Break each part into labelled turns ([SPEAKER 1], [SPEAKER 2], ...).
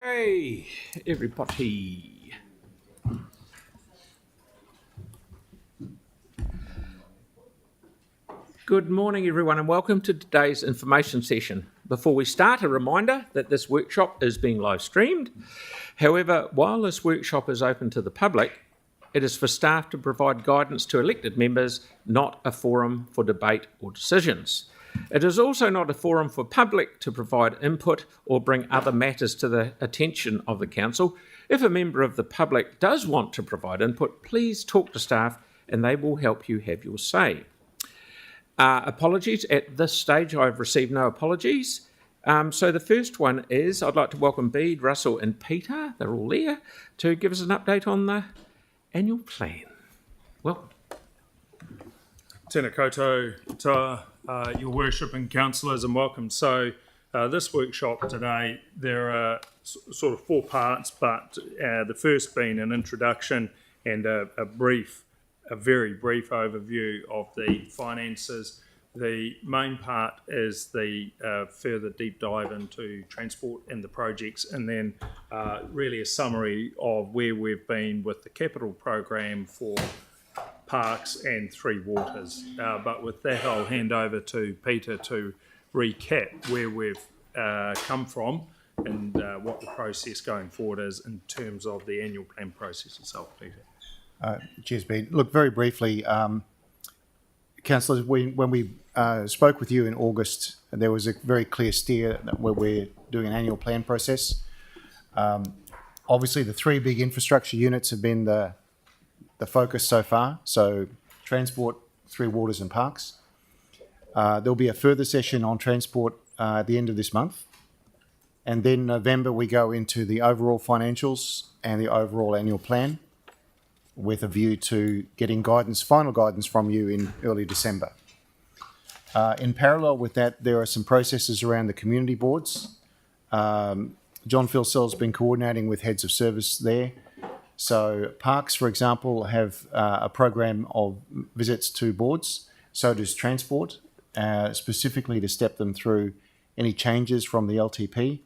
[SPEAKER 1] Hey, everybody. Good morning, everyone, and welcome to today's information session. Before we start, a reminder that this workshop is being live streamed. However, while this workshop is open to the public, it is for staff to provide guidance to elected members, not a forum for debate or decisions. It is also not a forum for public to provide input or bring other matters to the attention of the council. If a member of the public does want to provide input, please talk to staff and they will help you have your say. Apologies, at this stage I've received no apologies. So the first one is I'd like to welcome Bede, Russell and Peter, they're all there, to give us an update on the annual plan. Welcome.
[SPEAKER 2] Tēnā koutou, your worship and councillors, and welcome. So this workshop today, there are sort of four parts, but the first being an introduction and a very brief overview of the finances. The main part is the further deep dive into transport and the projects, and then really a summary of where we've been with the capital program for parks and Three Waters. But with that, I'll hand over to Peter to recap where we've come from and what the process going forward is in terms of the annual plan process itself. Peter.
[SPEAKER 3] Cheers, Ben. Look, very briefly, councillors, when we spoke with you in August, there was a very clear steer where we're doing an annual plan process. Obviously, the three big infrastructure units have been the focus so far, so transport, Three Waters and parks. There'll be a further session on transport at the end of this month. And then November, we go into the overall financials and the overall annual plan with a view to getting final guidance from you in early December. In parallel with that, there are some processes around the community boards. John Philsell's been coordinating with heads of service there. So parks, for example, have a program of visits to boards. So does transport, specifically to step them through any changes from the LTP.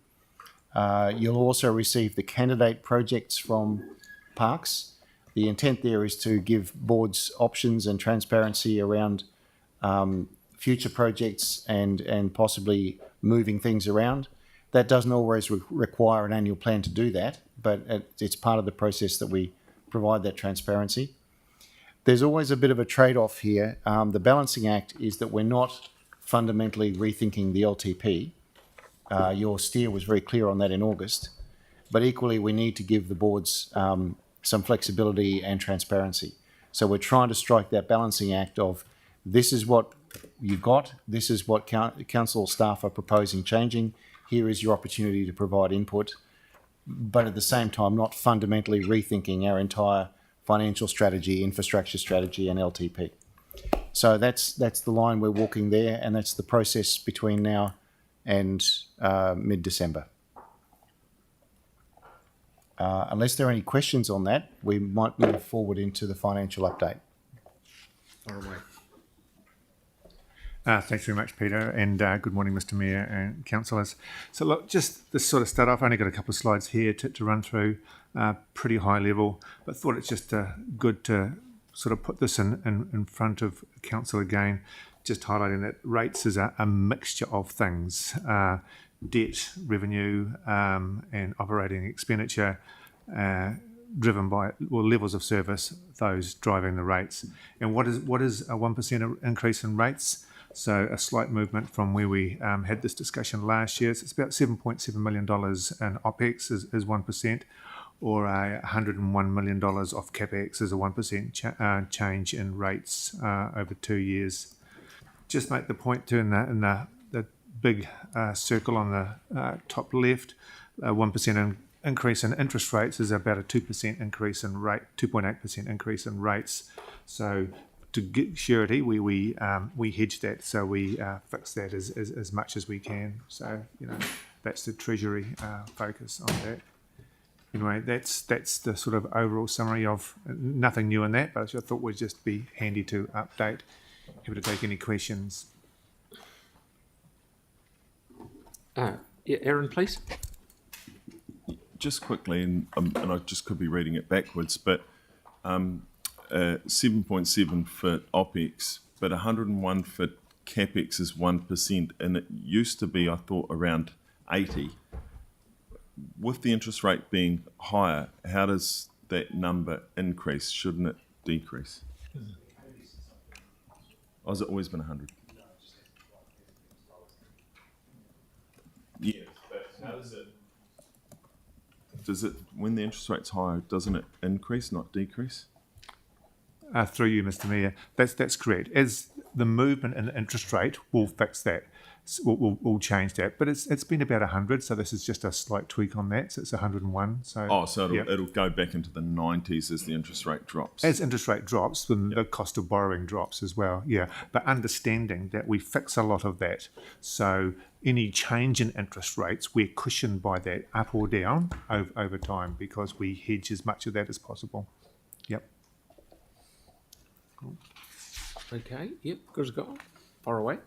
[SPEAKER 3] You'll also receive the candidate projects from parks. The intent there is to give boards options and transparency around future projects and possibly moving things around. That doesn't always require an annual plan to do that, but it's part of the process that we provide that transparency. There's always a bit of a trade-off here. The balancing act is that we're not fundamentally rethinking the LTP. Your steer was very clear on that in August, but equally we need to give the boards some flexibility and transparency. So we're trying to strike that balancing act of this is what you've got, this is what council staff are proposing changing, here is your opportunity to provide input, but at the same time not fundamentally rethinking our entire financial strategy, infrastructure strategy and LTP. So that's the line we're walking there, and that's the process between now and mid-December. Unless there are any questions on that, we might move forward into the financial update.
[SPEAKER 1] Far away.
[SPEAKER 4] Thanks very much, Peter, and good morning, Mr Mayor and councillors. So look, just to sort of start off, I only got a couple of slides here to run through, pretty high level, but thought it's just good to sort of put this in front of council again, just highlighting that rates is a mixture of things, debt, revenue and operating expenditure, driven by levels of service, those driving the rates. And what is a 1% increase in rates? So a slight movement from where we had this discussion last year. So it's about $7.7 million in OPEX is 1%, or $101 million off CapEx is a 1% change in rates over 2 years. Just make the point too in the big circle on the top left, 1% increase in interest rates is about a 2% increase in rate, 2.8% increase in rates. So to get surety, we hedge that, so we fix that as much as we can. So that's the Treasury focus on that. Anyway, that's the sort of overall summary of nothing new in that, but I thought would just be handy to update. Happy to take any questions.
[SPEAKER 1] Yeah, Aaron, please.
[SPEAKER 5] just quickly, and I just could be reading it backwards, but 7.7 for OPEX, but 101 for CAPEX is 1%, and it used to be, I thought, around 80. With the interest rate being higher, how does that number increase? Shouldn't it decrease? Or has it always been 100? Yes, but how does it? Does it, when the interest rate's higher, doesn't it increase, not decrease?
[SPEAKER 4] Through you, Mr. Mayor, that's correct. As the movement in the interest rate will fix that, will change that. But it's been about 100, so this is just a slight tweak on that. So it's 101. So
[SPEAKER 5] It'll go back into the 90s as the interest rate drops.
[SPEAKER 4] As interest rate drops, then the cost of borrowing drops as well. Yeah, but understanding that we fix a lot of that, so any change in interest rates, we're cushioned by that up or down over time because we hedge as much of that as possible. Yep.
[SPEAKER 1] Okay, yep, good as gold. Far away.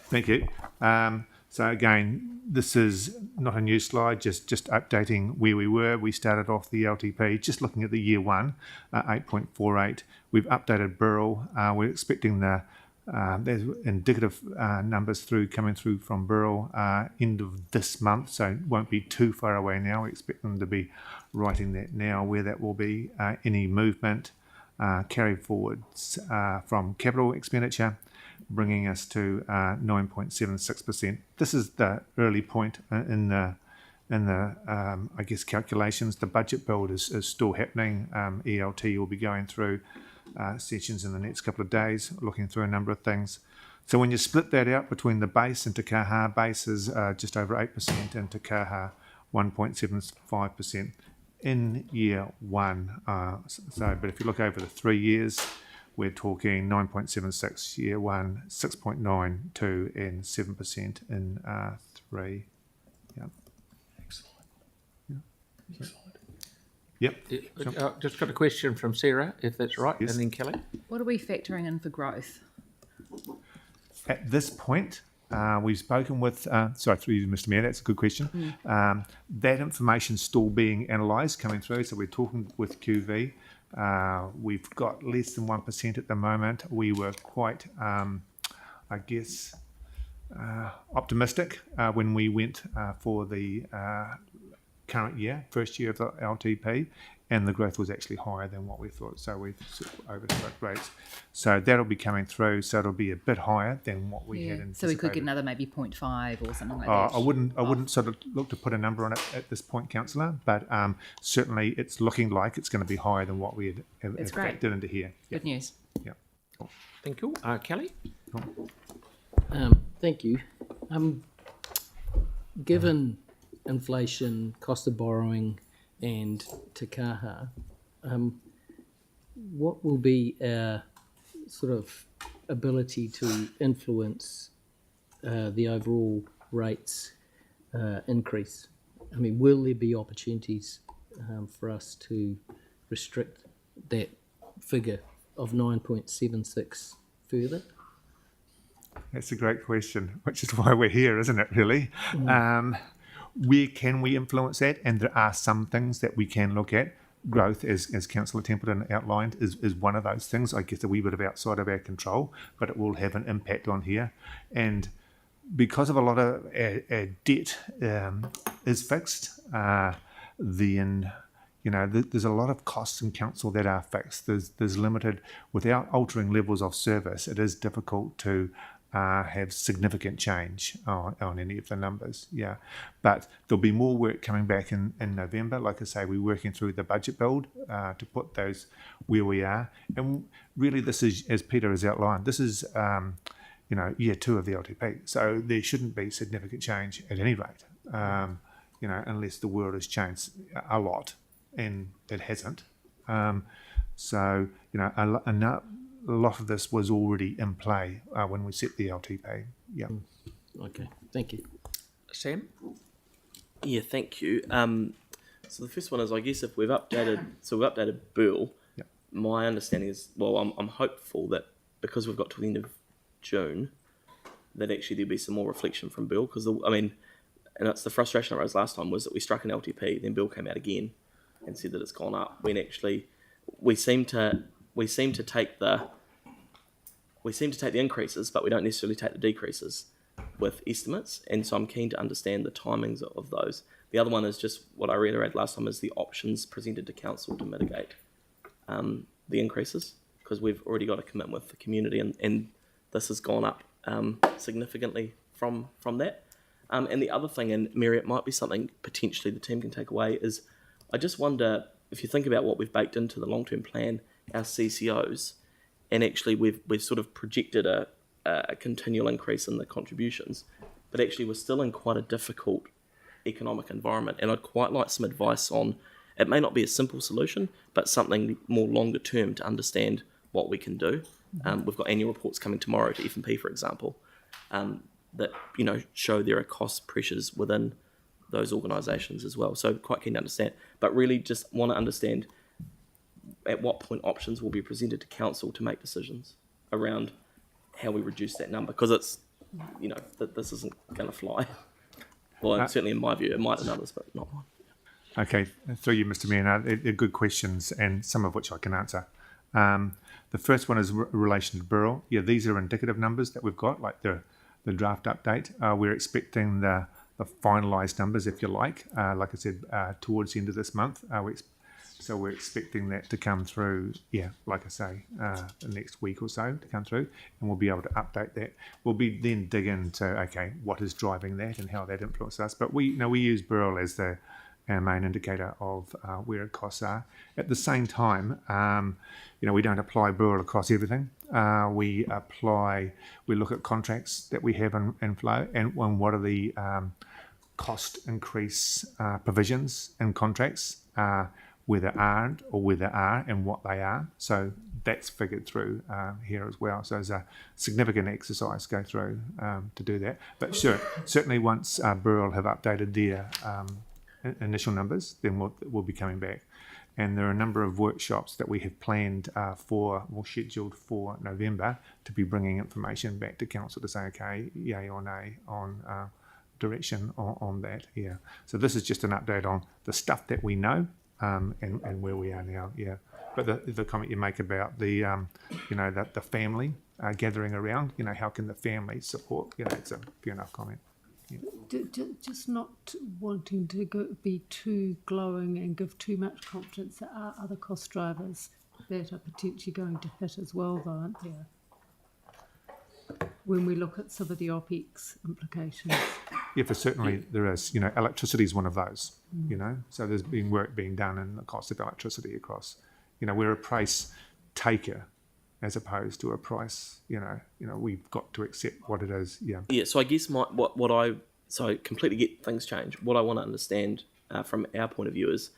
[SPEAKER 4] Thank you. So again, this is not a new slide, just updating where we were. We started off the LTP, just looking at the year one, 8.48. We've updated Burrell. We're expecting there's indicative numbers coming through from Burrell end of this month, so it won't be too far away now. We expect them to be writing that now, where that will be any movement carried forwards from capital expenditure, bringing us to 9.76%. This is the early point in the I guess calculations. The budget build is still happening. ELT will be going through sessions in the next couple of days, looking through a number of things. So when you split that out between the base and Te Kaha, base is just over 8% and Te Kaha 1.75% in year one. But if you look over the 3 years, we're talking 9.76 year one, 6.92 and 7% in 3. Yeah.
[SPEAKER 5] Excellent.
[SPEAKER 4] Yeah.
[SPEAKER 5] Excellent.
[SPEAKER 4] Yep.
[SPEAKER 1] Just got a question from Sarah, if that's right,
[SPEAKER 4] Yes.
[SPEAKER 1] and then Kelly.
[SPEAKER 6] What are we factoring in for growth?
[SPEAKER 4] At this point, we've spoken with, through you, Mr. Mayor, that's a good question. That information's still being analysed, coming through, so we're talking with QV. We've got less than 1% at the moment. We were quite, optimistic when we went for the current year, first year of the LTP, and the growth was actually higher than what we thought. So we've overshot rates. So that'll be coming through. So it'll be a bit higher than what we had anticipated.
[SPEAKER 6] So we could get another maybe 0.5 or something like that.
[SPEAKER 4] I wouldn't sort of look to put a number on it at this point, Councillor, but certainly it's looking like it's going to be higher than what we had factored into here.
[SPEAKER 6] Good news.
[SPEAKER 4] Yeah.
[SPEAKER 1] Thank you. Kelly?
[SPEAKER 7] Thank you. Given inflation, cost of borrowing, and Te Kaha, what will be our sort of ability to influence the overall rates increase? I mean, will there be opportunities for us to restrict that figure of 9.76 further?
[SPEAKER 4] That's a great question, which is why we're here, isn't it, really? Where can we influence that? And there are some things that we can look at. Growth, as Councillor Templeton outlined, is one of those things. I guess a wee bit of outside of our control, but it will have an impact on here. And because of a lot of our debt is fixed, then there's a lot of costs in council that are fixed. There's limited, without altering levels of service, it is difficult to have significant change on any of the numbers. Yeah, but there'll be more work coming back in November. Like I say, we're working through the budget build to put those where we are. And really this is, as Peter has outlined, this is year 2 of the LTP. So there shouldn't be significant change at any rate, unless the world has changed a lot, and it hasn't. A lot of this was already in play when we set the LTP. Yeah.
[SPEAKER 7] Okay, thank you.
[SPEAKER 1] Sam?
[SPEAKER 8] Yeah, thank you. So the first one is, I guess, if we've updated Burl.
[SPEAKER 4] Yep.
[SPEAKER 8] My understanding is, I'm hopeful that because we've got to the end of June, that actually there'll be some more reflection from Burl, because in and it's the frustration I raised last time, was that we struck an LTP, then Bill came out again and said that it's gone up, when actually we seem to take the increases, but we don't necessarily take the decreases with estimates, and so I'm keen to understand the timings of those. The other one is just what I reiterated last time, is the options presented to council to mitigate the increases, because we've already got a commitment with the community, and this has gone up significantly from that. And the other thing, and Mary, it might be something potentially the team can take away, is I just wonder, if you think about what we've baked into the long-term plan, our CCOs, and actually we've sort of projected a continual increase in the contributions, but actually we're still in quite a difficult economic environment, and I'd quite like some advice on, it may not be a simple solution, but something more longer term to understand what we can do. We've got annual reports coming tomorrow to F&P, for example, that show there are cost pressures within those organisations as well. So quite keen to understand, but really just want to understand at what point options will be presented to council to make decisions around how we reduce that number, because it's that this isn't going to fly. Well, certainly in my view, it might in others, but not mine.
[SPEAKER 4] Okay, through you, Mr. Mayor. They're good questions, and some of which I can answer. The first one is in relation to Burrell. Yeah, these are indicative numbers that we've got, like the draft update. We're expecting the finalised numbers, if you like. Like I said, towards the end of this month. So we're expecting that to come through, like I say, the next week or so to come through, and we'll be able to update that. We'll be then dig into, okay, what is driving that and how that influences us. But we use Burrell as our main indicator of where costs are. At the same time, we don't apply Burrell across everything. We look at contracts that we have in flow, and what are the cost increase provisions in contracts, where there aren't or where there are, and what they are. So that's figured through here as well. So there's a significant exercise go through to do that. But certainly once Burrell have updated their initial numbers, then we'll be coming back. And there are a number of workshops that we have planned scheduled for November, to be bringing information back to council to say, okay, yay or nay on direction on that here. So this is just an update on the stuff that we know, and where we are now, But the comment you make about the family gathering around, how can the family support? It's a fair enough comment.
[SPEAKER 9] Just not wanting to be too glowing and give too much confidence. There are other cost drivers that are potentially going to hit as well, though, aren't there? When we look at some of the OPEX implications.
[SPEAKER 4] Yeah, for certainly there is. Electricity is one of those. So there's been work being done in the cost of electricity across. We're a price taker as opposed to a price. We've got to accept what it is. Yeah. Yeah.
[SPEAKER 8] So I guess so I completely get things change. What I want to understand from our point of view is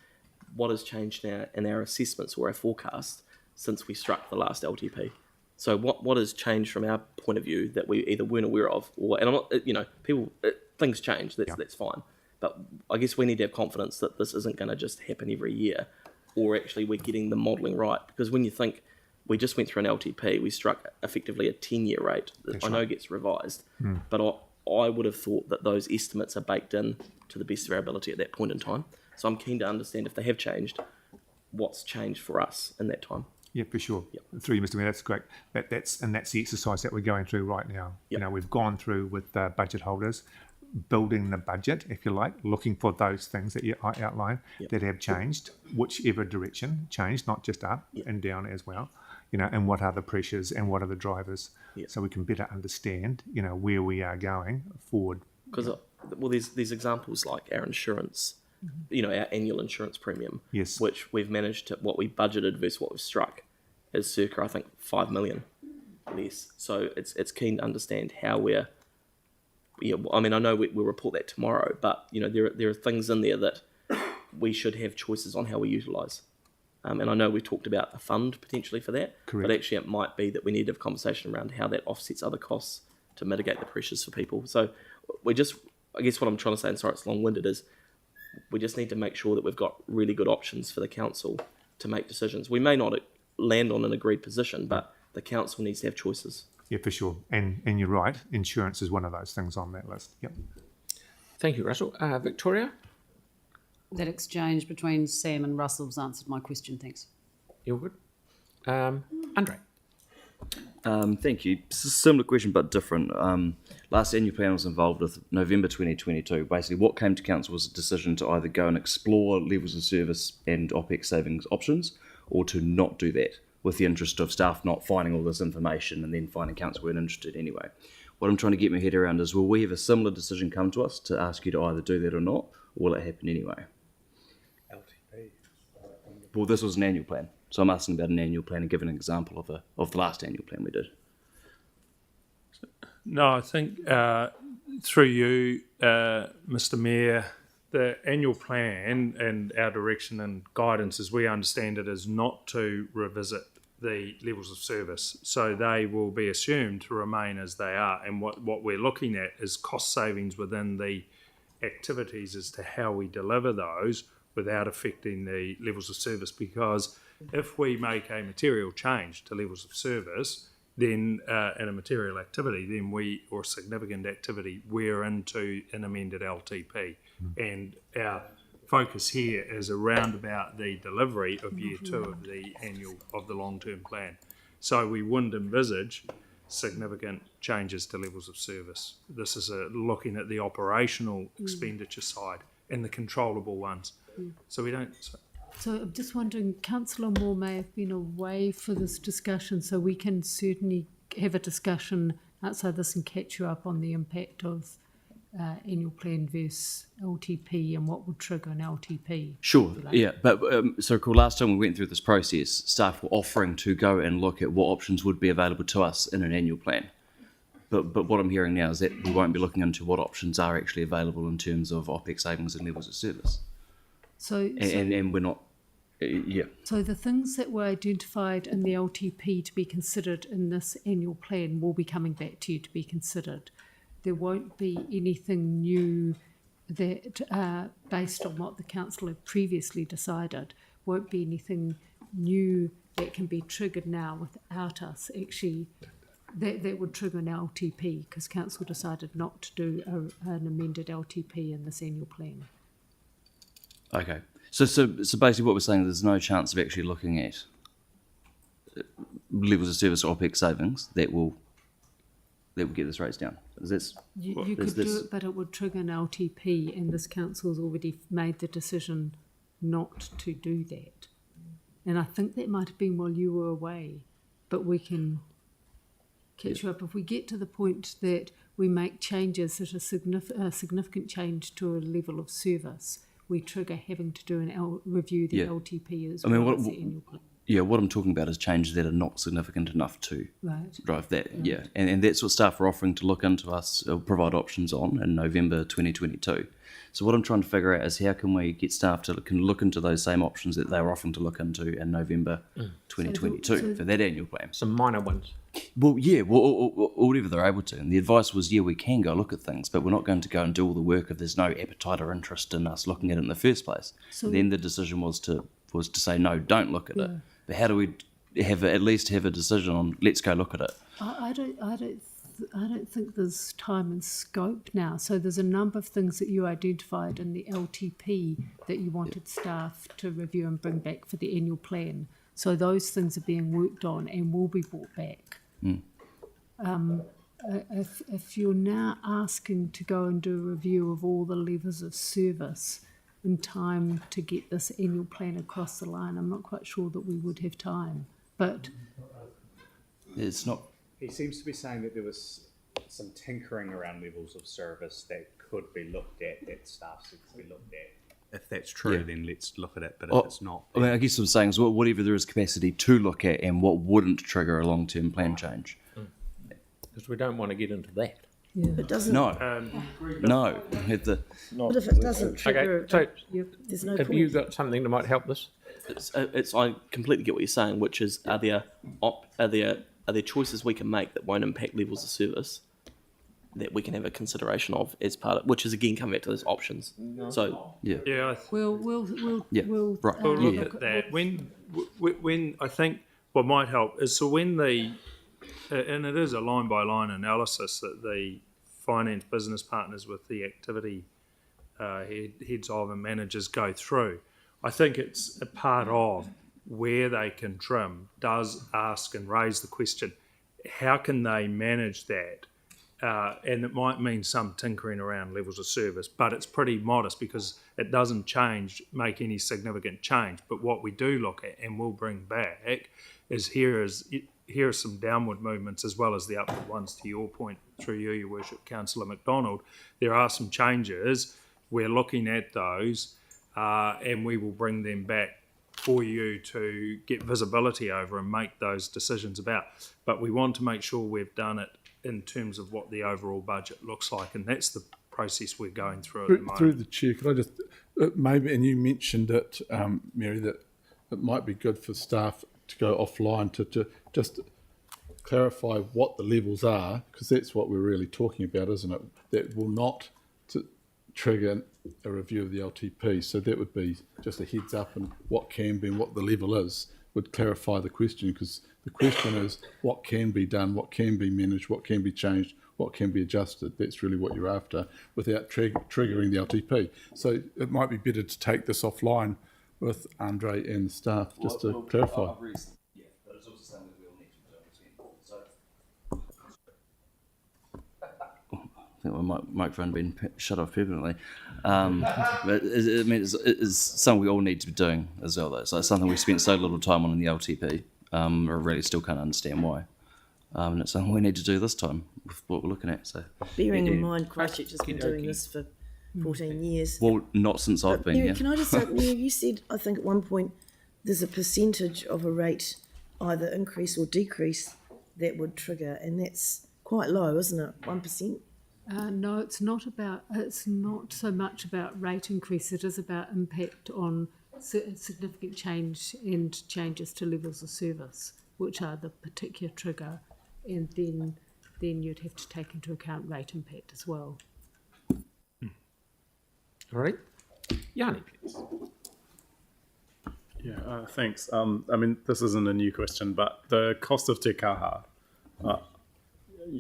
[SPEAKER 8] what has changed now in our assessments or our forecast since we struck the last LTP. So what has changed from our point of view that we either weren't aware of, or, and I'm not, things change. That's fine. But I guess we need to have confidence that this isn't going to just happen every year, or actually we're getting the modelling right. Because when you think we just went through an LTP, we struck effectively a 10-year rate that I know gets revised, but I would have thought that those estimates are baked in to the best of our ability at that point in time. So I'm keen to understand, if they have changed, what's changed for us in that time.
[SPEAKER 4] Yeah, for sure.
[SPEAKER 8] Yep.
[SPEAKER 4] Through you, Mr. Mayor, that's great. That's the exercise that we're going through right now.
[SPEAKER 8] Yep.
[SPEAKER 4] We've gone through with budget holders, building the budget, if you like, looking for those things that you outlined that have changed, whichever direction changed, not just up and down as well. And what are the pressures and what are the drivers, so we can better understand, where we are going forward.
[SPEAKER 8] Because there's examples like our insurance. Our annual insurance premium, which we've managed to, what we budgeted versus what we've struck, is circa, I think, 5 million less. So it's keen to understand how we're. I know we'll report that tomorrow, but there are things in there that we should have choices on how we utilise. And I know we talked about a fund potentially for that,
[SPEAKER 4] Correct.
[SPEAKER 8] But actually it might be that we need to have a conversation around how that offsets other costs to mitigate the pressures for people. So I guess what I'm trying to say, and sorry it's long-winded, is we just need to make sure that we've got really good options for the council to make decisions. We may not land on an agreed position, but the council needs to have choices.
[SPEAKER 4] Yeah, for sure. And you're right, insurance is one of those things on that list. Yep.
[SPEAKER 1] Thank you, Russell. Victoria,
[SPEAKER 10] That exchange between Sam and Russell's answered my question, thanks.
[SPEAKER 1] you're good. Andre.
[SPEAKER 11] Thank you. It's a similar question but different. Last annual plan was involved with November 2022. Basically, what came to council was a decision to either go and explore levels of service and OPEX savings options, or to not do that, with the interest of staff not finding all this information and then finding council weren't interested anyway. What I'm trying to get my head around is, will we have a similar decision come to us to ask you to either do that or not, or will it happen anyway? Well, this was an annual plan, so I'm asking about an annual plan and give an example of the last annual plan we did.
[SPEAKER 2] No, I think through you, Mr. Mayor, the annual plan and our direction and guidance, as we understand it, is not to revisit the levels of service. So they will be assumed to remain as they are. And what we're looking at is cost savings within the activities as to how we deliver those without affecting the levels of service. Because if we make a material change to levels of service, then in a material activity, then or a significant activity, we're into an amended LTP. And our focus here is around about the delivery of year 2 of the long-term plan. So we wouldn't envisage significant changes to levels of service. This is looking at the operational expenditure side and the controllable ones. So we don't.
[SPEAKER 9] So I'm just wondering, Councillor Moore may have been away for this discussion, so we can certainly have a discussion outside this and catch you up on the impact of annual plan versus LTP and what would trigger an LTP.
[SPEAKER 11] Sure, yeah, but so cool. Last time we went through this process, staff were offering to go and look at what options would be available to us in an annual plan. But what I'm hearing now is that we won't be looking into what options are actually available in terms of OPEX savings and levels of service. And we're not, yeah.
[SPEAKER 9] So the things that were identified in the LTP to be considered in this annual plan will be coming back to you to be considered. There won't be anything new that, based on what the council had previously decided, won't be anything new that can be triggered now without us actually, that would trigger an LTP, because council decided not to do an amended LTP in this annual plan.
[SPEAKER 11] Okay. So basically what we're saying is there's no chance of actually looking at levels of service or OPEX savings that will get this rates down.
[SPEAKER 9] You could do it, but it would trigger an LTP, and this council's already made the decision not to do that. And I think that might have been while you were away, but we can catch you up. If we get to the point that we make changes that are significant change to a level of service, we trigger having to do review the LTP as well as the annual plan.
[SPEAKER 11] Yeah, what I'm talking about is changes that are not significant enough to drive that. Right. Yeah, and that's what staff are offering to look into us, or provide options on in November 2022. So what I'm trying to figure out is how can we get staff to look into those same options that they were offering to look into in November 2022 for that annual plan.
[SPEAKER 1] Some minor ones.
[SPEAKER 11] Well, yeah, or whatever they're able to. And the advice was, yeah, we can go look at things, but we're not going to go and do all the work if there's no appetite or interest in us looking at it in the first place. So then the decision was to say, no, don't look at it. But how do we at least have a decision on let's go look at it?
[SPEAKER 9] I don't think there's time and scope now. So there's a number of things that you identified in the LTP that you wanted staff to review and bring back for the annual plan. So those things are being worked on and will be brought back. If you're now asking to go and do a review of all the levels of service in time to get this annual plan across the line, I'm not quite sure that we would have time. But
[SPEAKER 11] it's not.
[SPEAKER 12] He seems to be saying that there was some tinkering around levels of service that could be looked at, that staff should be looked at. If that's true, then let's look at it. But if it's not,
[SPEAKER 11] I mean, I guess what I'm saying is whatever there is capacity to look at, and what wouldn't trigger a long-term plan change.
[SPEAKER 1] Because we don't want to get into that.
[SPEAKER 10] Yeah. It doesn't.
[SPEAKER 11] No. No.
[SPEAKER 10] But if it doesn't trigger,
[SPEAKER 1] so
[SPEAKER 10] there's no
[SPEAKER 1] have
[SPEAKER 10] point.
[SPEAKER 1] you got something that might help this?
[SPEAKER 8] I completely get what you're saying, which is are there choices we can make that won't impact levels of service that we can have a consideration of as part of, which is again coming back to those options. So
[SPEAKER 9] we'll
[SPEAKER 8] right.
[SPEAKER 2] Look at that. When I think what might help is when and it is a line by line analysis that the finance business partners with the activity heads of and managers go through. I think it's a part of where they can trim does ask and raise the question, how can they manage that? And it might mean some tinkering around levels of service, but it's pretty modest because it doesn't make any significant change. But what we do look at and we'll bring back is here are some downward movements as well as the upward ones, to your point, through you, Your Worship, Councillor MacDonald. There are some changes. We're looking at those and we will bring them back for you to get visibility over and make those decisions about. But we want to make sure we've done it in terms of what the overall budget looks like, and that's the process we're going through at the moment.
[SPEAKER 13] Through the chair, could I just maybe, and you mentioned it, Mary, that it might be good for staff to go offline to just clarify what the levels are, because that's what we're really talking about, isn't it? That will not trigger a review of the LTP. So that would be just a heads up, and what can be and what the level is would clarify the question, because the question is what can be done, what can be managed, what can be changed, what can be adjusted. That's really what you're after without triggering the LTP. So it might be better to take this offline with Andre and the staff just to clarify.
[SPEAKER 11] Yeah, but it's also something that we all need to do. I think my microphone been shut off permanently. But it's something we all need to be doing as well, though. So it's something we spent so little time on in the LTP. I really still can't understand why. And it's something we need to do this time with what we're looking at. So,
[SPEAKER 14] bearing in mind, Christchurch has been doing this for 14 years.
[SPEAKER 11] Well, not since I've been here.
[SPEAKER 14] Can I just say, you said, I think at one point, there's a percentage of a rate either increase or decrease that would trigger, and that's quite low, isn't it? 1%?
[SPEAKER 9] No, it's not so much about rate increase. It is about impact on significant change and changes to levels of service, which are the particular trigger, and then you'd have to take into account rate impact as well.
[SPEAKER 1] All right. Yanni, please.
[SPEAKER 15] Yeah, thanks. I mean, this isn't a new question, but the cost of te kaha,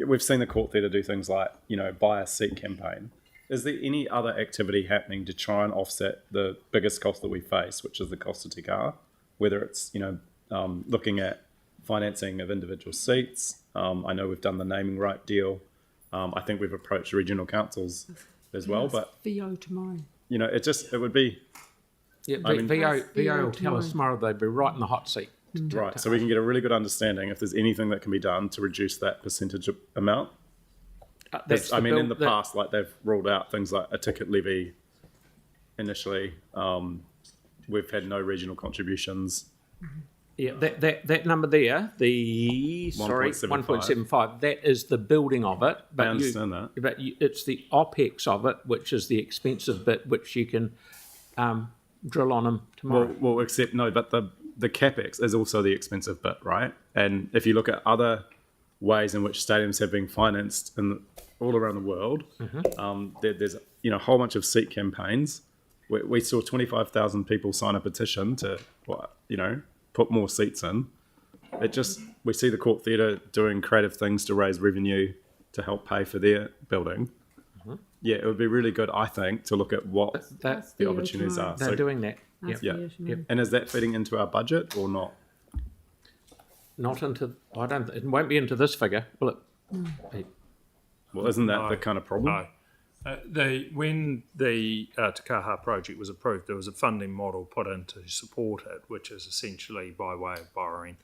[SPEAKER 15] we've seen the court theatre do things like, buy a seat campaign. Is there any other activity happening to try and offset the biggest cost that we face, which is the cost of te kaha? Whether it's, looking at financing of individual seats. I know we've done the naming right deal. I think we've approached regional councils as well, but
[SPEAKER 9] VO tomorrow.
[SPEAKER 15] It would be.
[SPEAKER 1] Yeah, VO will tell us tomorrow they'd be right in the hot seat.
[SPEAKER 15] Right, so we can get a really good understanding if there's anything that can be done to reduce that percentage amount. In the past, like they've ruled out things like a ticket levy initially. We've had no regional contributions.
[SPEAKER 1] Yeah, that number there, the 1.75, that is the building of it. But
[SPEAKER 15] I understand that.
[SPEAKER 1] But it's the OPEX of it, which is the expensive bit, which you can drill on them tomorrow.
[SPEAKER 15] But the CapEx is also the expensive bit, right? And if you look at other ways in which stadiums have been financed all around the world, there's a whole bunch of seat campaigns. We saw 25,000 people sign a petition to put more seats in. We see the court theatre doing creative things to raise revenue to help pay for their building. Yeah, it would be really good, I think, to look at what the opportunities are.
[SPEAKER 1] They're doing that.
[SPEAKER 15] Yep. And is that feeding into our budget or not?
[SPEAKER 1] Not into. It won't be into this figure, will it?
[SPEAKER 15] Well, isn't that the kind of problem?
[SPEAKER 2] No. When the Te Kaha project was approved, there was a funding model put in to support it, which is essentially by way of borrowing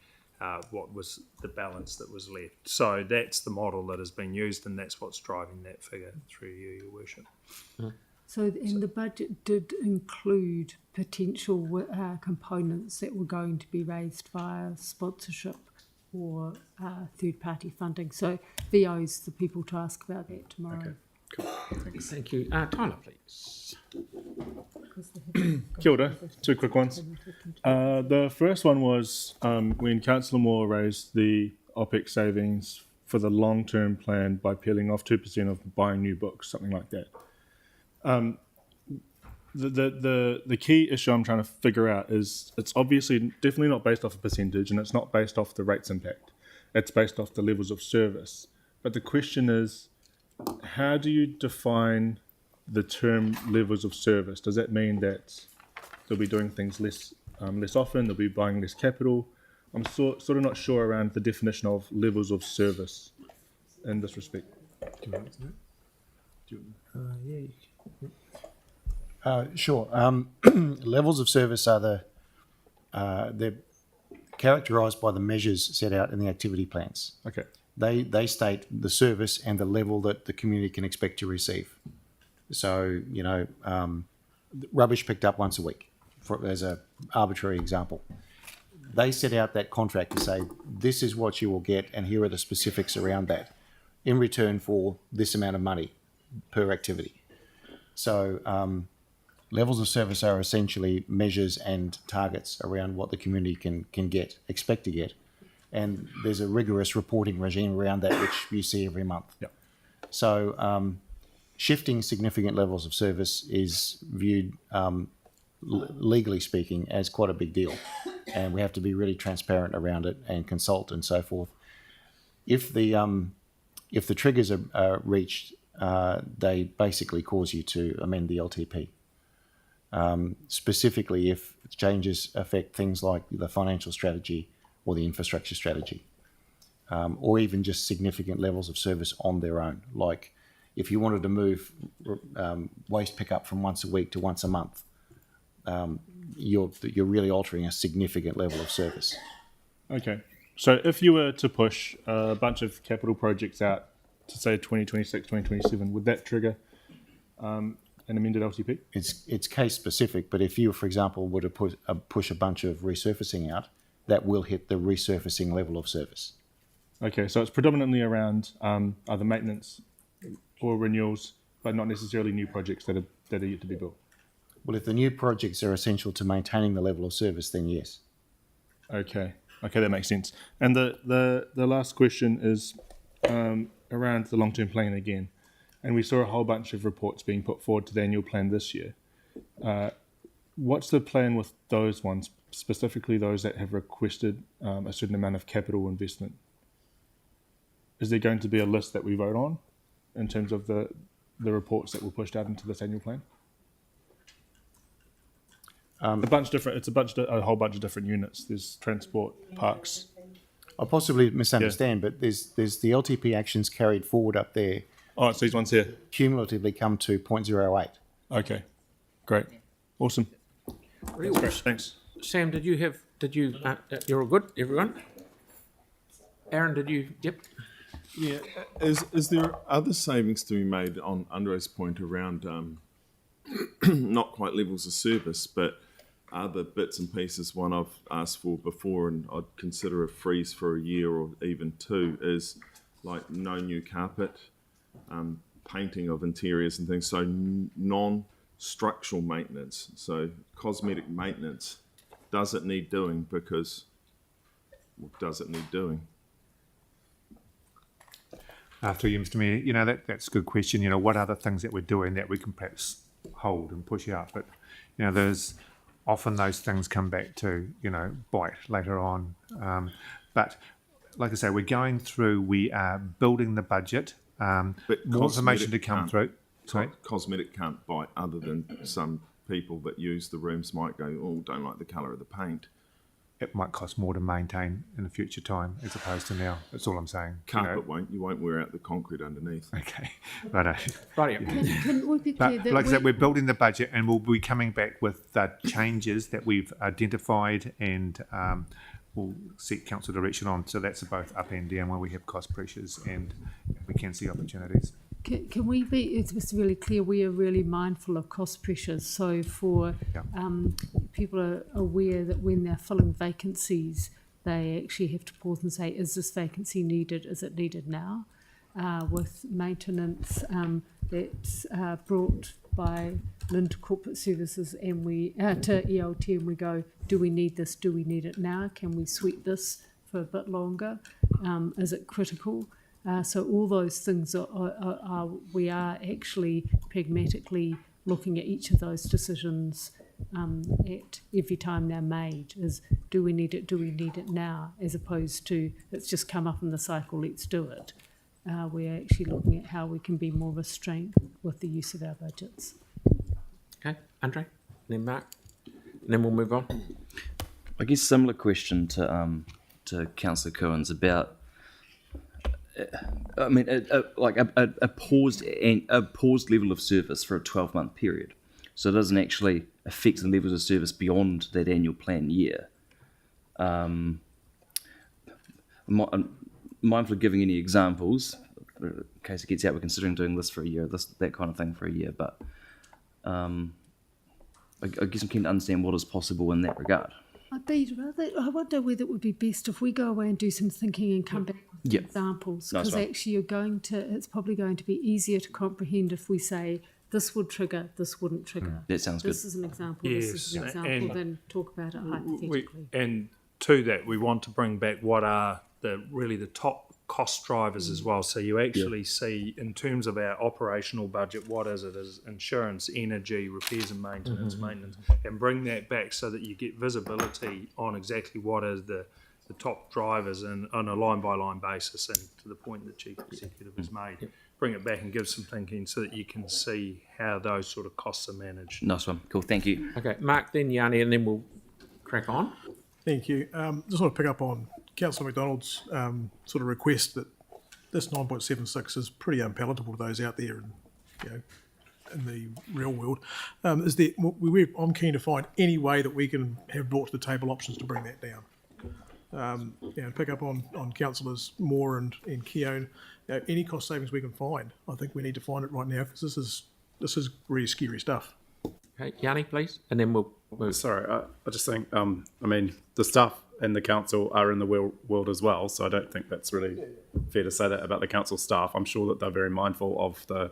[SPEAKER 2] what was the balance that was left. So that's the model that has been used, and that's what's driving that figure through you, Your Worship.
[SPEAKER 9] The budget did include potential components that were going to be raised via sponsorship or third-party funding. So VO's the people to ask about that tomorrow.
[SPEAKER 15] Okay. Cool.
[SPEAKER 1] Thank you. Tyler, please.
[SPEAKER 16] Kia ora. Two quick ones. The first one was when Councillor Moore raised the OPEX savings for the long-term plan by peeling off 2% of buying new books, something like that. The key issue I'm trying to figure out is it's obviously definitely not based off a percentage, and it's not based off the rates impact. It's based off the levels of service. But the question is, how do you define the term levels of service, does that mean that they'll be doing things less often, they'll be buying less capital? I'm sort of not sure around the definition of levels of service in this respect. Do you want to
[SPEAKER 3] Sure. Levels of service are they're characterised by the measures set out in the activity plans.
[SPEAKER 16] Okay.
[SPEAKER 3] They state the service and the level that the community can expect to receive. So, rubbish picked up once a week, as a arbitrary example. They set out that contract to say, this is what you will get, and here are the specifics around that, in return for this amount of money per activity. So, levels of service are essentially measures and targets around what the community can expect to get. And there's a rigorous reporting regime around that, which you see every month.
[SPEAKER 16] Yep.
[SPEAKER 3] So shifting significant levels of service is viewed, legally speaking, as quite a big deal. And we have to be really transparent around it and consult and so forth. If the triggers are reached, they basically cause you to amend the LTP. Specifically if changes affect things like the financial strategy or the infrastructure strategy, or even just significant levels of service on their own. Like if you wanted to move waste pickup from once a week to once a month, you're really altering a significant level of service.
[SPEAKER 16] Okay. So if you were to push a bunch of capital projects out to say 2026, 2027, would that trigger an amended LTP?
[SPEAKER 3] It's case specific, but if you, for example, were to push a bunch of resurfacing out, that will hit the resurfacing level of service.
[SPEAKER 16] Okay, so it's predominantly around either maintenance or renewals, but not necessarily new projects that are yet to be built.
[SPEAKER 3] Well, if the new projects are essential to maintaining the level of service, then yes.
[SPEAKER 16] Okay, that makes sense. And the last question is around the long-term plan again. And we saw a whole bunch of reports being put forward to the annual plan this year. What's the plan with those ones, specifically those that have requested a certain amount of capital investment? Is there going to be a list that we vote on in terms of the reports that were pushed out into this annual plan? A whole bunch of different units. There's transport, parks.
[SPEAKER 3] I possibly misunderstand, but there's the LTP actions carried forward up there.
[SPEAKER 16] Oh, it's these ones here.
[SPEAKER 3] Cumulatively come to 0.08.
[SPEAKER 16] Okay, great, awesome. That's great. Thanks.
[SPEAKER 1] Sam, you're all good, everyone? Aaron, did you? Yep.
[SPEAKER 5] Yeah. Is there other savings to be made on Andre's point around not quite levels of service, but other bits and pieces? One I've asked for before, and I'd consider a freeze for a year or even two, is like no new carpet, painting of interiors and things. So non-structural maintenance, so cosmetic maintenance. Does it need doing? Because what does it need doing?
[SPEAKER 4] Through you, Mr. Mayor, that's a good question. What other things that we're doing that we can perhaps hold and push out? But, there's often those things come back to, bite later on. But like I say, we are building the budget.
[SPEAKER 5] But
[SPEAKER 4] more information to come through. Sorry?
[SPEAKER 5] Cosmetic can't bite, other than some people that use the rooms might go, oh, don't like the colour of the paint.
[SPEAKER 4] It might cost more to maintain in the future time as opposed to now. That's all I'm saying.
[SPEAKER 5] Carpet won't. You won't wear out the concrete underneath.
[SPEAKER 4] Okay. Righto.
[SPEAKER 9] Can we be clear that
[SPEAKER 4] like I said, we're building the budget and we'll be coming back with the changes that we've identified, and we'll seek council direction on. So that's both up and down where we have cost pressures and we can see opportunities.
[SPEAKER 9] Can we be, it's really clear, we are really mindful of cost pressures. So for people are aware that when they're filling vacancies, they actually have to pause and say, is this vacancy needed? Is it needed now? With maintenance, that's brought by Linda Corporate Services and we to ELT, and we go, do we need this? Do we need it now? Can we sweep this for a bit longer? Is it critical? So all those things we are actually pragmatically looking at each of those decisions at every time they're made. Is do we need it? Do we need it now? As opposed to it's just come up in the cycle, let's do it. we're actually looking at how we can be more restrained with the use of our budgets.
[SPEAKER 1] Okay, Andre, then Mark, and then we'll move on.
[SPEAKER 11] I guess similar question to Councillor Cohen's about. I mean, a paused level of service for a 12-month period, so it doesn't actually affect the levels of service beyond that annual plan year. I'm mindful of giving any examples in case it gets out. We're considering doing this for a year, that kind of thing for a year, but I guess I'm keen to understand what is possible in that regard.
[SPEAKER 9] I wonder whether it would be best if we go away and do some thinking and come back with examples, because actually it's probably going to be easier to comprehend if we say this would trigger, this wouldn't trigger.
[SPEAKER 11] That sounds good.
[SPEAKER 9] This is an example, this is an example, then talk about it hypothetically.
[SPEAKER 2] And to that, we want to bring back what are the top cost drivers as well. So you actually see, in terms of our operational budget, what is it? Is insurance, energy, repairs and maintenance, and bring that back so that you get visibility on exactly what is the top drivers and on a line-by-line basis. And to the point that Chief Executive has made, bring it back and give some thinking so that you can see how those sort of costs are managed.
[SPEAKER 11] Nice one. Cool. Thank you.
[SPEAKER 1] Okay, Mark, then Yanni, and then we'll crack on.
[SPEAKER 17] Thank you. Just want to pick up on Councillor McDonald's sort of request that this 9.76 is pretty unpalatable to those out there and, in the real world. I'm keen to find any way that we can have brought to the table options to bring that down. Pick up on Councillors Moore and Keown. Any cost savings we can find. I think we need to find it right now, because this is really scary stuff.
[SPEAKER 1] Okay, Yanni, please, and then we'll move.
[SPEAKER 15] Sorry, I just think, the staff and the council are in the world as well, so I don't think that's really fair to say that about the council staff. I'm sure that they're very mindful of the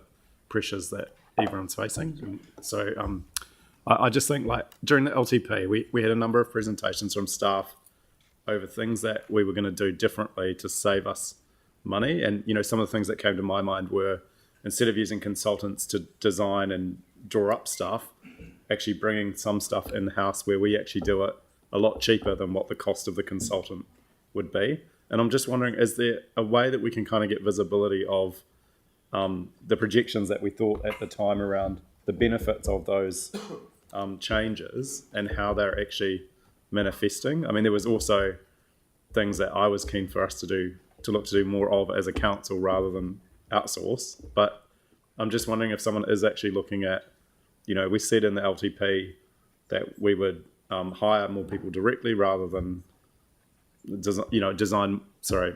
[SPEAKER 15] pressures that everyone's facing. And so I just think, like, during the LTP, we had a number of presentations from staff over things that we were going to do differently to save us money. And, some of the things that came to my mind were, instead of using consultants to design and draw up stuff, actually bringing some stuff in-house where we actually do it a lot cheaper than what the cost of the consultant would be. And I'm just wondering, is there a way that we can kind of get visibility of the projections that we thought at the time around the benefits of those changes and how they're actually manifesting? I mean, there was also things that I was keen for us to look to do more of as a council rather than outsource. But I'm just wondering if someone is actually looking at, we said in the LTP that we would hire more people directly rather than design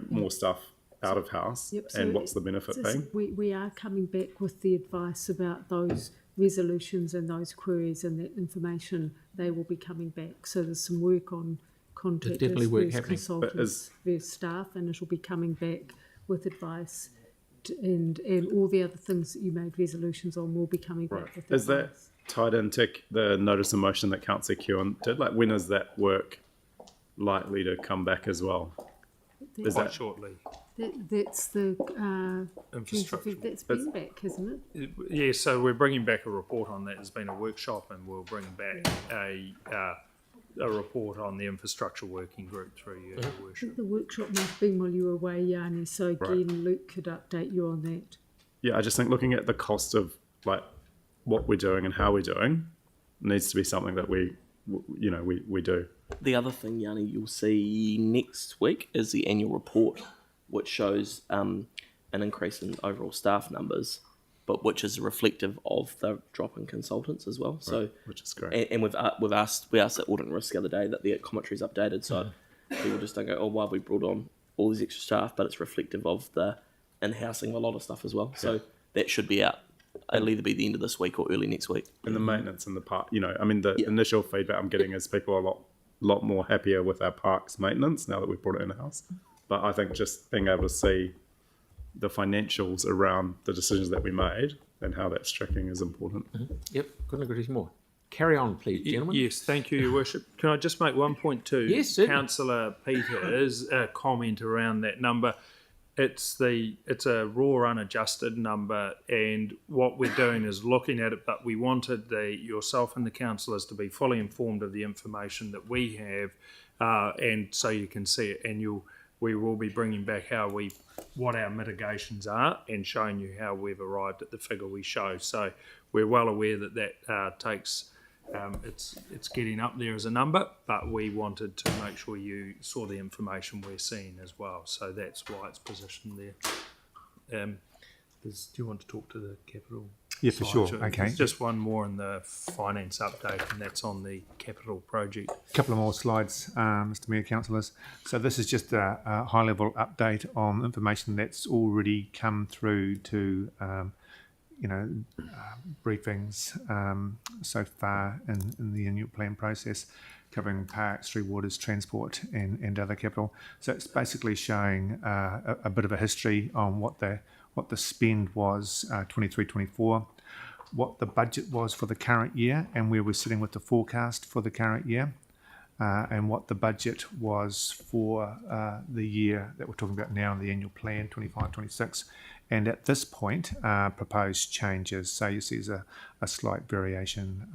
[SPEAKER 15] more stuff out of house.
[SPEAKER 9] Yep,
[SPEAKER 15] and what's the benefit being?
[SPEAKER 9] We are coming back with the advice about those resolutions and those queries and that information. They will be coming back. So there's some work on contractors versus consultants versus staff, and it will be coming back with advice and all the other things that you made resolutions on will be coming back with advice.
[SPEAKER 15] Is that tied into the notice of motion that Councillor Keown did? Like, when is that work likely to come back as well?
[SPEAKER 2] Is that shortly?
[SPEAKER 9] That's the
[SPEAKER 2] infrastructure.
[SPEAKER 9] That's been back, hasn't it?
[SPEAKER 2] Yeah, so we're bringing back a report on that. There's been a workshop, and we'll bring back a report on the infrastructure working group through your worship.
[SPEAKER 9] I think the workshop might have been while you were away, Yanni, so again, Luke could update you on that.
[SPEAKER 15] Yeah, I just think looking at the cost of what we're doing and how we're doing needs to be something that we do.
[SPEAKER 8] The other thing, Yanni, you'll see next week is the annual report, which shows an increase in overall staff numbers, but which is reflective of the drop in consultants as well. So,
[SPEAKER 15] which is great.
[SPEAKER 8] And we asked at Audit and Risk the other day that the commentary is updated, so people just don't go, oh, why have we brought on all these extra staff? But it's reflective of the in-housing of a lot of stuff as well. So that should be out. It'll either be the end of this week or early next week.
[SPEAKER 15] And the maintenance and the park, the initial feedback I'm getting is people are a lot more happier with our parks maintenance now that we've brought it in-house. But I think just being able to see the financials around the decisions that we made and how that's tracking is important.
[SPEAKER 1] Yep, couldn't agree more. Carry on, please, gentlemen.
[SPEAKER 2] Yes, thank you, Your Worship. Can I just make one point too?
[SPEAKER 1] Yes, certainly.
[SPEAKER 2] Councillor Peter's comment around that number. It's a raw, unadjusted number, and what we're doing is looking at it. But we wanted yourself and the councillors to be fully informed of the information that we have, and so you can see it. And we will be bringing back what our mitigations are and showing you how we've arrived at the figure we show. So we're well aware that takes, it's getting up there as a number, but we wanted to make sure you saw the information we're seeing as well. So that's why it's positioned there. Do you want to talk to the capital?
[SPEAKER 4] Yeah, for sure. Okay.
[SPEAKER 2] There's just one more in the finance update, and that's on the capital project.
[SPEAKER 4] A couple of more slides, Mr Mayor, councillors. So this is just a high-level update on information that's already come through to, briefings so far in the annual plan process, covering parks, street waters, transport, and other capital. So it's basically showing a bit of a history on what the spend was 23-24, what the budget was for the current year, and where we're sitting with the forecast for the current year, and what the budget was for the year that we're talking about now in the annual plan 25-26, and at this point proposed changes. So you see there's a slight variation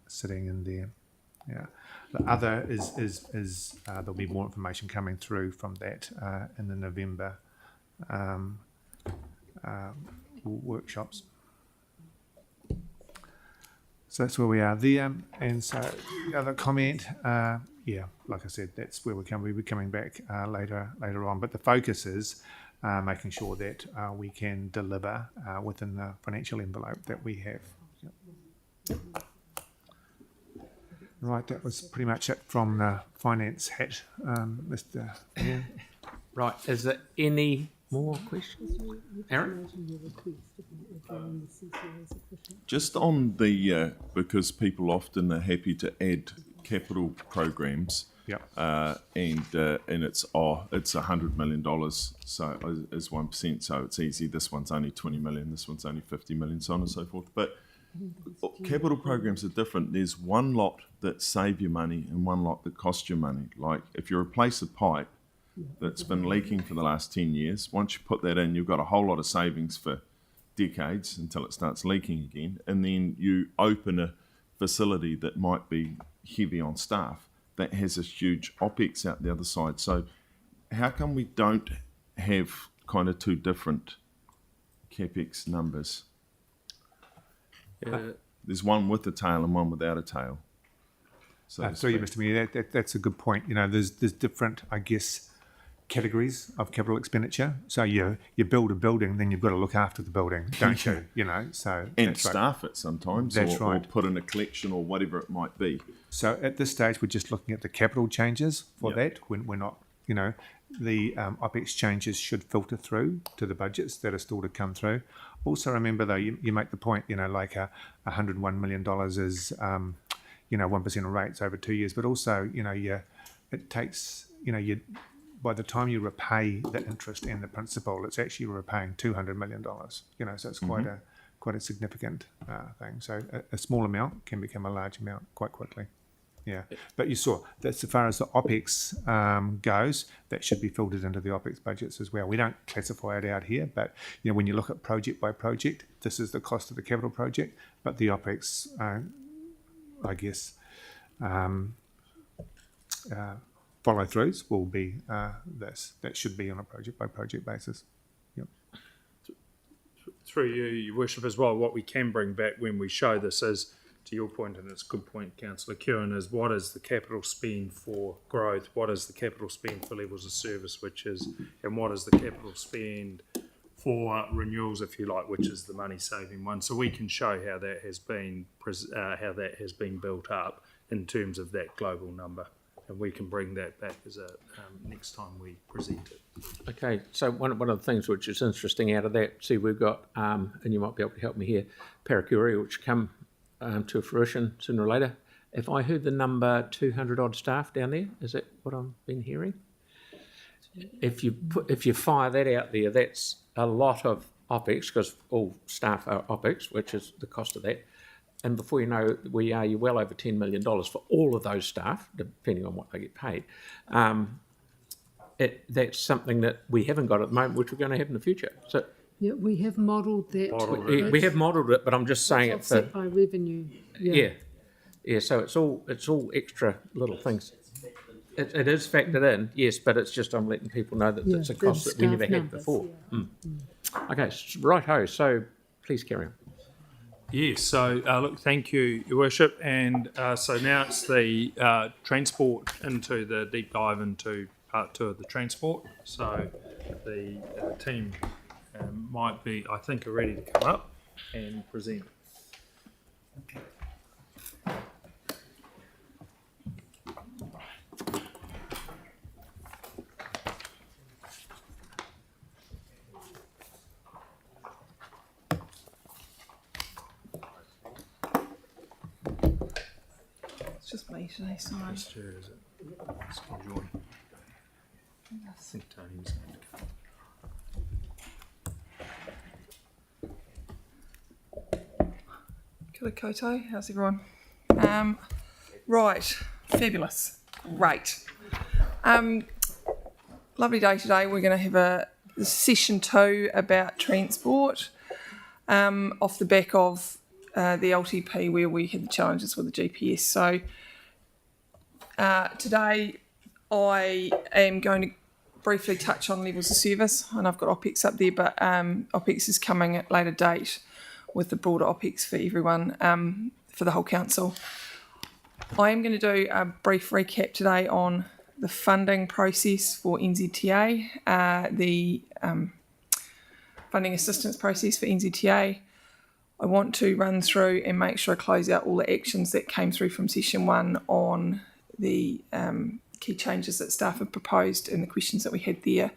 [SPEAKER 4] sitting in there. Yeah. The other is there'll be more information coming through from that in the November workshops. So that's where we are there. And so the other comment, like I said, that's where we'll be coming back later on. But the focus is making sure that we can deliver within the financial envelope that we have. Yep. Right, that was pretty much it from the finance hat, Mr. Mayor.
[SPEAKER 1] Right, is there any more questions? Aaron?
[SPEAKER 5] Just on the, because people often are happy to add capital programs.
[SPEAKER 4] Yep.
[SPEAKER 5] And it's $100 million, so is 1%, so it's easy. This one's only 20 million, this one's only 50 million, so on and so forth. But capital programs are different. There's one lot that save you money and one lot that cost you money. Like if you replace a pipe that's been leaking for the last 10 years, once you put that in, you've got a whole lot of savings for decades until it starts leaking again. And then you open a facility that might be heavy on staff that has a huge OPEX out the other side. So how come we don't have kind of two different CapEx numbers? There's one with a tail and one without a tail. So
[SPEAKER 4] sorry, Mr. Mayor, that's a good point. You know, there's different, I guess, categories of capital expenditure. So you build a building, then you've got to look after the building, don't you? You know, so
[SPEAKER 5] and staff it sometimes, or put in a collection or whatever it might be.
[SPEAKER 4] So at this stage, we're just looking at the capital changes for that. We're not, you know, the OPEX changes should filter through to the budgets that are still to come through. Also, remember though, you make the point, you know, like $101 million is, 1% of rates over 2 years, but also, you know, it takes, by the time you repay the interest and the principal, it's actually repaying $200 million. You know, so it's quite a significant thing. So a small amount can become a large amount quite quickly. Yeah, but you saw that's as far as the OPEX goes, that should be filtered into the OPEX budgets as well. We don't classify it out here, but you know, when you look at project by project, this is the cost of the capital project, but the OPEX, I guess, follow-throughs will be this. That should be on a project by project basis. Yep.
[SPEAKER 2] Through you, Your Worship, as well, what we can bring back when we show this is, to your point, and it's a good point, Councillor Kieran, is what is the capital spend for growth, what is the capital spend for levels of service, and what is the capital spend for renewals, if you like, which is the money-saving one. So we can show how that has been built up in terms of that global number, and we can bring that back as a next time we present it.
[SPEAKER 1] Okay, so one of the things which is interesting out of that, see, we've got, and you might be able to help me here, Paracuria, which come to fruition sooner or later. If I heard the number 200 odd staff down there, is that what I've been hearing? If you fire that out there, that's a lot of OPEX, because all staff are OPEX, which is the cost of that. And before you know, you're well over $10 million for all of those staff, depending on what they get paid. That's something that we haven't got at the moment, which we're going to have in the future. So
[SPEAKER 9] yeah, we have modelled that.
[SPEAKER 1] We have modelled it, but I'm just saying
[SPEAKER 9] it's offset by revenue.
[SPEAKER 1] Yeah. So it's all extra little things. It is factored in, yes, but it's just I'm letting people know that it's a cost that we never had before. Okay, righto. So please carry on.
[SPEAKER 2] Yes, so look, thank you, Your Worship. And so now it's the transport into the deep dive into part 2 of the transport. So the team might be, I think, are ready to come up and present.
[SPEAKER 18] It's just me today, sorry.
[SPEAKER 2] I think Tony's going to come.
[SPEAKER 18] Kia ora koutou, how's everyone? Right, fabulous, great. Lovely day today. We're going to have a session 2 about transport off the back of the LTP where we had the challenges with the GPS. So today I am going to briefly touch on levels of service, and I've got OPEX up there, but OPEX is coming at a later date with the broader OPEX for everyone, for the whole council. I am going to do a brief recap today on the funding process for NZTA, the funding assistance process for NZTA. I want to run through and make sure I close out all the actions that came through from session 1 on the key changes that staff have proposed and the questions that we had there.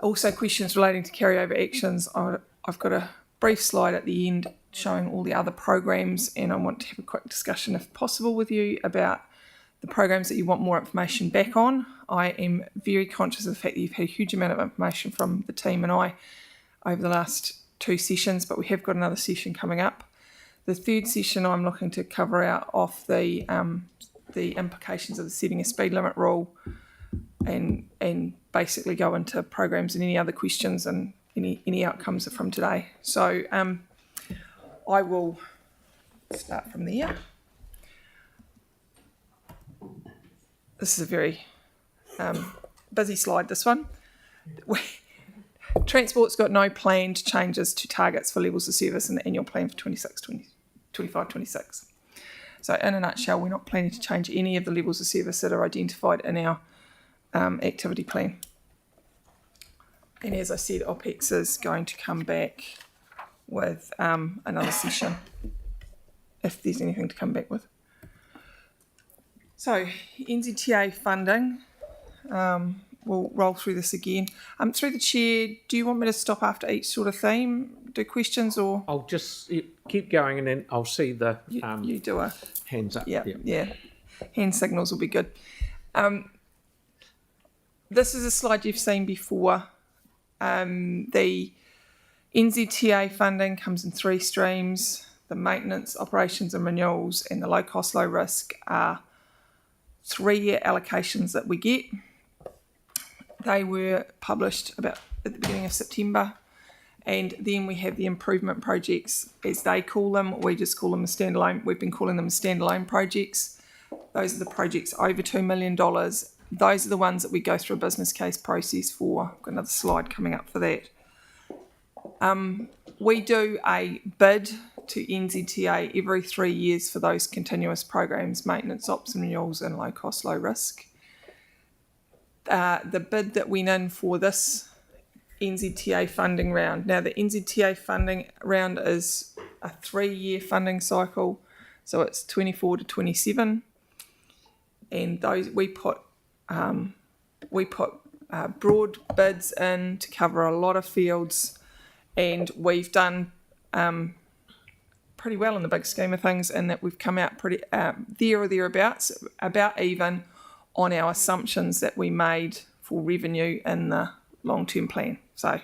[SPEAKER 18] Also questions relating to carryover actions. I've got a brief slide at the end showing all the other programs, and I want to have a quick discussion if possible with you about the programs that you want more information back on. I am very conscious of the fact that you've had a huge amount of information from the team and I over the last 2 sessions, but we have got another session coming up. The third session I'm looking to cover out off the implications of the setting a speed limit rule and basically go into programs and any other questions and any outcomes from today. So I will start from there. This is a very busy slide, this one. Transport's got no planned changes to targets for levels of service in the annual plan for 25-26. So in a nutshell, we're not planning to change any of the levels of service that are identified in our activity plan. And as I said, OPEX is going to come back with another session, if there's anything to come back with. So NZTA funding, we'll roll through this again. Through the chair, do you want me to stop after each sort of theme, do questions, or?
[SPEAKER 1] I'll just keep going and then I'll see the
[SPEAKER 18] you do a
[SPEAKER 1] hands up.
[SPEAKER 18] Yeah. Hand signals will be good. This is a slide you've seen before. The NZTA funding comes in 3 streams. The maintenance, operations and renewals, and the low cost, low risk are 3-year allocations that we get. They were published about at the beginning of September. And then we have the improvement projects, as they call them. We just call them a standalone. We've been calling them standalone projects. Those are the projects over $2 million. Those are the ones that we go through a business case process for. I've got another slide coming up for that. We do a bid to NZTA every 3 years for those continuous programs, maintenance, ops and renewals, and low cost, low risk. The bid that went in for this NZTA funding round. Now, the NZTA funding round is a 3-year funding cycle, so it's 24 to 27, and those we put broad bids in to cover a lot of fields, and we've done pretty well in the big scheme of things, in that we've come out pretty there or thereabouts, about even on our assumptions that we made for revenue in the long-term plan. So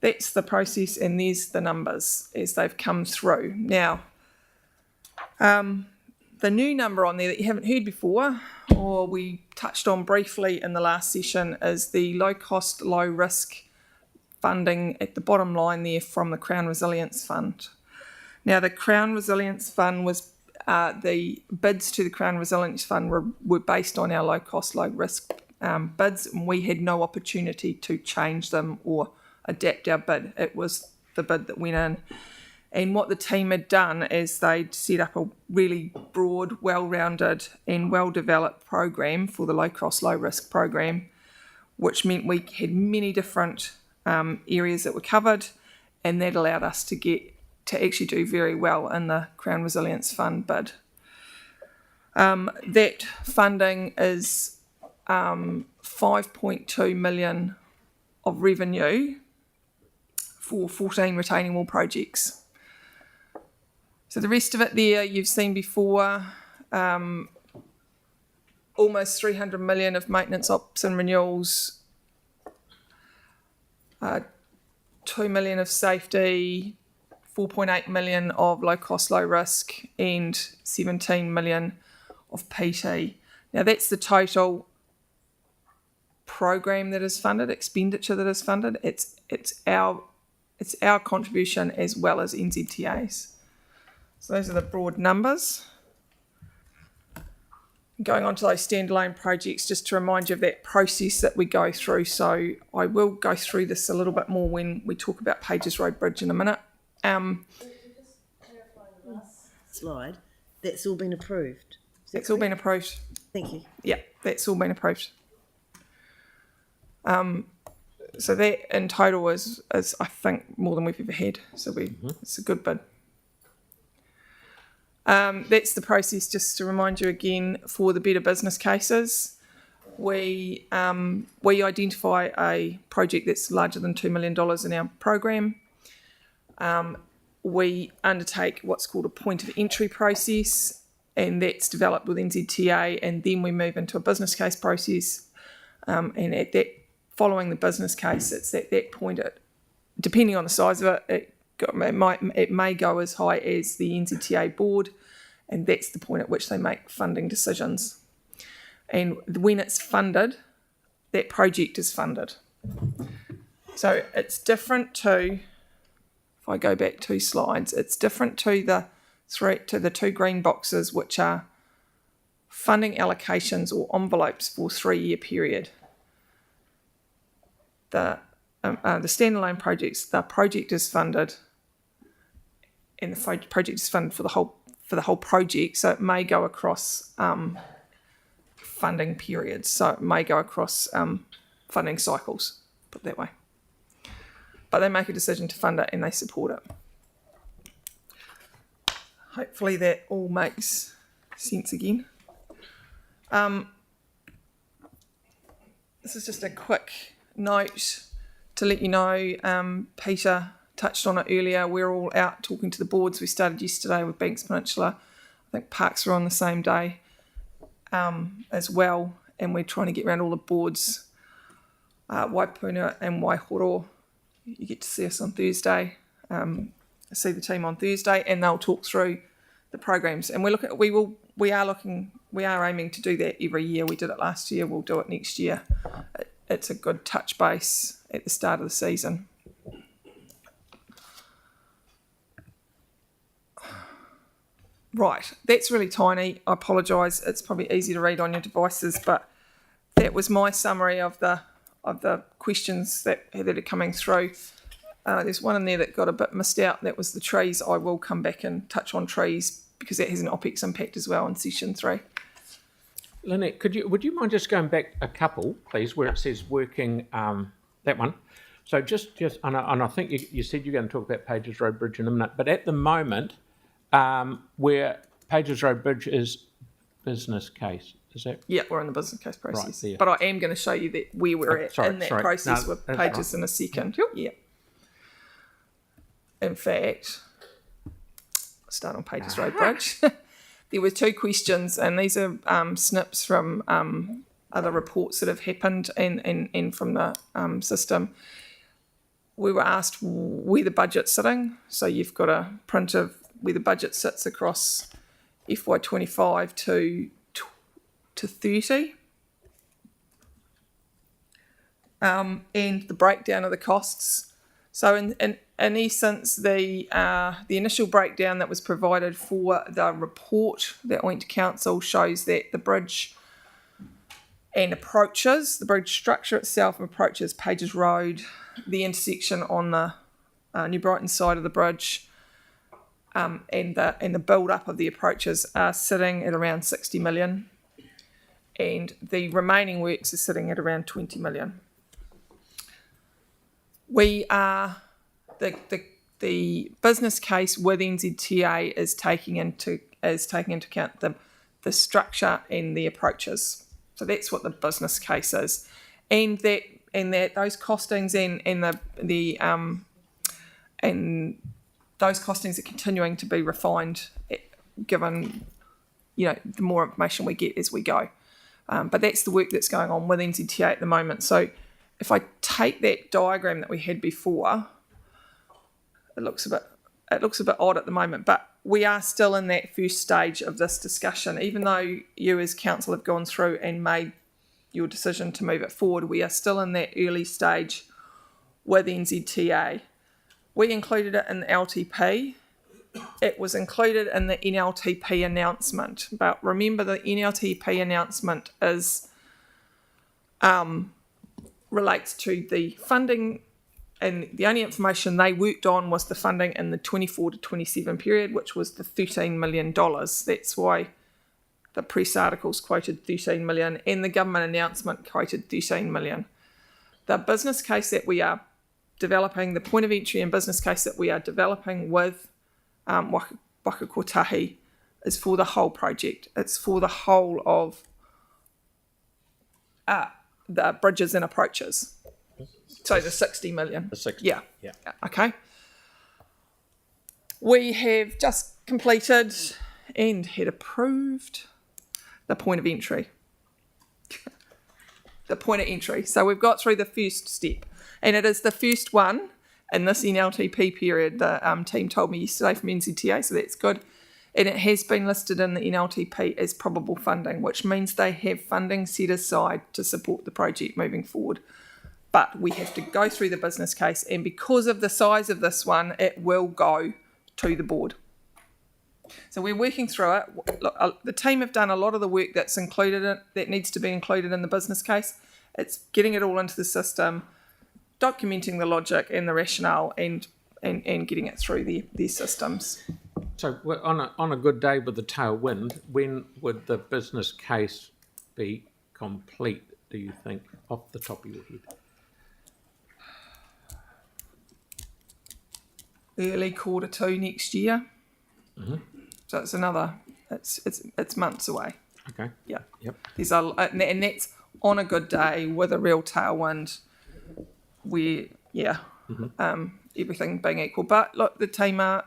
[SPEAKER 18] that's the process, and there's the numbers as they've come through. Now, the new number on there that you haven't heard before, or we touched on briefly in the last session, is the low cost, low risk funding at the bottom line there from the Crown Resilience Fund. Now, the Crown Resilience Fund was the bids to the Crown Resilience Fund were based on our low cost, low risk bids, and we had no opportunity to change them or adapt our bid. It was the bid that went in. And what the team had done is they'd set up a really broad, well-rounded and well-developed program for the low cost, low risk program, which meant we had many different areas that were covered, and that allowed us to actually do very well in the Crown Resilience Fund bid. That funding is 5.2 million of revenue for 14 retaining wall projects. So the rest of it there you've seen before, almost 300 million of maintenance ops and renewals, 2 million of safety, 4.8 million of low cost, low risk, and 17 million of PT. Now that's the total program that is funded, expenditure that is funded. It's our contribution as well as NZTA's. So those are the broad numbers. Going on to those standalone projects, just to remind you of that process that we go through. So I will go through this a little bit more when we talk about Pages Road Bridge in a minute.
[SPEAKER 14] Slide, that's all been approved.
[SPEAKER 18] That's all been approved.
[SPEAKER 14] Thank you.
[SPEAKER 18] Yeah, that's all been approved. So that in total is I think more than we've ever had. So it's a good bid. That's the process, just to remind you again, for the better business cases. We identify a project that's larger than $2 million in our program. We undertake what's called a point of entry process, and that's developed with NZTA, and then we move into a business case process. And at that, following the business case, it's at that point, depending on the size of it, it may go as high as the NZTA board, and that's the point at which they make funding decisions. And when it's funded, that project is funded. So it's different to, if I go back 2 slides, it's different to the 2 green boxes, which are funding allocations or envelopes for 3-year period. The standalone projects, the project is funded, and the project is funded for the whole project. So it may go across funding periods. So it may go across funding cycles, put it that way. But they make a decision to fund it and they support it. Hopefully that all makes sense again. This is just a quick note to let you know, Peter touched on it earlier, we're all out talking to the boards. We started yesterday with Banks Peninsula. I think Parks were on the same day as well, and we're trying to get around all the boards. Waipuna and Waihoro, you get to see us on Thursday, see the team on Thursday, and they'll talk through the programs. And we are aiming to do that every year. We did it last year, we'll do it next year. It's a good touch base at the start of the season. Right, that's really tiny. I apologise. It's probably easy to read on your devices, but that was my summary of the questions that are coming through. There's one in there that got a bit missed out. That was the trees. I will come back and touch on trees because that has an OPEX impact as well in session 3.
[SPEAKER 1] Lynette, would you mind just going back a couple, please, where it says working, that one. So just and I think you said you're going to talk about Pages Road Bridge in a minute, but at the moment, where Pages Road Bridge is business case, is that?
[SPEAKER 18] Yeah, we're in the business case process.
[SPEAKER 1] Right,
[SPEAKER 18] but I am going to show you that where we're at in that process with Pages in a second. Yeah. In fact, I'll start on Pages Road Bridge. There were 2 questions, and these are snips from other reports that have happened and from the system. We were asked where the budget's sitting. So you've got a print of where the budget sits across FY25 to 30. And the breakdown of the costs. So in essence, the initial breakdown that was provided for the report that went to council shows that the bridge and approaches, the bridge structure itself and approaches Pages Road, the intersection on the New Brighton side of the bridge, and the build up of the approaches are sitting at around 60 million, and the remaining works are sitting at around 20 million. We are the business case with NZTA is taking into account the structure and the approaches. So that's what the business case is, and that those costings and those costings are continuing to be refined, given the more information we get as we go. But that's the work that's going on with NZTA at the moment. So if I take that diagram that we had before, it looks a bit odd at the moment, but we are still in that first stage of this discussion. Even though you as council have gone through and made your decision to move it forward, we are still in that early stage with NZTA. We included it in the LTP. It was included in the NLTP announcement. But remember, the NLTP announcement relates to the funding, and the only information they worked on was the funding in the 24 to 27 period, which was the $13 million. That's why the press articles quoted 13 million and the government announcement quoted 13 million. The business case that we are developing, the point of entry and business case that we are developing with Waka Kotahi is for the whole project. It's for the whole of the bridges and approaches. So the 60 million.
[SPEAKER 1] The 60.
[SPEAKER 18] Yeah. Okay. We have just completed and had approved the point of entry. The point of entry. So we've got through the first step, and it is the first one in this NLTP period. The team told me yesterday from NZTA, so that's good. And it has been listed in the NLTP as probable funding, which means they have funding set aside to support the project moving forward. But we have to go through the business case, and because of the size of this one, it will go to the board. So we're working through it. Look, the team have done a lot of the work that needs to be included in the business case. It's getting it all into the system, documenting the logic and the rationale, and getting it through their systems.
[SPEAKER 1] So on a good day with the tailwind, when would the business case be complete, do you think, off the top of your head?
[SPEAKER 18] Early Q2 next year.
[SPEAKER 1] Mm-hmm.
[SPEAKER 18] So it's months away.
[SPEAKER 1] Okay.
[SPEAKER 18] Yeah.
[SPEAKER 1] Yep.
[SPEAKER 18] And that's on a good day with a real tailwind, where everything being equal. But look, the team are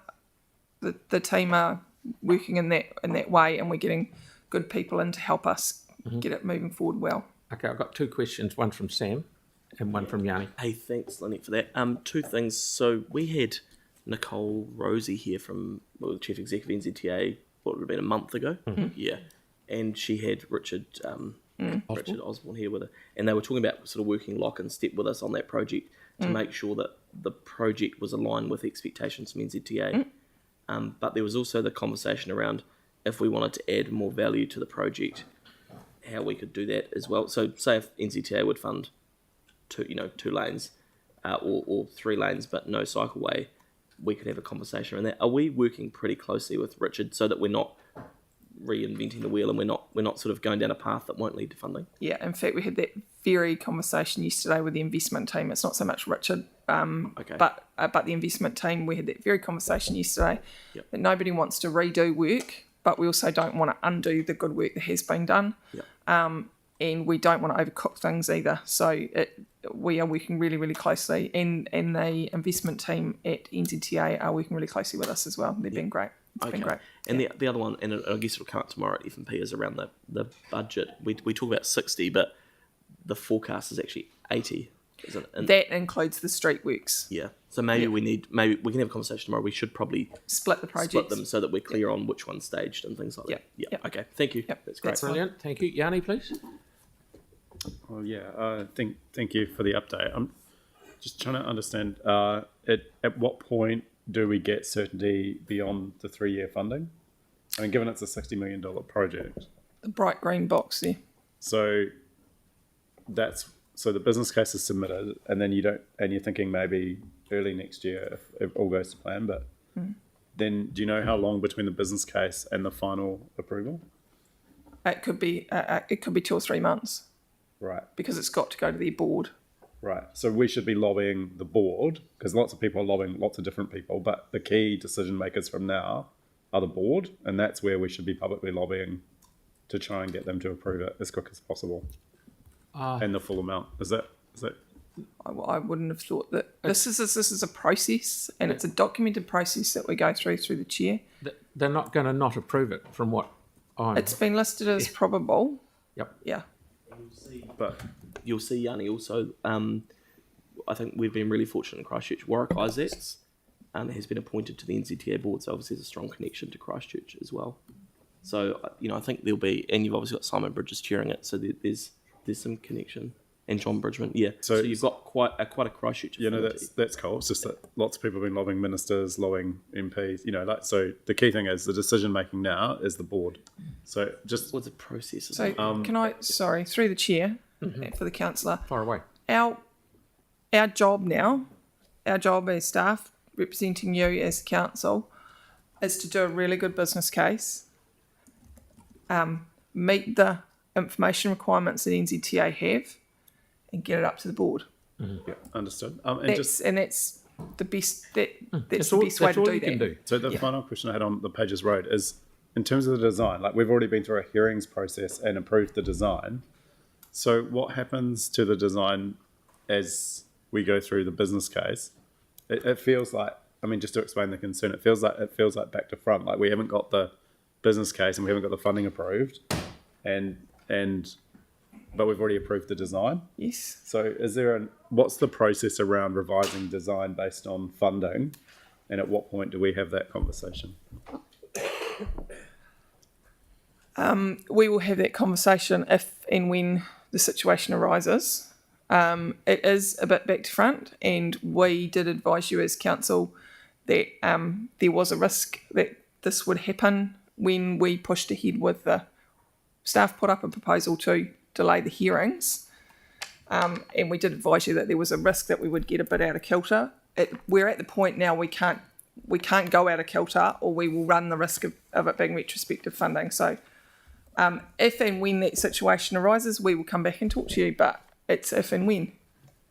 [SPEAKER 18] working in that way, and we're getting good people in to help us get it moving forward well.
[SPEAKER 1] Okay, I've got two questions, one from Sam and one from Yanni.
[SPEAKER 8] Hey, thanks, Lynette, for that. Two things. So we had Nicole Rosie here from the Chief Executive NZTA, what would have been a month ago?
[SPEAKER 1] Mm-hmm.
[SPEAKER 8] Yeah. And she had Richard Osborne here with her. And they were talking about sort of working lock and step with us on that project to make sure that the project was aligned with expectations from NZTA. But there was also the conversation around if we wanted to add more value to the project, how we could do that as well. So say if NZTA would fund two lanes or 3 lanes but no cycleway, we could have a conversation around that. Are we working pretty closely with Richard so that we're not reinventing the wheel and we're not sort of going down a path that won't lead to funding?
[SPEAKER 18] Yeah, in fact, we had that very conversation yesterday with the investment team. It's not so much Richard, but the investment team. We had that very conversation yesterday that nobody wants to redo work, but we also don't want to undo the good work that has been done. And we don't want to overcook things either. So we are working really, really closely, and the investment team at NZTA are working really closely with us as well. They've been great. It's been great.
[SPEAKER 8] And the other one, and I guess it'll come up tomorrow at F&P, is around the budget. We talk about 60, but the forecast is actually 80. Isn't it?
[SPEAKER 18] That includes the street works.
[SPEAKER 8] Yeah. So maybe we can have a conversation tomorrow. We should probably
[SPEAKER 18] split the projects.
[SPEAKER 8] Split them so that we're clear on which one's staged and things like that. Yeah. Okay. Thank you. That's great.
[SPEAKER 1] That's brilliant. Thank you. Yanni, please.
[SPEAKER 15] Well, yeah. Thank you for the update. Just trying to understand, at what point do we get certainty beyond the 3-year funding? I mean, given it's a $60 million project.
[SPEAKER 18] The bright green box there.
[SPEAKER 15] So so the business case is submitted, and then you're thinking maybe early next year if all goes to plan, but then do you know how long between the business case and the final approval?
[SPEAKER 18] It could be 2 or 3 months.
[SPEAKER 15] Right.
[SPEAKER 18] Because it's got to go to their board.
[SPEAKER 15] Right. So we should be lobbying the board, because lots of people are lobbying lots of different people, but the key decision makers from now are the board, and that's where we should be publicly lobbying to try and get them to approve it as quick as possible. And the full amount. Is that?
[SPEAKER 18] I wouldn't have thought that this is a process, and it's a documented process that we go through the chair.
[SPEAKER 1] They're not going to not approve it, from what I'm.
[SPEAKER 18] It's been listed as probable.
[SPEAKER 1] Yep.
[SPEAKER 18] Yeah.
[SPEAKER 8] But you'll see, Yanni, also, I think we've been really fortunate in Christchurch. Warwick Isaacs has been appointed to the NZTA board, so obviously there's a strong connection to Christchurch as well. So, I think there'll be, and you've obviously got Simon Bridges chairing it, so there's some connection. And John Bridgman, yeah. So you've got quite a Christchurch.
[SPEAKER 15] That's cool. It's just that lots of people have been lobbying ministers, lobbying MPs. So the key thing is the decision making now is the board. So just
[SPEAKER 8] what's the process?
[SPEAKER 18] So can I? Sorry, through the chair for the councillor.
[SPEAKER 1] Far away.
[SPEAKER 18] Our job now, our job as staff representing you as council, is to do a really good business case, meet the information requirements that NZTA have, and get it up to the board.
[SPEAKER 15] Yeah, understood.
[SPEAKER 18] That's the best. That's the best way to do that.
[SPEAKER 15] So the final question I had on the Pages Road is, in terms of the design, like we've already been through a hearings process and approved the design. So what happens to the design as we go through the business case? It feels like, just to explain the concern, it feels like back to front. Like we haven't got the business case and we haven't got the funding approved, but we've already approved the design.
[SPEAKER 18] Yes.
[SPEAKER 15] So what's the process around revising design based on funding, and at what point do we have that conversation?
[SPEAKER 18] We will have that conversation if and when the situation arises. It is a bit back to front, and we did advise you as council that there was a risk that this would happen when we pushed ahead with the staff put up a proposal to delay the hearings, and we did advise you that there was a risk that we would get a bit out of kilter. We're at the point now we can't go out of kilter, or we will run the risk of it being retrospective funding. So if and when that situation arises, we will come back and talk to you, but it's if and when.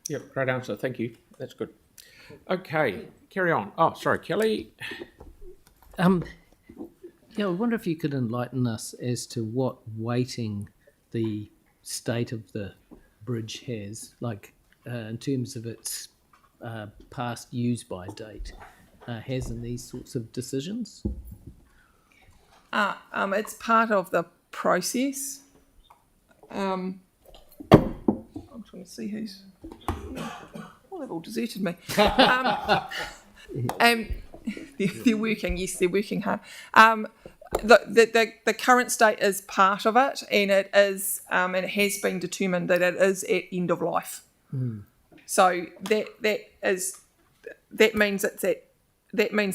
[SPEAKER 1] Yep, great answer. Thank you. That's good. Okay, carry on. Oh, sorry, Kelly.
[SPEAKER 7] I wonder if you could enlighten us as to what weighting the state of the bridge has, like in terms of its past use by date, has in these sorts of decisions?
[SPEAKER 18] It's part of the process. I'm trying to see who's. Oh, they've all deserted me. They're working. Yes, they're working hard. The current state is part of it, and it is, and it has been determined that it is at end of life. So that means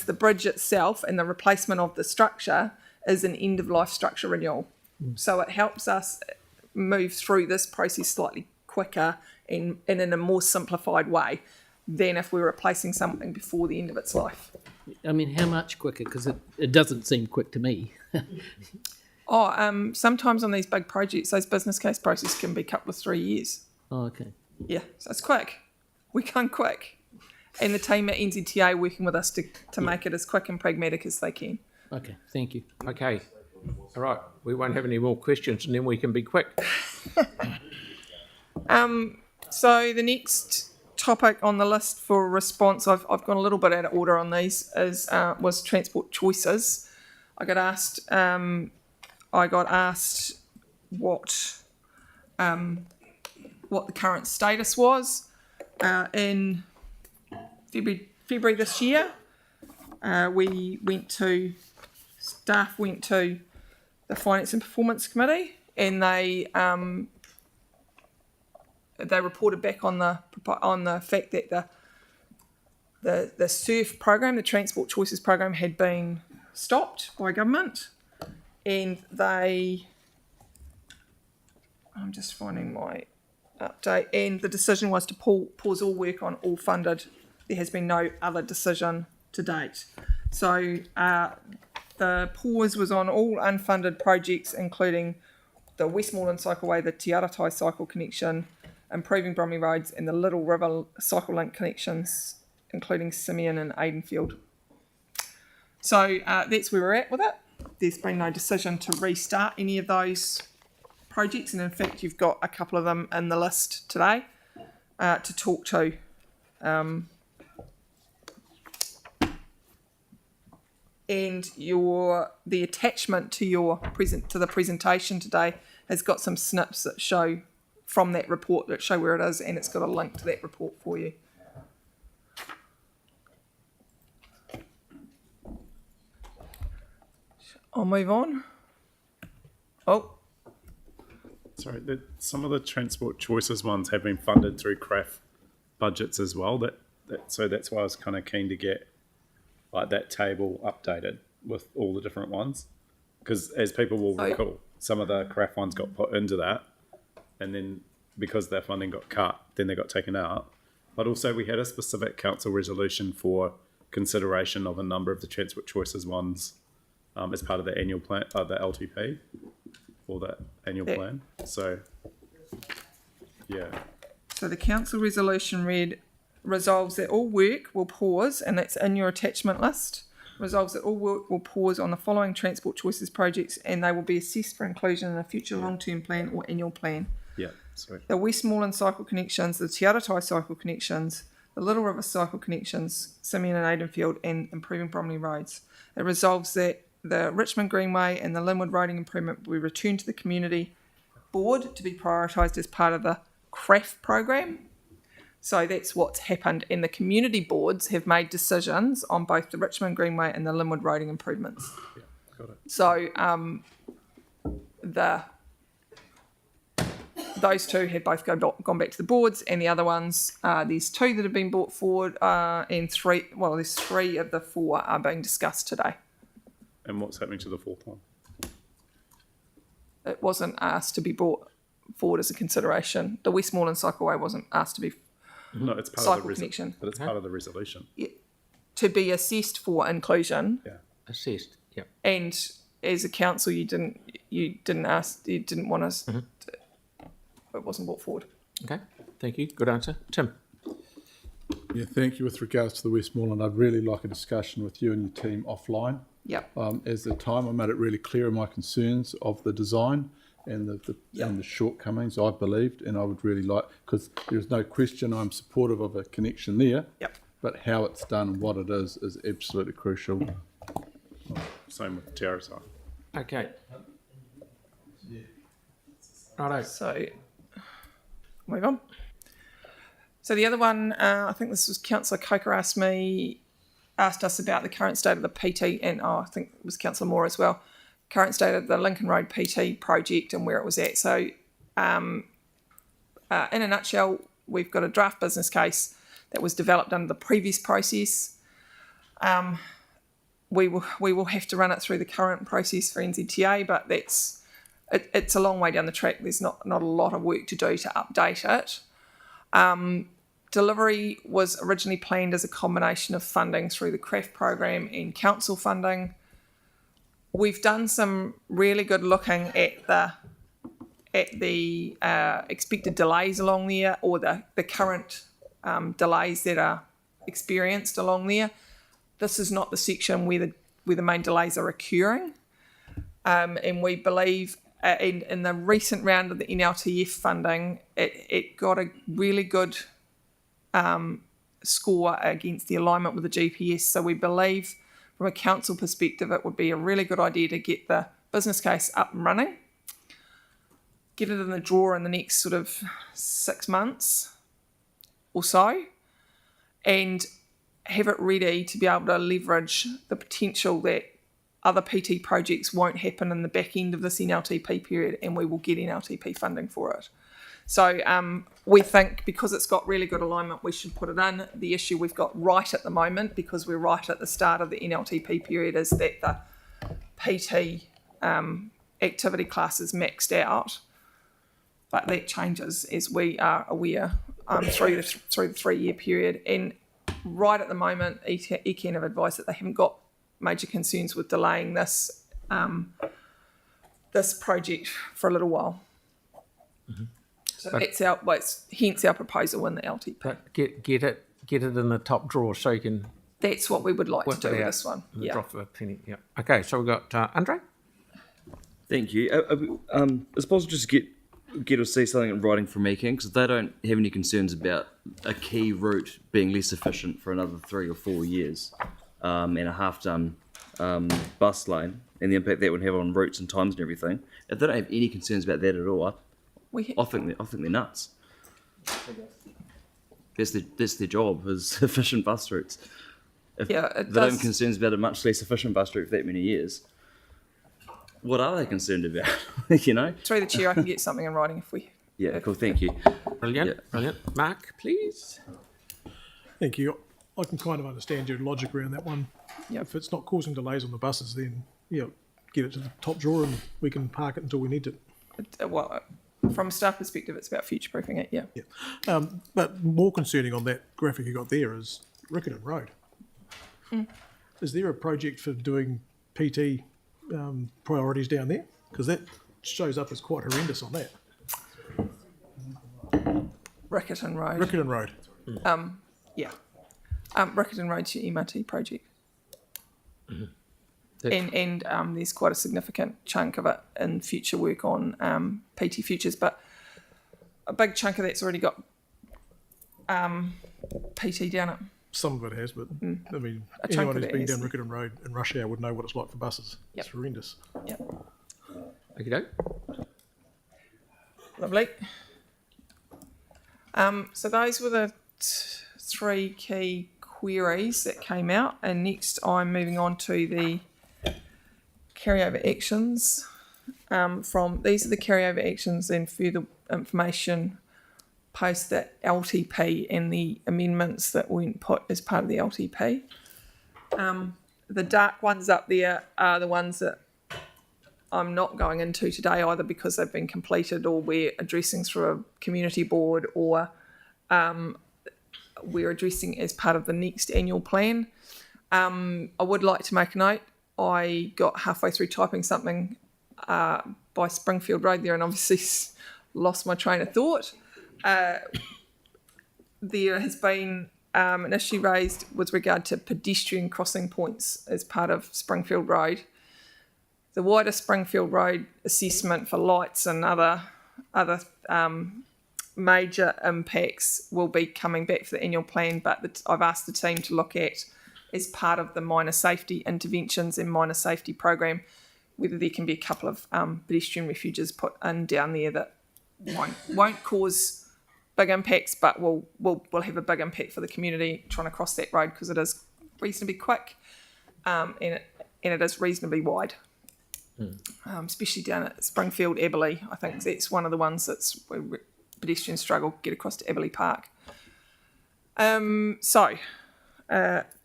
[SPEAKER 18] the bridge itself and the replacement of the structure is an end of life structure renewal. So it helps us move through this process slightly quicker and in a more simplified way than if we were replacing something before the end of its life.
[SPEAKER 7] How much quicker? Because it doesn't seem quick to me.
[SPEAKER 18] Sometimes on these big projects, those business case processes can be cut with 3 years.
[SPEAKER 7] Oh, okay.
[SPEAKER 18] Yeah, so it's quick. We come quick. And the team at NZTA are working with us to make it as quick and pragmatic as they can.
[SPEAKER 7] Okay, thank you.
[SPEAKER 1] Okay, all right. We won't have any more questions, and then we can be quick.
[SPEAKER 18] So the next topic on the list for response, I've gone a little bit out of order on these, was transport choices. I got asked what the current status was in February this year. Staff went to the Finance and Performance Committee, and they they reported back on the fact that the SURF program, the Transport Choices program, had been stopped by government, and I'm just finding my update, and the decision was to pause all work on all funded. There has been no other decision to date. So the pause was on all unfunded projects, including the Westmoreland Cycleway, the Te Aratai Cycle Connection, improving Bromley Roads, and the Little River Cycle Link connections, including Simeon and Aidenfield. So that's where we're at with it. There's been no decision to restart any of those projects, and in fact you've got a couple of them in the list today to talk to. And the attachment to the presentation today has got some snips that show from that report that show where it is, and it's got a link to that report for you. I'll move on. Oh,
[SPEAKER 15] sorry. Some of the Transport Choices ones have been funded through CRAF budgets as well. So that's why I was kind of keen to get like that table updated with all the different ones, because as people will recall, some of the CRAF ones got put into that, and then because their funding got cut, then they got taken out. But also we had a specific council resolution for consideration of a number of the Transport Choices ones as part of the annual plan, the LTP, or the annual plan. So, yeah.
[SPEAKER 18] So the council resolution resolves that all work will pause, and that's in your attachment list, resolves that all work will pause on the following Transport Choices projects, and they will be assessed for inclusion in a future long-term plan or annual plan.
[SPEAKER 15] Yeah, sorry.
[SPEAKER 18] The Westmoreland Cycle Connections, the Te Aratai Cycle Connections, the Little River Cycle Connections, Simeon and Aidenfield, and improving Bromley Roads. It resolves that the Richmond Greenway and the Linwood Roading Improvement will be returned to the Community Board to be prioritised as part of the CRAF program. So that's what's happened, and the community boards have made decisions on both the Richmond Greenway and the Linwood Roading Improvements.
[SPEAKER 15] Yeah, got it.
[SPEAKER 18] So those two have both gone back to the boards, and the other ones, there's two that have been brought forward, and there's 3 of the 4 are being discussed today.
[SPEAKER 15] And what's happening to the 4th one?
[SPEAKER 18] It wasn't asked to be brought forward as a consideration. The Westmoreland Cycleway wasn't asked to be
[SPEAKER 15] No, it's part
[SPEAKER 18] cycle
[SPEAKER 15] of the
[SPEAKER 18] connection.
[SPEAKER 15] but it's part of the resolution.
[SPEAKER 18] Yeah. To be assessed for inclusion.
[SPEAKER 15] Yeah.
[SPEAKER 1] Assessed. Yep.
[SPEAKER 18] And as a council, you didn't want us. It wasn't brought forward.
[SPEAKER 1] Okay. Thank you. Good answer, Tim.
[SPEAKER 13] Yeah, thank you. With regards to the Westmoreland, I'd really like a discussion with you and your team offline.
[SPEAKER 18] Yep.
[SPEAKER 13] As the time, I made it really clear in my concerns of the design and the shortcomings I believed, and I would really like, because there's no question I'm supportive of a connection there.
[SPEAKER 18] Yep.
[SPEAKER 13] But how it's done and what it is absolutely crucial.
[SPEAKER 15] Same with Te Aratai.
[SPEAKER 1] Okay. Righto.
[SPEAKER 18] So, move on. So the other one, I think this was Councillor Coker asked us about the current state of the PT, and I think it was Councillor Moore as well, current state of the Lincoln Road PT project and where it was at. So in a nutshell, we've got a draft business case that was developed under the previous process. We will have to run it through the current process for NZTA, but it's a long way down the track. There's not a lot of work to do to update it. Delivery was originally planned as a combination of funding through the CRAF program and council funding. We've done some really good looking at the expected delays along there, or the current delays that are experienced along there. This is not the section where the main delays are occurring, and we believe in the recent round of the NLTF funding, it got a really good score against the alignment with the GPS. So we believe from a council perspective, it would be a really good idea to get the business case up and running, get it in the drawer in the next sort of 6 months or so, and have it ready to be able to leverage the potential that other PT projects won't happen in the back end of this NLTP period, and we will get NLTP funding for it. So we think because it's got really good alignment, we should put it in. The issue we've got right at the moment, because we're right at the start of the NLTP period, is that the PT activity class is maxed out. But that changes as we are aware through the 3-year period. And right at the moment, ECAN have advised that they haven't got major concerns with delaying this this project for a little while.
[SPEAKER 1] Mm-hmm.
[SPEAKER 18] So that's hence our proposal in the LTP.
[SPEAKER 1] But get it in the top drawer so you can.
[SPEAKER 18] That's what we would like to
[SPEAKER 1] work
[SPEAKER 18] do
[SPEAKER 1] it
[SPEAKER 18] with
[SPEAKER 1] out
[SPEAKER 18] this one.
[SPEAKER 1] in the
[SPEAKER 18] Yeah.
[SPEAKER 1] drop of a penny. Yeah. Okay, so we've got Andre.
[SPEAKER 11] Thank you. It's possible just to get or see something in writing from ECAN, because they don't have any concerns about a key route being less efficient for another 3 or 4 years, and a half-done bus lane, and the impact that would have on routes and times and everything. If they don't have any concerns about that at all, I think they're nuts. That's their job, is efficient bus routes. If
[SPEAKER 18] Yeah, it
[SPEAKER 11] they don't
[SPEAKER 18] does.
[SPEAKER 11] have concerns about a much less efficient bus route for that many years, what are they concerned about? You know?
[SPEAKER 18] Through the chair, I can get something in writing if we.
[SPEAKER 11] Yeah, cool. Thank you.
[SPEAKER 1] Brilliant, brilliant. Mark, please.
[SPEAKER 17] Thank you. I can kind of understand your logic around that one.
[SPEAKER 18] Yep.
[SPEAKER 17] If it's not causing delays on the buses, then get it to the top drawer and we can park it until we need it.
[SPEAKER 18] Well, from a staff perspective, it's about future-proofing it. Yeah.
[SPEAKER 17] But more concerning on that graphic you got there is Riccarton Road. Is there a project for doing PT priorities down there? Because that shows up as quite horrendous on that.
[SPEAKER 18] Riccarton Road.
[SPEAKER 17] Riccarton Road.
[SPEAKER 18] Yeah. Riccarton Road's your MRT project. And there's quite a significant chunk of it in future work on PT Futures, but a big chunk of that's already got PT down it.
[SPEAKER 17] Some of it has, but I mean,
[SPEAKER 18] A chunk
[SPEAKER 17] anyone
[SPEAKER 18] of
[SPEAKER 17] who's
[SPEAKER 18] it
[SPEAKER 17] been
[SPEAKER 18] has.
[SPEAKER 17] down Riccarton Road in rush hour would know what it's like for buses.
[SPEAKER 18] Yep.
[SPEAKER 17] It's horrendous.
[SPEAKER 18] Yep.
[SPEAKER 1] Okay.
[SPEAKER 18] Lovely. So those were the three key queries that came out, and next I'm moving on to the carryover actions. These are the carryover actions and further information post the LTP and the amendments that weren't put as part of the LTP. The dark ones up there are the ones that I'm not going into today, either because they've been completed or we're addressing through a community board, or we're addressing as part of the next annual plan. I would like to make a note. I got halfway through typing something by Springfield Road there and obviously lost my train of thought. There has been an issue raised with regard to pedestrian crossing points as part of Springfield Road. The wider Springfield Road assessment for lights and other major impacts will be coming back for the annual plan, but I've asked the team to look at, as part of the minor safety interventions and minor safety program, whether there can be a couple of pedestrian refuges put in down there that won't cause big impacts, but will have a big impact for the community trying to cross that road, because it is reasonably quick and it is reasonably wide. Especially down at Springfield, Eberley. I think that's one of the ones that's where pedestrians struggle to get across to Eberley Park. To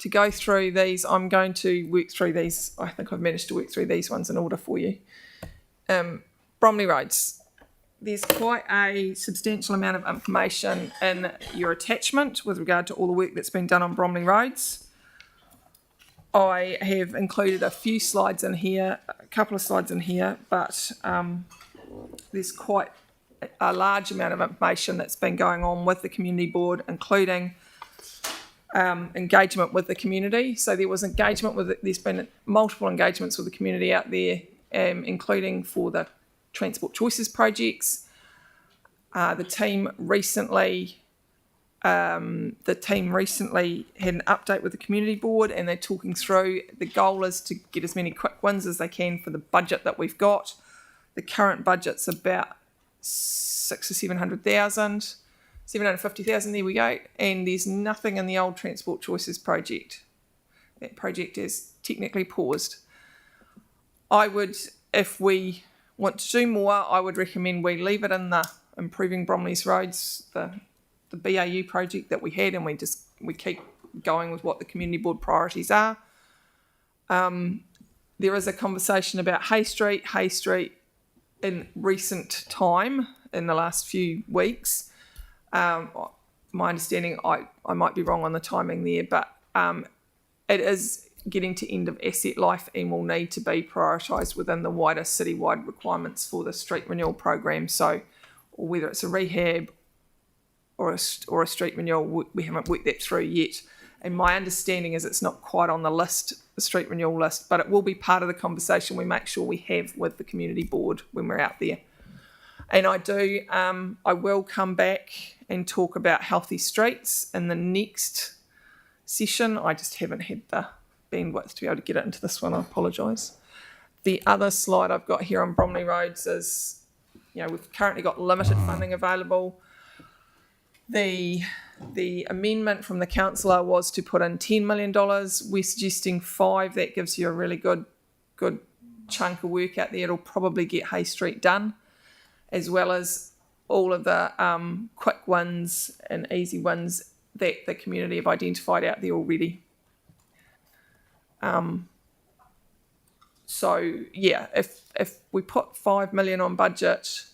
[SPEAKER 18] go through these, I'm going to work through these. I think I've managed to work through these ones in order for you. Bromley Roads. There's quite a substantial amount of information in your attachment with regard to all the work that's been done on Bromley Roads. I have included a few slides in here, a couple of slides in here, but there's quite a large amount of information that's been going on with the community board, including engagement with the community. So there's been multiple engagements with the community out there, including for the Transport Choices projects. The team recently had an update with the community board, and they're talking through. The goal is to get as many quick wins as they can for the budget that we've got. The current budget's about 600,000 or 700,000, 750,000. There we go. And there's nothing in the old Transport Choices project. That project is technically paused. If we want to do more, I would recommend we leave it in the improving Bromley's roads, the BAU project that we had, and we keep going with what the community board priorities are. There is a conversation about Hay Street in recent time, in the last few weeks. My understanding, I might be wrong on the timing there, but it is getting to end of asset life and will need to be prioritised within the wider citywide requirements for the street renewal program. So whether it's a rehab or a street renewal, we haven't worked that through yet. And my understanding is it's not quite on the list, the street renewal list, but it will be part of the conversation we make sure we have with the community board when we're out there. And I will come back and talk about healthy streets in the next session. I just haven't had the bandwidth to be able to get it into this one. I apologise. The other slide I've got here on Bromley Roads is, we've currently got limited funding available. The amendment from the councillor was to put in $10 million. We're suggesting 5. That gives you a really good chunk of work out there. It'll probably get Hay Street done, as well as all of the quick wins and easy wins that the community have identified out there already. If we put 5 million on budget,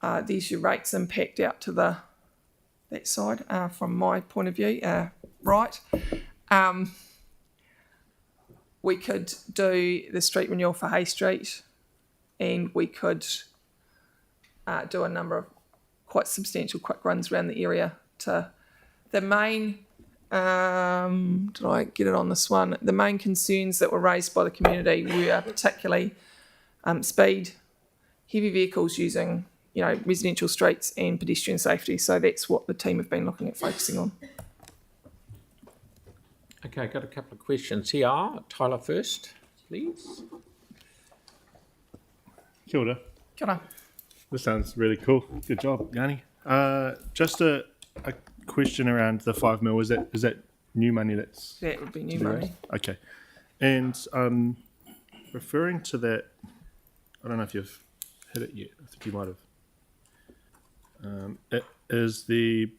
[SPEAKER 18] there's your rates impact out to that side from my point of view. Right. We could do the street renewal for Hay Street, and we could do a number of quite substantial quick runs around the area to the main. Did I get it on this one? The main concerns that were raised by the community were particularly speed, heavy vehicles using, residential streets, and pedestrian safety. So that's what the team have been looking at focusing on.
[SPEAKER 1] Okay, got a couple of questions here. Tyler first, please.
[SPEAKER 16] Kia ora.
[SPEAKER 18] Kia ora.
[SPEAKER 16] This sounds really cool. Good job, Yanni. Just a question around the 5 mil. Is that new money?
[SPEAKER 18] That would be new money.
[SPEAKER 16] Okay. And referring to that, I don't know if you've hit it yet. I think you might have. It is the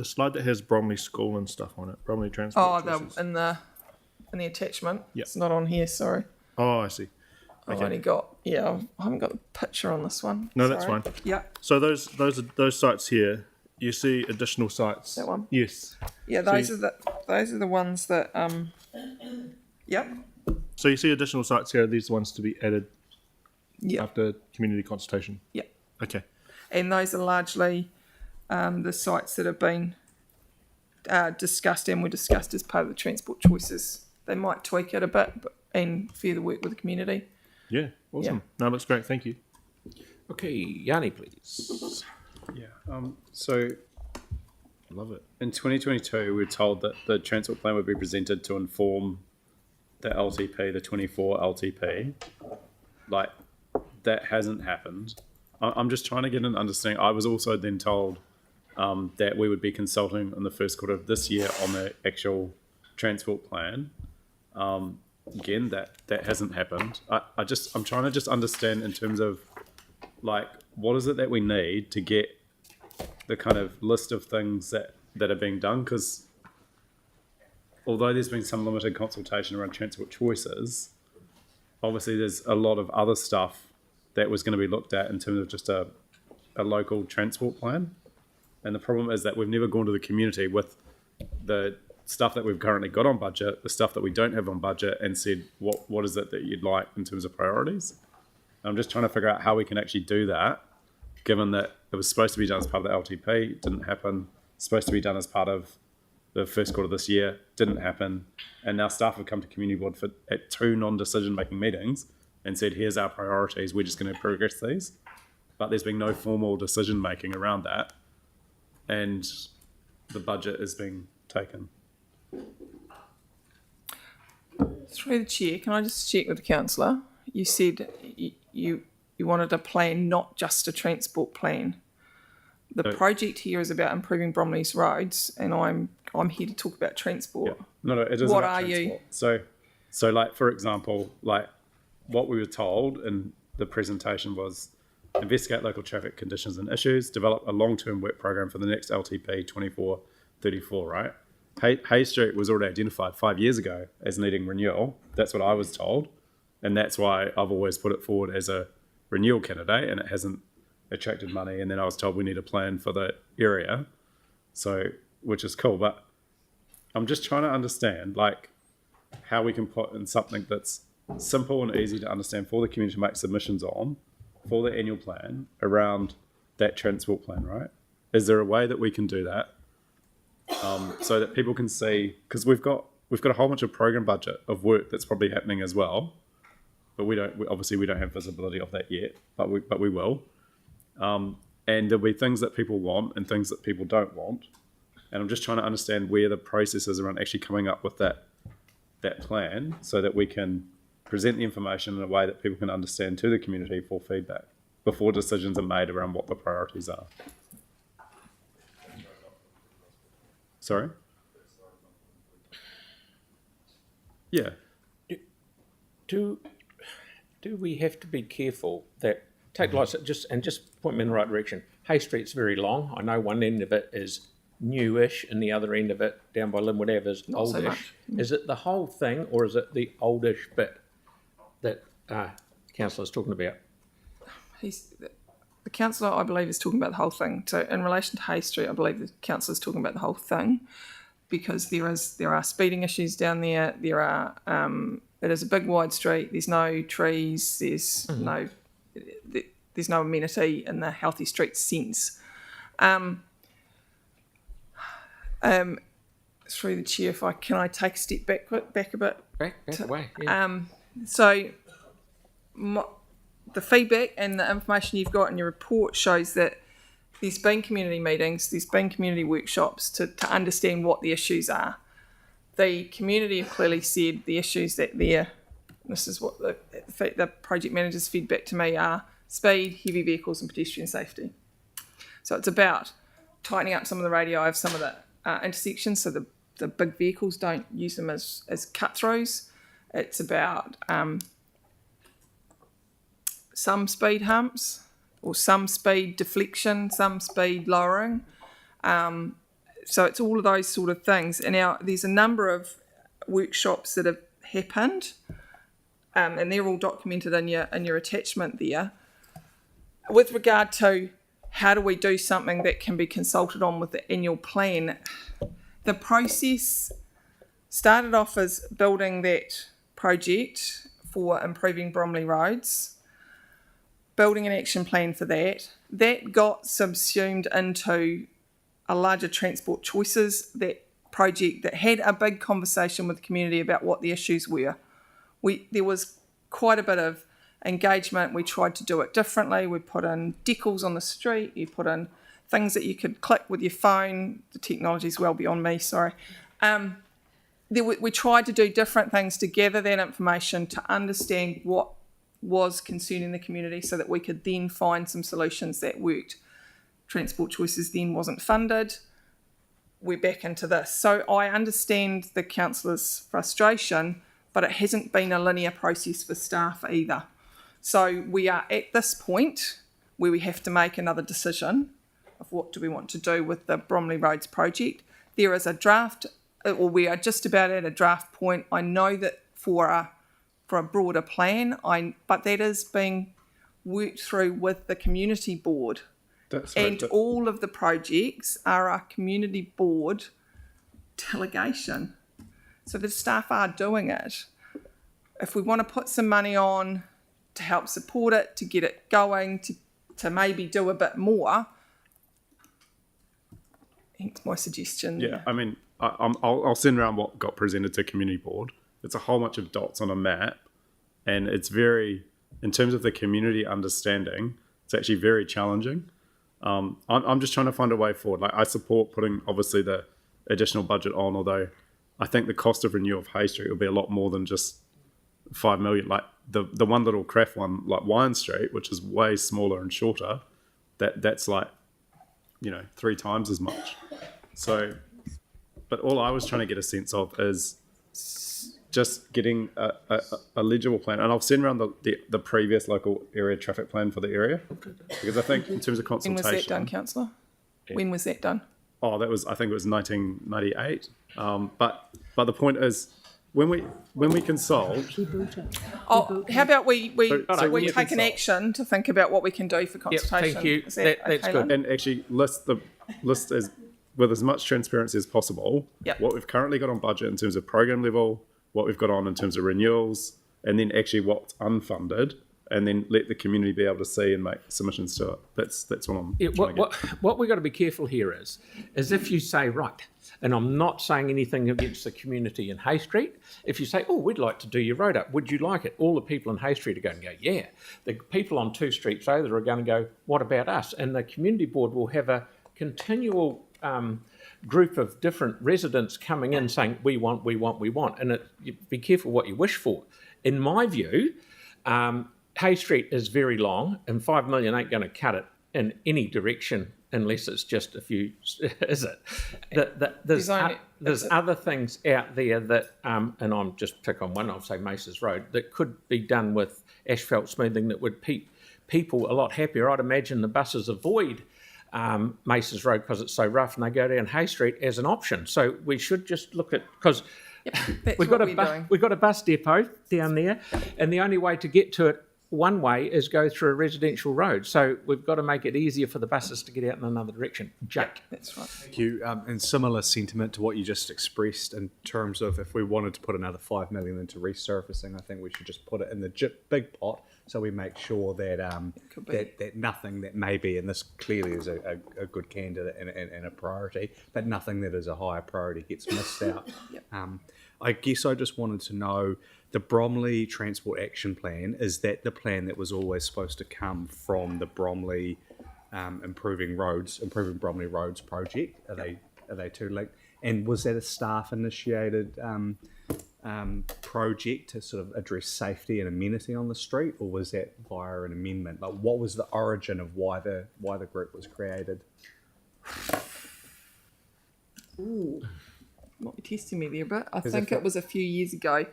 [SPEAKER 16] slide that has Bromley School and stuff on it. Bromley Transport.
[SPEAKER 18] In the attachment.
[SPEAKER 16] Yep.
[SPEAKER 18] It's not on here. Sorry.
[SPEAKER 16] Oh, I see.
[SPEAKER 18] I've
[SPEAKER 16] Okay.
[SPEAKER 18] only got I haven't got the picture on this one.
[SPEAKER 16] No,
[SPEAKER 18] Sorry.
[SPEAKER 16] that's fine.
[SPEAKER 18] Yeah.
[SPEAKER 16] So those sites here, you see additional sites.
[SPEAKER 18] That one.
[SPEAKER 16] Yes.
[SPEAKER 18] Yeah, those are the ones that Yep.
[SPEAKER 16] So you see additional sites here. Are these ones to be added after community consultation?
[SPEAKER 18] Yep.
[SPEAKER 16] Okay.
[SPEAKER 18] And those are largely the sites that have been discussed and were discussed as part of the transport choices. They might tweak it a bit and further work with the community.
[SPEAKER 16] Yeah, awesome. No, that's great. Thank you.
[SPEAKER 1] Okay, Yanni, please.
[SPEAKER 15] Yeah. So,
[SPEAKER 16] love it.
[SPEAKER 15] In 2022, we were told that the transport plan would be presented to inform the LTP, the 24 LTP. Like, that hasn't happened. I'm just trying to get an understanding. I was also then told that we would be consulting in the first quarter of this year on the actual transport plan. Again, that hasn't happened. I'm trying to just understand in terms of, like, what is it that we need to get the kind of list of things that are being done? Because although there's been some limited consultation around transport choices, obviously there's a lot of other stuff that was going to be looked at in terms of just a local transport plan. And the problem is that we've never gone to the community with the stuff that we've currently got on budget, the stuff that we don't have on budget, and said, what is it that you'd like in terms of priorities? I'm just trying to figure out how we can actually do that, given that it was supposed to be done as part of the LTP, it didn't happen, supposed to be done as part of the first quarter of this year, didn't happen, and now staff have come to community board at 2 non-decision making meetings and said, here's our priorities, we're just going to progress these. But there's been no formal decision making around that, and the budget is being taken.
[SPEAKER 18] Through the chair, can I just check with the councillor? You said you wanted a plan, not just a transport plan. The project here is about improving Bromley's roads, and I'm here to talk about transport.
[SPEAKER 15] Yeah. No, it is.
[SPEAKER 18] What
[SPEAKER 15] about
[SPEAKER 18] are
[SPEAKER 15] transport.
[SPEAKER 18] you?
[SPEAKER 15] So like, for example, like what we were told in the presentation was investigate local traffic conditions and issues, develop a long-term work program for the next LTP 2434, right? Hay Street was already identified 5 years ago as needing renewal. That's what I was told. And that's why I've always put it forward as a renewal candidate, and it hasn't attracted money. And then I was told we need a plan for the area. So, which is cool. But I'm just trying to understand, like, how we can put in something that's simple and easy to understand for the community to make submissions on for the annual plan around that transport plan, right? Is there a way that we can do that so that people can see, because we've got a whole bunch of program budget of work that's probably happening as well, but we don't have visibility of that yet, but we will. And there'll be things that people want and things that people don't want. And I'm just trying to understand where the process is around actually coming up with that plan so that we can present the information in a way that people can understand to the community for feedback before decisions are made around what the priorities are. Sorry? Yeah.
[SPEAKER 1] Do we have to be careful that take lots of just point me in the right direction? Hay Street's very long. I know one end of it is newish and the other end of it down by Linwood Ave is
[SPEAKER 18] Not so
[SPEAKER 1] oldish.
[SPEAKER 18] much.
[SPEAKER 1] Is it the whole thing or is it the oldish bit that councillor's talking about?
[SPEAKER 18] The councillor, I believe, is talking about the whole thing. So in relation to Hay Street, I believe the councillor is talking about the whole thing because there are speeding issues down there. There are it is a big wide street. There's no trees. There's no amenity in the healthy street sense. Through the chair, can I take a step back a bit?
[SPEAKER 1] Back away. Yeah.
[SPEAKER 18] So the feedback and the information you've got in your report shows that there's been community meetings, there's been community workshops to understand what the issues are. The community have clearly said the issues that this is what the project managers fed back to me are speed, heavy vehicles and pedestrian safety. So it's about tightening up some of the radii of some of the intersections so the big vehicles don't use them as cut-throughs. It's about some speed humps or some speed deflection, some speed lowering. So it's all of those sort of things. And now there's a number of workshops that have happened, and they're all documented in your attachment there. With regard to how do we do something that can be consulted on with the annual plan, the process started off as building that project for improving Bromley roads, building an action plan for that. That got subsumed into a larger transport choices, that project that had a big conversation with the community about what the issues were. There was quite a bit of engagement. We tried to do it differently. We put in decals on the street. You put in things that you could click with your phone. The technology is well beyond me, sorry. We tried to do different things to gather that information to understand what was concerning the community so that we could then find some solutions that worked. Transport Choices then wasn't funded. We're back into this. So I understand the councillor's frustration, but it hasn't been a linear process for staff either. So we are at this point where we have to make another decision of what do we want to do with the Bromley Roads project. There is a draft, or we are just about at a draft point. I know that for a broader plan, but that is being worked through with the community board. All of the projects are a community board delegation. So the staff are doing it. If we want to put some money on to help support it, to get it going, to maybe do a bit more, hence my suggestion.
[SPEAKER 15] Yeah, I mean, I'll send around what got presented to community board. It's a whole bunch of dots on a map, and it's very, in terms of the community understanding, it's actually very challenging. I'm just trying to find a way forward. Like, I support putting obviously the additional budget on, although I think the cost of renewal of Hay Street will be a lot more than just 5 million. Like the one little craft one, like Wine Street, which is way smaller and shorter, that's like, 3 times as much. So, but all I was trying to get a sense of is just getting a legible plan. And I've seen around the previous local area traffic plan for the area, because I think in terms of
[SPEAKER 18] When
[SPEAKER 15] consultation.
[SPEAKER 18] was that done, councillor? When was that done?
[SPEAKER 15] Oh, I think it was 1998. But the point is, when we consult.
[SPEAKER 18] Oh, how about we
[SPEAKER 15] when you
[SPEAKER 18] take an action to think about what we can do for consultation?
[SPEAKER 1] thank you.
[SPEAKER 18] Is that
[SPEAKER 1] That's
[SPEAKER 18] okay,
[SPEAKER 1] good.
[SPEAKER 18] Lynn?
[SPEAKER 15] And actually list as with as much transparency as possible.
[SPEAKER 18] Yep.
[SPEAKER 15] What we've currently got on budget in terms of program level, what we've got on in terms of renewals, and then actually what's unfunded, and then let the community be able to see and make submissions to it. That's what I'm.
[SPEAKER 1] What we've got to be careful here is if you say, right, and I'm not saying anything against the community in Hay Street, if you say, oh, we'd like to do your road up, would you like it? All the people in Hay Street are going to go, yeah. The people on 2 streets over are going to go, what about us? And the community board will have a continual group of different residents coming in saying, we want. And you be careful what you wish for. In my view, Hay Street is very long, and 5 million ain't going to cut it in any direction unless it's just a few, is it? There's other things out there that, and I'm just pick on one, I'll say Maces Road, that could be done with asphalt smoothing that would keep people a lot happier. I'd imagine the buses avoid Maces Road because it's so rough, and they go down Hay Street as an option. So we should just look at, because we've got a bus depot down there, and the only way to get to it one way is go through a residential road. So we've got to make it easier for the buses to get out in another direction. Jake.
[SPEAKER 18] That's right.
[SPEAKER 12] Thank you. And similar sentiment to what you just expressed in terms of if we wanted to put another 5 million into resurfacing, I think we should just put it in the big pot so we make sure that that nothing that may be, and this clearly is a good candidate and a priority, but nothing that is a higher priority gets missed out. I guess I just wanted to know, the Bromley Transport Action Plan, is that the plan that was always supposed to come from the Bromley Improving Bromley Roads project? Are they two linked? And was that a staff initiated project to sort of address safety and amenity on the street, or was that via an amendment? Like, what was the origin of why the group was created?
[SPEAKER 18] Ooh, might be testing me there, but I think it was a few years ago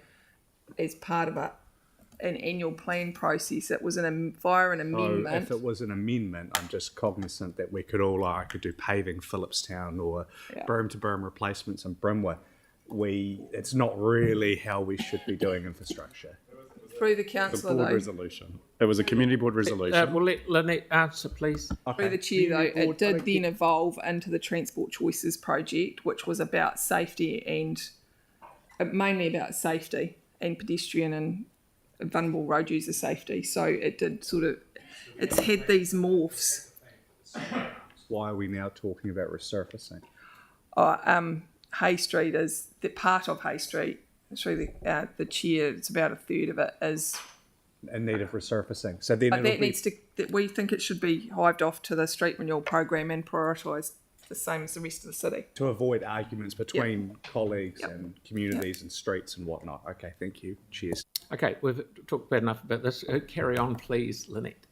[SPEAKER 18] as part of an annual plan process. It was via an amendment.
[SPEAKER 12] So if it was an amendment, I'm just cognizant that we could all, I could do paving Phillipstown or berm-to-berm replacements in Brimwa. It's not really how we should be doing infrastructure.
[SPEAKER 18] Through the councillor,
[SPEAKER 15] board
[SPEAKER 18] though.
[SPEAKER 15] resolution. It was a community board resolution.
[SPEAKER 1] We'll let Lynette answer, please.
[SPEAKER 18] Through the chair, though, it did then evolve into the Transport Choices project, which was about safety and mainly about safety and pedestrian and vulnerable road user safety. So it did it's had these morphs.
[SPEAKER 12] Why are we now talking about resurfacing?
[SPEAKER 18] Hay Street is the part of Hay Street. Through the chair, it's about a third of it is
[SPEAKER 12] in need of resurfacing. So then
[SPEAKER 18] we think it should be hived off to the street renewal program and prioritised the same as the rest of the city.
[SPEAKER 12] To avoid arguments between colleagues and communities and streets and whatnot. Okay, thank you. Cheers.
[SPEAKER 1] Okay, we've talked about enough about this. Carry on, please, Lynette.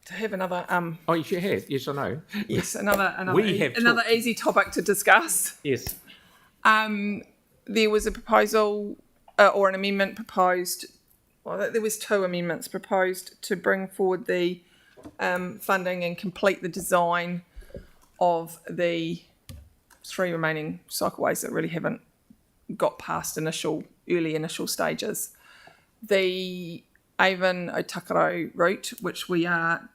[SPEAKER 18] To have another
[SPEAKER 1] oh, you have, yes or no?
[SPEAKER 18] Yes, another easy topic to discuss.
[SPEAKER 1] Yes.
[SPEAKER 18] There was a proposal or an amendment proposed. Well, there was 2 amendments proposed to bring forward the funding and complete the design of the 3 remaining cycleways that really haven't got past early initial stages. The Avon Otakaro route, which we are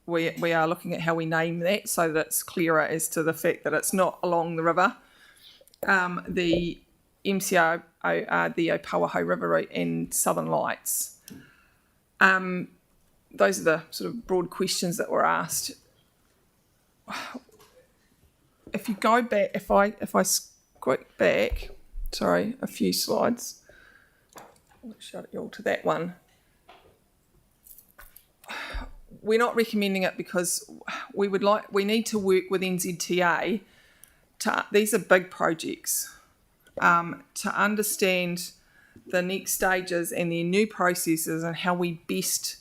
[SPEAKER 18] looking at how we name that so that it's clearer as to the fact that it's not along the river. The MCR, the Opawaho River route and Southern Lights. Those are the sort of broad questions that were asked. If you go back, if I quick back, sorry, a few slides. I'll shout you all to that one. We're not recommending it because we need to work with NZTA. These are big projects. To understand the next stages and the new processes and how we best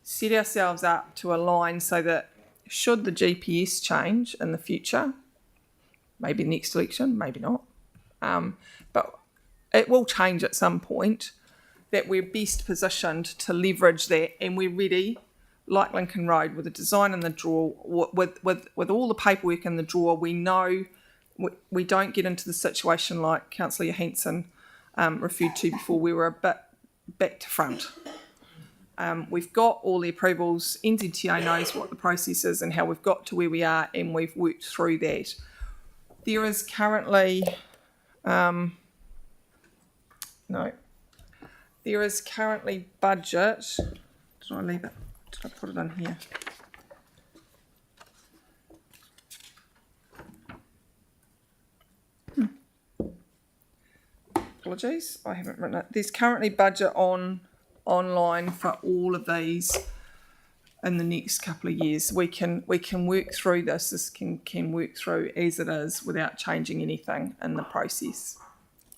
[SPEAKER 18] set ourselves up to align so that should the GPS change in the future, maybe next election, maybe not, but it will change at some point, that we're best positioned to leverage that, and we're ready, like Lincoln Road, with the design in the drawer, with all the paperwork in the drawer. We know we don't get into the situation like Councillor Johansson referred to before. We were a bit back to front. We've got all the approvals. NZTA knows what the process is and how we've got to where we are, and we've worked through that. There is currently there is currently budget. Did I leave it? Did I put it in here? Apologies, I haven't written it. There's currently budget online for all of these in the next couple of years. We can work through this. This can work through as it is without changing anything in the process.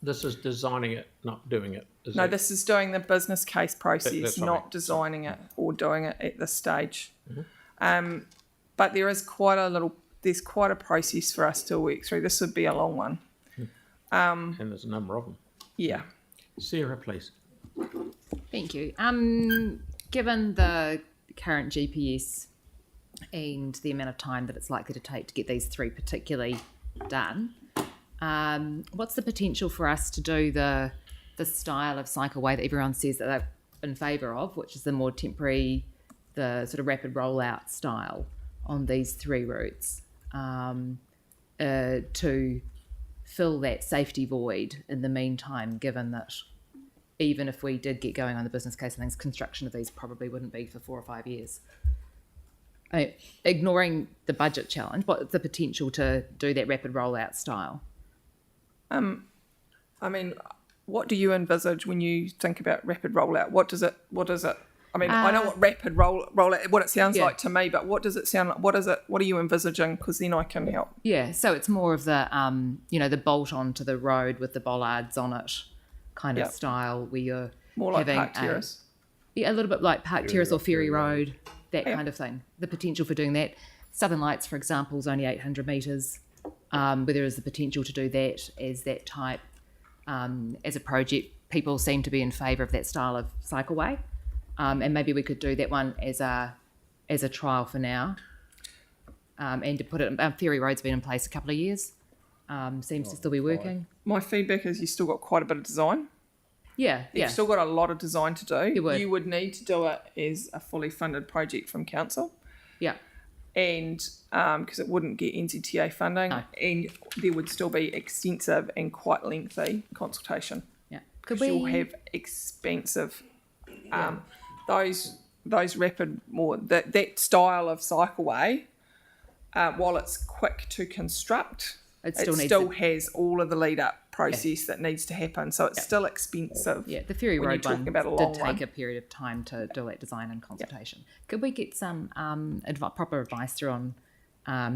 [SPEAKER 1] This is designing it, not doing it.
[SPEAKER 18] No, this is doing the business case process,
[SPEAKER 1] That's what I
[SPEAKER 18] not
[SPEAKER 1] mean.
[SPEAKER 18] designing it or doing it at this stage.
[SPEAKER 1] Mm-hmm.
[SPEAKER 18] But there's quite a process for us to work through. This would be a long one.
[SPEAKER 1] And there's a number of them.
[SPEAKER 18] Yeah.
[SPEAKER 1] Sarah, please.
[SPEAKER 6] Thank you. Given the current GPS and the amount of time that it's likely to take to get these three particularly done, what's the potential for us to do the style of cycleway that everyone says that they're in favour of, which is the more temporary, the sort of rapid rollout style on these three routes, to fill that safety void in the meantime, given that even if we did get going on the business case and things, construction of these probably wouldn't be for 4 or 5 years. Ignoring the budget challenge, what's the potential to do that rapid rollout style?
[SPEAKER 18] I mean, what do you envisage when you think about rapid rollout? What does it? I mean, I know what rapid rollout, what it sounds like to me, but what does it sound like? What are you envisaging? Because then I can help.
[SPEAKER 6] Yeah, so it's more of the, the bolt onto the road with the bollards on it kind of style, where you're
[SPEAKER 18] more like
[SPEAKER 6] having
[SPEAKER 18] Park Terrace.
[SPEAKER 6] Yeah, a little bit like Park Terrace or Ferry Road, that kind of thing. The potential for doing that. Southern Lights, for example, is only 800 metres, where there is the potential to do that as that type, as a project. People seem to be in favour of that style of cycleway. And maybe we could do that one as a trial for now, and to put it. Ferry Road's been in place a couple of years, seems to still be working.
[SPEAKER 18] My feedback is you still got quite a bit of design.
[SPEAKER 6] Yeah.
[SPEAKER 18] You've still got a lot of design to do.
[SPEAKER 6] You
[SPEAKER 18] would need to do it as a fully funded project from council.
[SPEAKER 6] Yeah.
[SPEAKER 18] And because it wouldn't get NZTA funding, and there would still be extensive and quite lengthy consultation.
[SPEAKER 6] Yeah.
[SPEAKER 18] You'll have expensive. Those rapid, more that style of cycleway, while it's quick to construct, it still has all of the lead up process that needs to happen. So it's still expensive.
[SPEAKER 6] Yeah, the Ferry Road one
[SPEAKER 18] did
[SPEAKER 6] take a period of time to do that design and consultation. Could we get some proper advice through on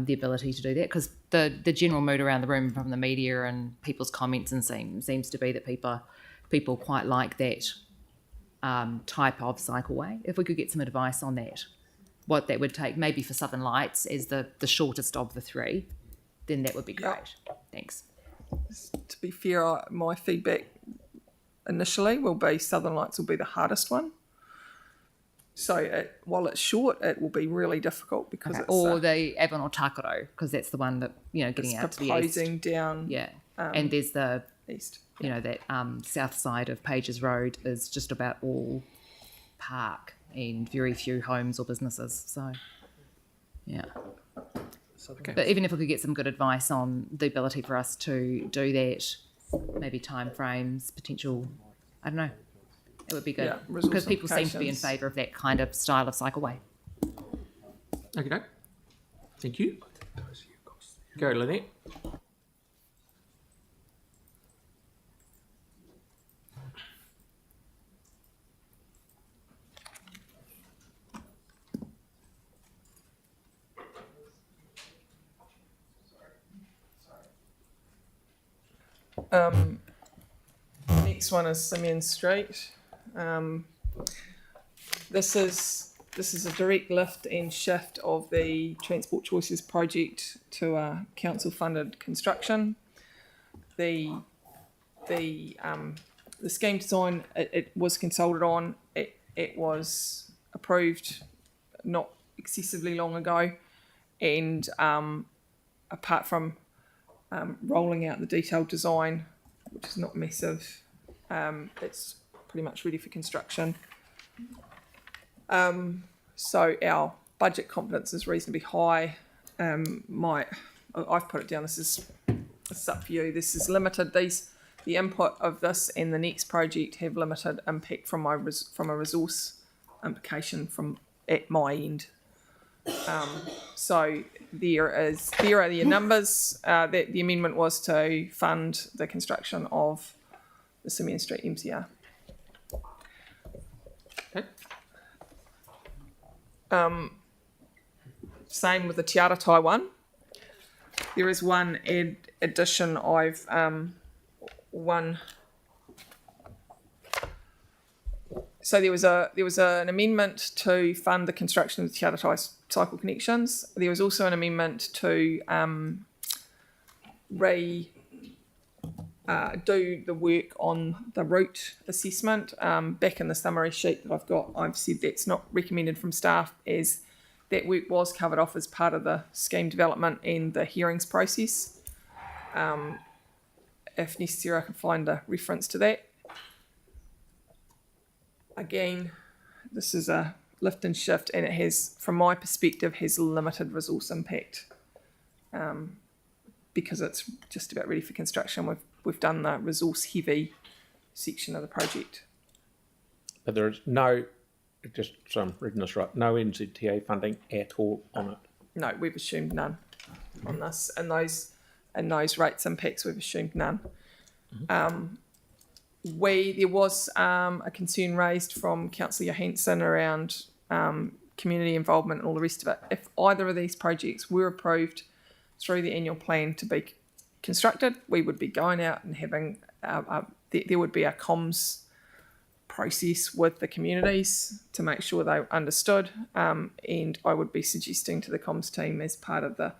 [SPEAKER 6] the ability to do that? Because the general mood around the room from the media and people's comments and seems to be that people quite like that type of cycleway. If we could get some advice on that, what that would take, maybe for Southern Lights as the shortest of the three, then that would be great. Thanks.
[SPEAKER 18] To be fair, my feedback initially will be Southern Lights will be the hardest one. So while it's short, it will be really difficult because it's
[SPEAKER 6] the Avon or Takaro, because that's the one that getting out to the east.
[SPEAKER 18] Proposing down.
[SPEAKER 6] Yeah, and there's the
[SPEAKER 18] east.
[SPEAKER 6] That south side of Pages Road is just about all park and very few homes or businesses. So, yeah.
[SPEAKER 1] Okay.
[SPEAKER 6] But even if we could get some good advice on the ability for us to do that, maybe time frames, potential, I don't know, it would be good.
[SPEAKER 18] Yeah,
[SPEAKER 6] because people seem to be in
[SPEAKER 18] implications.
[SPEAKER 6] favour of that kind of style of cycleway.
[SPEAKER 1] Okay. Thank you. Go, Lynette.
[SPEAKER 18] Next one is Simeon Street. This is a direct lift and shift of the Transport Choices project to a council funded construction. The the scheme design, it was consulted on. It was approved not excessively long ago, and apart from rolling out the detailed design, which is not massive, it's pretty much ready for construction. So our budget confidence is reasonably high. I've put it down. This is up for you. This is limited. The input of this and the next project have limited impact from a resource implication at my end. So there are the numbers. That the amendment was to fund the construction of the Simeon Street MCR. Okay. Same with the Te Aratai one. There is one addition I've So there was an amendment to fund the construction of the Te Aratai cycle connections. There was also an amendment to do the work on the route assessment. Back in the summary sheet that I've got, I've said that's not recommended from staff, as that work was covered off as part of the scheme development and the hearings process. If necessary, I can find a reference to that. Again, this is a lift and shift, and it has, from my perspective, has limited resource impact because it's just about ready for construction. We've done the resource heavy section of the project.
[SPEAKER 1] But there is no, just so I'm reading this right, no NZTA funding at all on it.
[SPEAKER 18] No, we've assumed none on this, and those rates impacts we've assumed none. Mm-hmm. There was a concern raised from Councillor Johansson around community involvement and all the rest of it. If either of these projects were approved through the annual plan to be constructed, we would be going out and having there would be a comms process with the communities to make sure they understood, and I would be suggesting to the comms team as part of the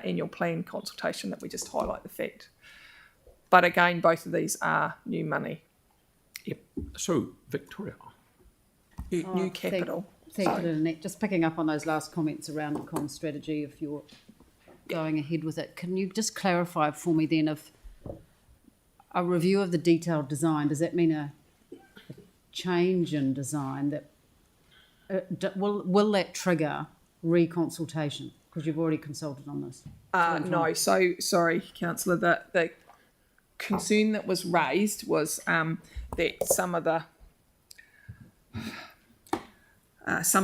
[SPEAKER 18] annual plan consultation that we just highlight the fact. But again, both of these are new money.
[SPEAKER 1] Yep. So, Victoria.
[SPEAKER 18] New capital.
[SPEAKER 10] Thank you, Lynette. Just picking up on those last comments around the comm strategy, if you're going ahead with it, can you just clarify for me then, if a review of the detailed design, does that mean a change in design that will that trigger reconsultation? Because you've already consulted on this.
[SPEAKER 18] No, so sorry, Councillor, the concern that was raised was that some of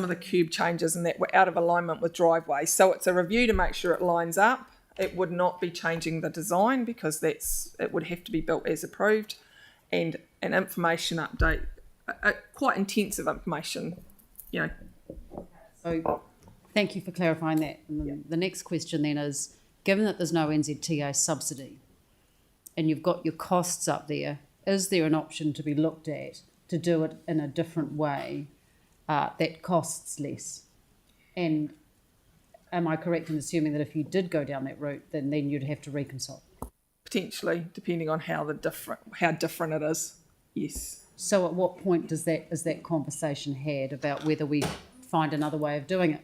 [SPEAKER 18] the cube changes and that were out of alignment with driveways. So it's a review to make sure it lines up. It would not be changing the design because it would have to be built as approved, and an information update, quite intensive information,
[SPEAKER 10] So thank you for clarifying that. And the next question then is, given that there's no NZTA subsidy and you've got your costs up there, is there an option to be looked at to do it in a different way that costs less? And am I correct in assuming that if you did go down that route, then you'd have to reconsult?
[SPEAKER 18] Potentially, depending on how different it is. Yes.
[SPEAKER 10] So at what point is that conversation had about whether we find another way of doing it?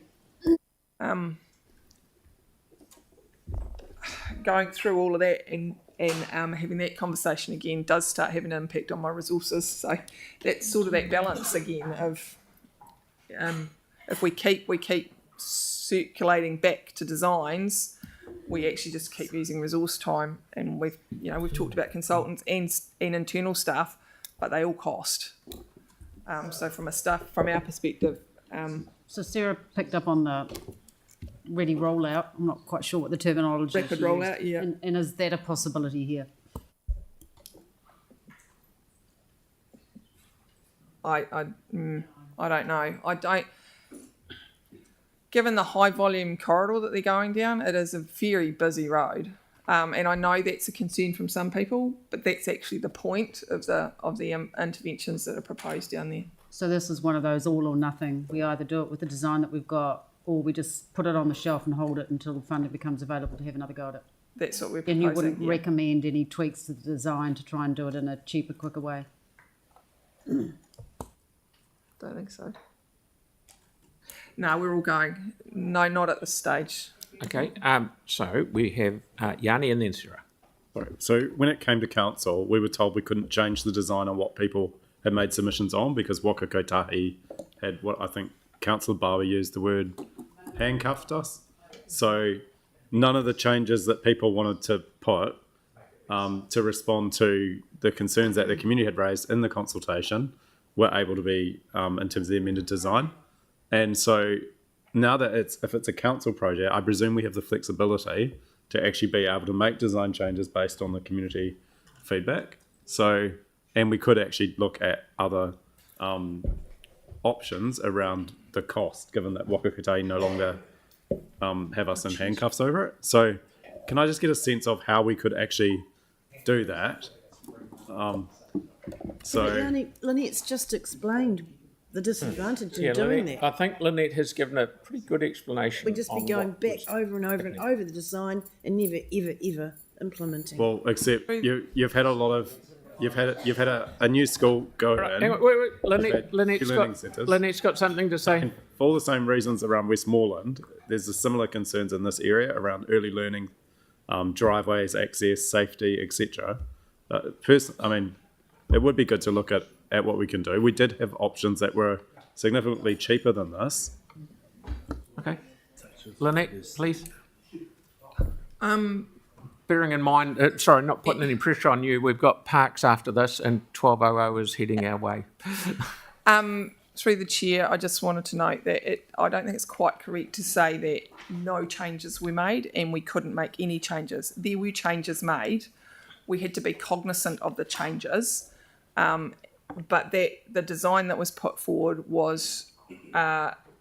[SPEAKER 18] Going through all of that and having that conversation again does start having an impact on my resources. So that's sort of that balance again of if we keep circulating back to designs, we actually just keep using resource time, and we've talked about consultants and internal staff, but they all cost. So from our perspective.
[SPEAKER 10] So Sarah picked up on the ready rollout. I'm not quite sure what the terminology is.
[SPEAKER 18] Rapid rollout, yeah.
[SPEAKER 10] And is that a possibility here?
[SPEAKER 18] I don't know. Given the high volume corridor that they're going down, it is a very busy road. And I know that's a concern from some people, but that's actually the point of the interventions that are proposed down there.
[SPEAKER 10] So this is one of those all or nothing. We either do it with the design that we've got, or we just put it on the shelf and hold it until funding becomes available to have another go at it.
[SPEAKER 18] that's what we're
[SPEAKER 10] And
[SPEAKER 18] proposing.
[SPEAKER 10] you wouldn't
[SPEAKER 18] yeah.
[SPEAKER 10] recommend any tweaks to the design to try and do it in a cheaper, quicker way?
[SPEAKER 18] Don't think so. No, we're all going. No, not at this stage.
[SPEAKER 1] Okay, so we have Yanni and then Sarah.
[SPEAKER 15] Sorry. So when it came to council, we were told we couldn't change the design on what people had made submissions on because Waka Kotahi had what I think Councillor Barber used the word handcuffed us. So none of the changes that people wanted to put to respond to the concerns that the community had raised in the consultation were able to be in terms of the amended design. And so now that if it's a council project, I presume we have the flexibility to actually be able to make design changes based on the community feedback. So, and we could actually look at other options around the cost, given that Waka Kotahi no longer have us in handcuffs over it. So can I just get a sense of how we could actually do that?
[SPEAKER 14] Lynette's just explained the disadvantage of doing
[SPEAKER 1] Lynette,
[SPEAKER 14] that.
[SPEAKER 1] I think Lynette has given a pretty good explanation.
[SPEAKER 14] We'd just be going back over and over and over the design and never, ever, ever implementing.
[SPEAKER 15] Well, except you've had a lot of you've had a new school go in.
[SPEAKER 1] Hang on, wait. Lynette's got something to say.
[SPEAKER 15] For all the same reasons around Westmoreland, there's a similar concerns in this area around early learning, driveways, access, safety, etc. I mean, it would be good to look at what we can do. We did have options that were significantly cheaper than this.
[SPEAKER 1] Okay. Lynette, please. Bearing in mind, not putting any pressure on you, we've got parks after this and 12:00 is heading our way.
[SPEAKER 18] Through the chair, I just wanted to note that I don't think it's quite correct to say that no changes were made and we couldn't make any changes. There were changes made. We had to be cognizant of the changes, but the design that was put forward was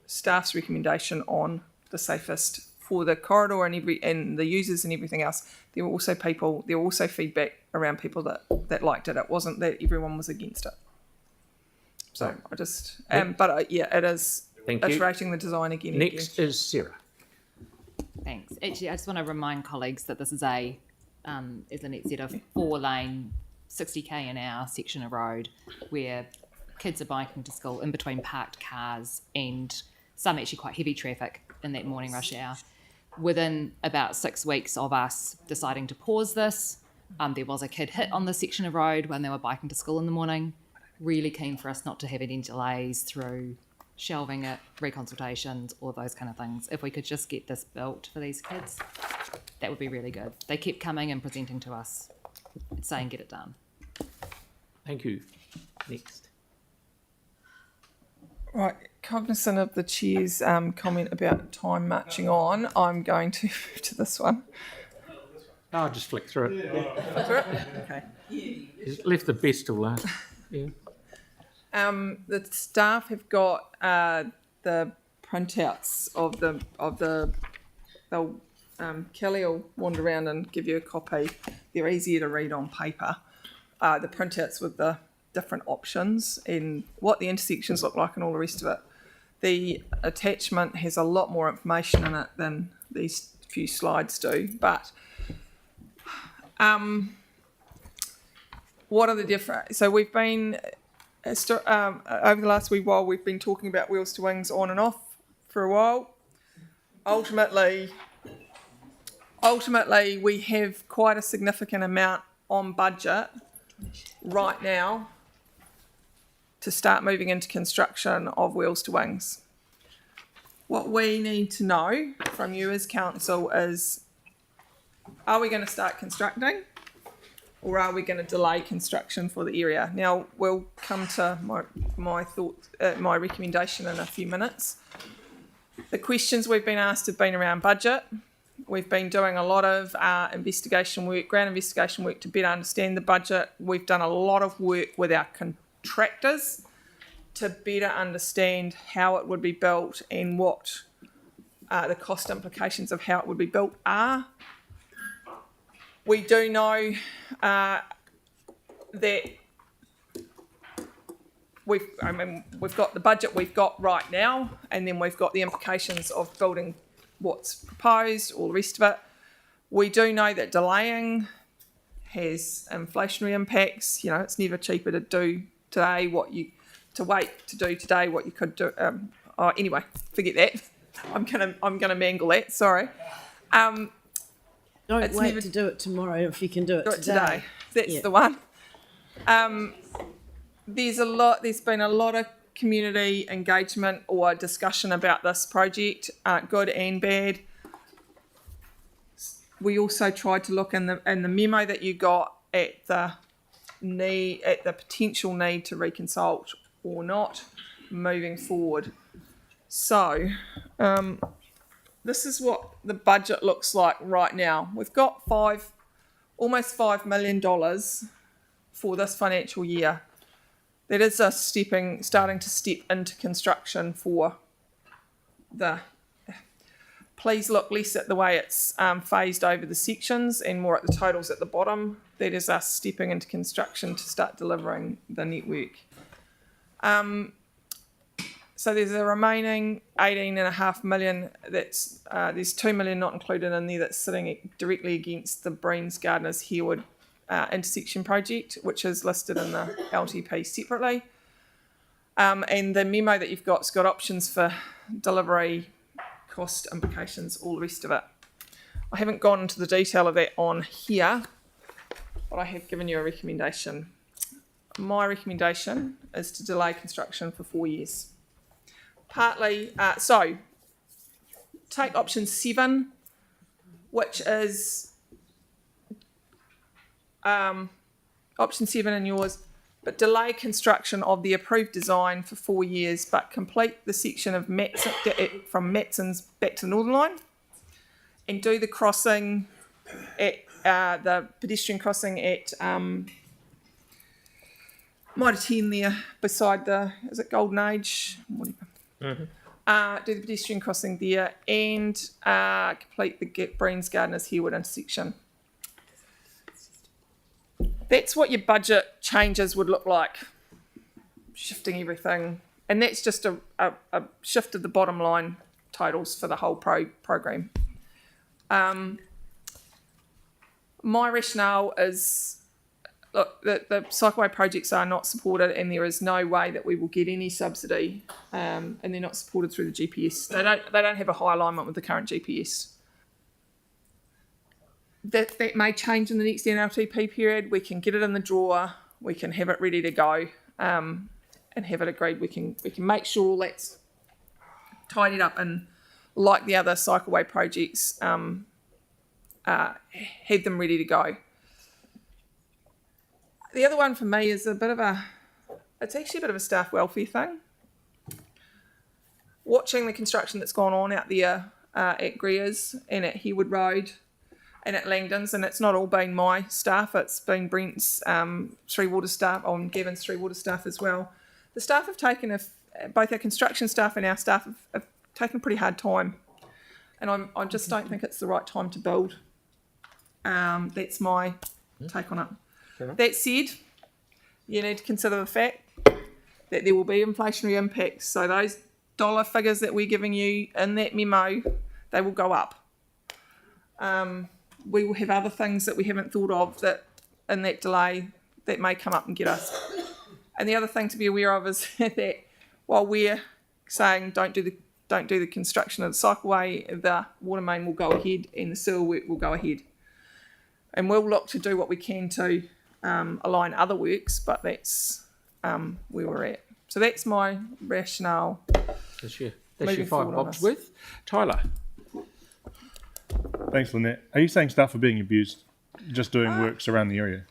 [SPEAKER 18] staff's recommendation on the safest for the corridor and the users and everything else. There were also feedback around people that liked it. It wasn't that everyone was against it. So I just, it is iterating the design again.
[SPEAKER 1] Next is Sarah.
[SPEAKER 6] Thanks. Actually, I just want to remind colleagues that this is as Lynette said, a 4-lane, 60k an hour section of road where kids are biking to school in between parked cars and some actually quite heavy traffic in that morning rush hour. Within about 6 weeks of us deciding to pause this, there was a kid hit on this section of road when they were biking to school in the morning. Really keen for us not to have any delays through shelving it, reconsultations, all those kind of things. If we could just get this built for these kids, that would be really good. They kept coming and presenting to us, saying get it done.
[SPEAKER 1] Thank you. Next.
[SPEAKER 18] Right, cognizant of the chair's comment about time marching on, I'm going to move to this one.
[SPEAKER 1] I'll just flick through it.
[SPEAKER 18] Flick through it? Okay.
[SPEAKER 1] He's left the best till last. Yeah.
[SPEAKER 18] The staff have got the printouts Kelly will wander around and give you a copy. They're easier to read on paper. The printouts with the different options and what the intersections look like and all the rest of it. The attachment has a lot more information in it than these few slides do, but what are the different? So we've been over the last wee while, we've been talking about wheels to wings on and off for a while. Ultimately, we have quite a significant amount on budget right now to start moving into construction of wheels to wings. What we need to know from you as council is, are we going to start constructing or are we going to delay construction for the area? Now, we'll come to my thoughts, my recommendation in a few minutes. The questions we've been asked have been around budget. We've been doing a lot of ground investigation work to better understand the budget. We've done a lot of work with our contractors to better understand how it would be built and what the cost implications of how it would be built are. We do know that we've got the budget we've got right now, and then we've got the implications of building what's proposed, all the rest of it. We do know that delaying has inflationary impacts. You know, it's never cheaper to do today what you to wait to do today what you could do. Anyway, forget that. I'm gonna mangle that. Sorry.
[SPEAKER 14] Don't wait to do it tomorrow if you can do it today.
[SPEAKER 18] That's the one. There's been a lot of community engagement or discussion about this project, good and bad. We also tried to look in the memo that you got at the potential need to reconsult or not moving forward. So this is what the budget looks like right now. We've got almost $5 million for this financial year. That is us starting to step into construction for the. Please look less at the way it's phased over the sections and more at the totals at the bottom. That is us stepping into construction to start delivering the network. So there's a remaining $18.5 million. There's $2 million not included in there that's sitting directly against the Breens Gardeners Harewood intersection project, which is listed in the LTP separately. And the memo that you've got's got options for delivery, cost implications, all the rest of it. I haven't gone into the detail of that on here, but I have given you a recommendation. My recommendation is to delay construction for 4 years. Partly, so take option 7, which is option 7 in yours, but delay construction of the approved design for 4 years, but complete the section of from Matson's back to the Northern Line, and do the crossing at the pedestrian crossing at Mitre 10 there beside is it Golden Age? Mm-hmm. Do the pedestrian crossing there and complete the Breens Gardeners Harewood intersection. That's what your budget changes would look like, shifting everything. And that's just a shift of the bottom line totals for the whole program. My rationale is, look, the cycleway projects are not supported and there is no way that we will get any subsidy, and they're not supported through the GPS. They don't have a high alignment with the current GPS. That may change in the next NLTP period. We can get it in the drawer. We can have it ready to go, and have it agreed. We can make sure all that's tidied up and, like the other cycleway projects, have them ready to go. The other one for me is it's actually a bit of a staff welfare thing. Watching the construction that's gone on out there at Greer's and at Harewood Road and at Langdon's, and it's not all been my staff, it's been Brent's Three Water staff, and Gavin's Three Water staff as well. The staff have taken, both our construction staff and our staff have taken a pretty hard time, and I just don't think it's the right time to build. That's my take on it. That said, you need to consider the fact that there will be inflationary impacts. So those dollar figures that we're giving you in that memo, they will go up. We will have other things that we haven't thought of that in that delay that may come up and get us. And the other thing to be aware of is that while we're saying don't do the construction of the cycleway, the water main will go ahead and the sewer work will go ahead. And we'll look to do what we can to align other works, but that's where we're at. So that's my rationale. That's your 5
[SPEAKER 1] bobs worth. Tyler.
[SPEAKER 16] Thanks, Lynette. Are you saying staff are being abused just doing works around the area?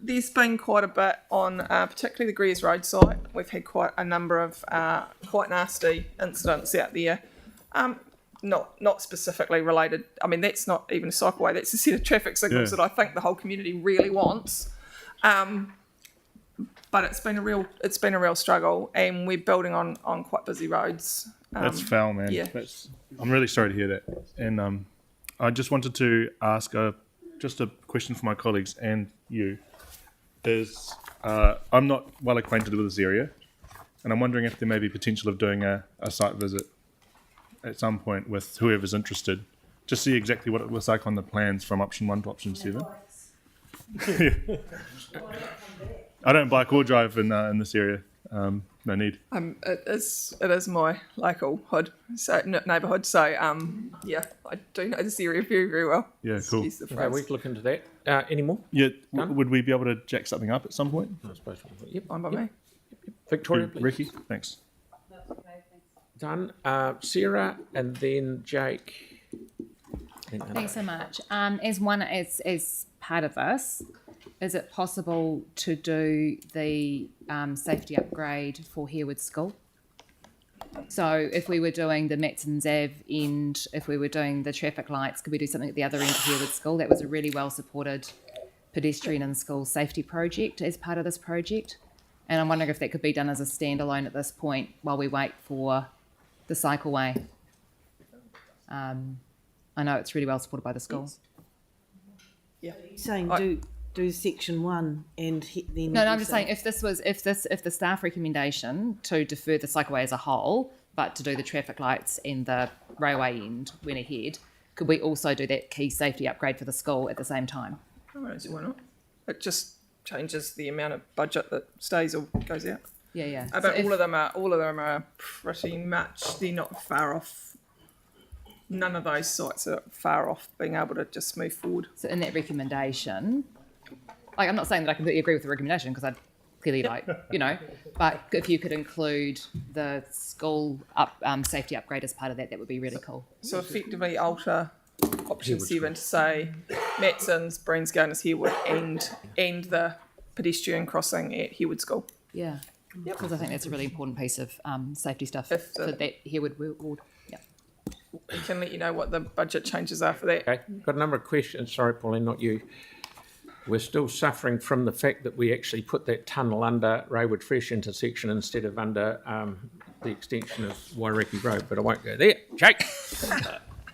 [SPEAKER 18] There's been quite a bit on particularly the Greers Road site. We've had quite a number of quite nasty incidents out there. Not specifically related. I mean, that's not even a cycleway. That's a set of traffic signals that I think the whole community really wants. But it's been a real struggle, and we're building on quite busy roads.
[SPEAKER 16] That's foul, man.
[SPEAKER 18] Yeah.
[SPEAKER 16] I'm really sorry to hear that. And I just wanted to ask just a question for my colleagues and you. I'm not well acquainted with this area, and I'm wondering if there may be potential of doing a site visit at some point with whoever's interested just see exactly what it looks like on the plans from option 1 to option 7. I don't bike or drive in this area. No need.
[SPEAKER 18] It is my local hood, so neighbourhood. So yeah, I do know this area very, very well.
[SPEAKER 16] Yeah, cool.
[SPEAKER 18] Excuse the
[SPEAKER 1] Okay,
[SPEAKER 18] phrase.
[SPEAKER 1] we can look into that. Any more?
[SPEAKER 16] Yeah, would we be able to jack something up at some point?
[SPEAKER 1] I suppose. Yep.
[SPEAKER 18] Fine by me.
[SPEAKER 1] Victoria, please.
[SPEAKER 16] Ricky, thanks.
[SPEAKER 1] Done. Sarah, and then Jake.
[SPEAKER 6] Thanks so much. As part of this, is it possible to do the safety upgrade for Harewood School? So if we were doing the Matson's Ave end, if we were doing the traffic lights, could we do something at the other end of Harewood School? That was a really well supported pedestrian and school safety project as part of this project. And I'm wondering if that could be done as a standalone at this point while we wait for the cycleway. I know it's really well supported by the schools.
[SPEAKER 14] Yeah. Saying do section 1 and then.
[SPEAKER 6] No, I'm just saying if the staff recommendation to defer the cycleway as a whole, but to do the traffic lights and the railway end went ahead, could we also do that key safety upgrade for the school at the same time?
[SPEAKER 18] I don't see why not. It just changes the amount of budget that stays or goes out.
[SPEAKER 6] Yeah.
[SPEAKER 18] But all of them are pretty much. They're not far off. None of those sites are far off being able to just move forward.
[SPEAKER 6] So in that recommendation, like I'm not saying that I completely agree with the recommendation because I clearly like, but if you could include the school safety upgrade as part of that, that would be really cool.
[SPEAKER 18] So effectively alter option 7 to say Matson's, Breensgowners, Harewood and the pedestrian crossing at Harewood School.
[SPEAKER 6] Yeah. Because I think that's a really important piece of safety stuff for that Harewood ward. Yeah.
[SPEAKER 18] We can let you know what the budget changes are for that.
[SPEAKER 1] Okay, got a number of questions. Sorry, Pauline, not you. We're still suffering from the fact that we actually put that tunnel under Raywood Fresh intersection instead of under the extension of Waireki Road, but I won't go there. Jake?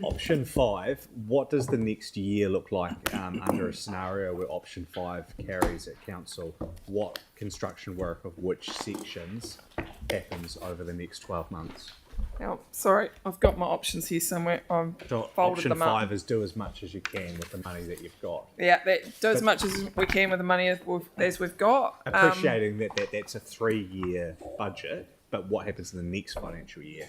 [SPEAKER 12] Option 5, what does the next year look like under a scenario where option 5 carries at council? What construction work of which sections happens over the next 12 months?
[SPEAKER 18] Now, sorry, I've got my options here somewhere. I've
[SPEAKER 12] So
[SPEAKER 18] folded
[SPEAKER 12] option
[SPEAKER 18] them up.
[SPEAKER 12] 5 is do as much as you can with the money that you've got.
[SPEAKER 18] Yeah, do as much as we can with the money as we've got.
[SPEAKER 12] Appreciating that's a 3-year budget, but what happens in the next financial year?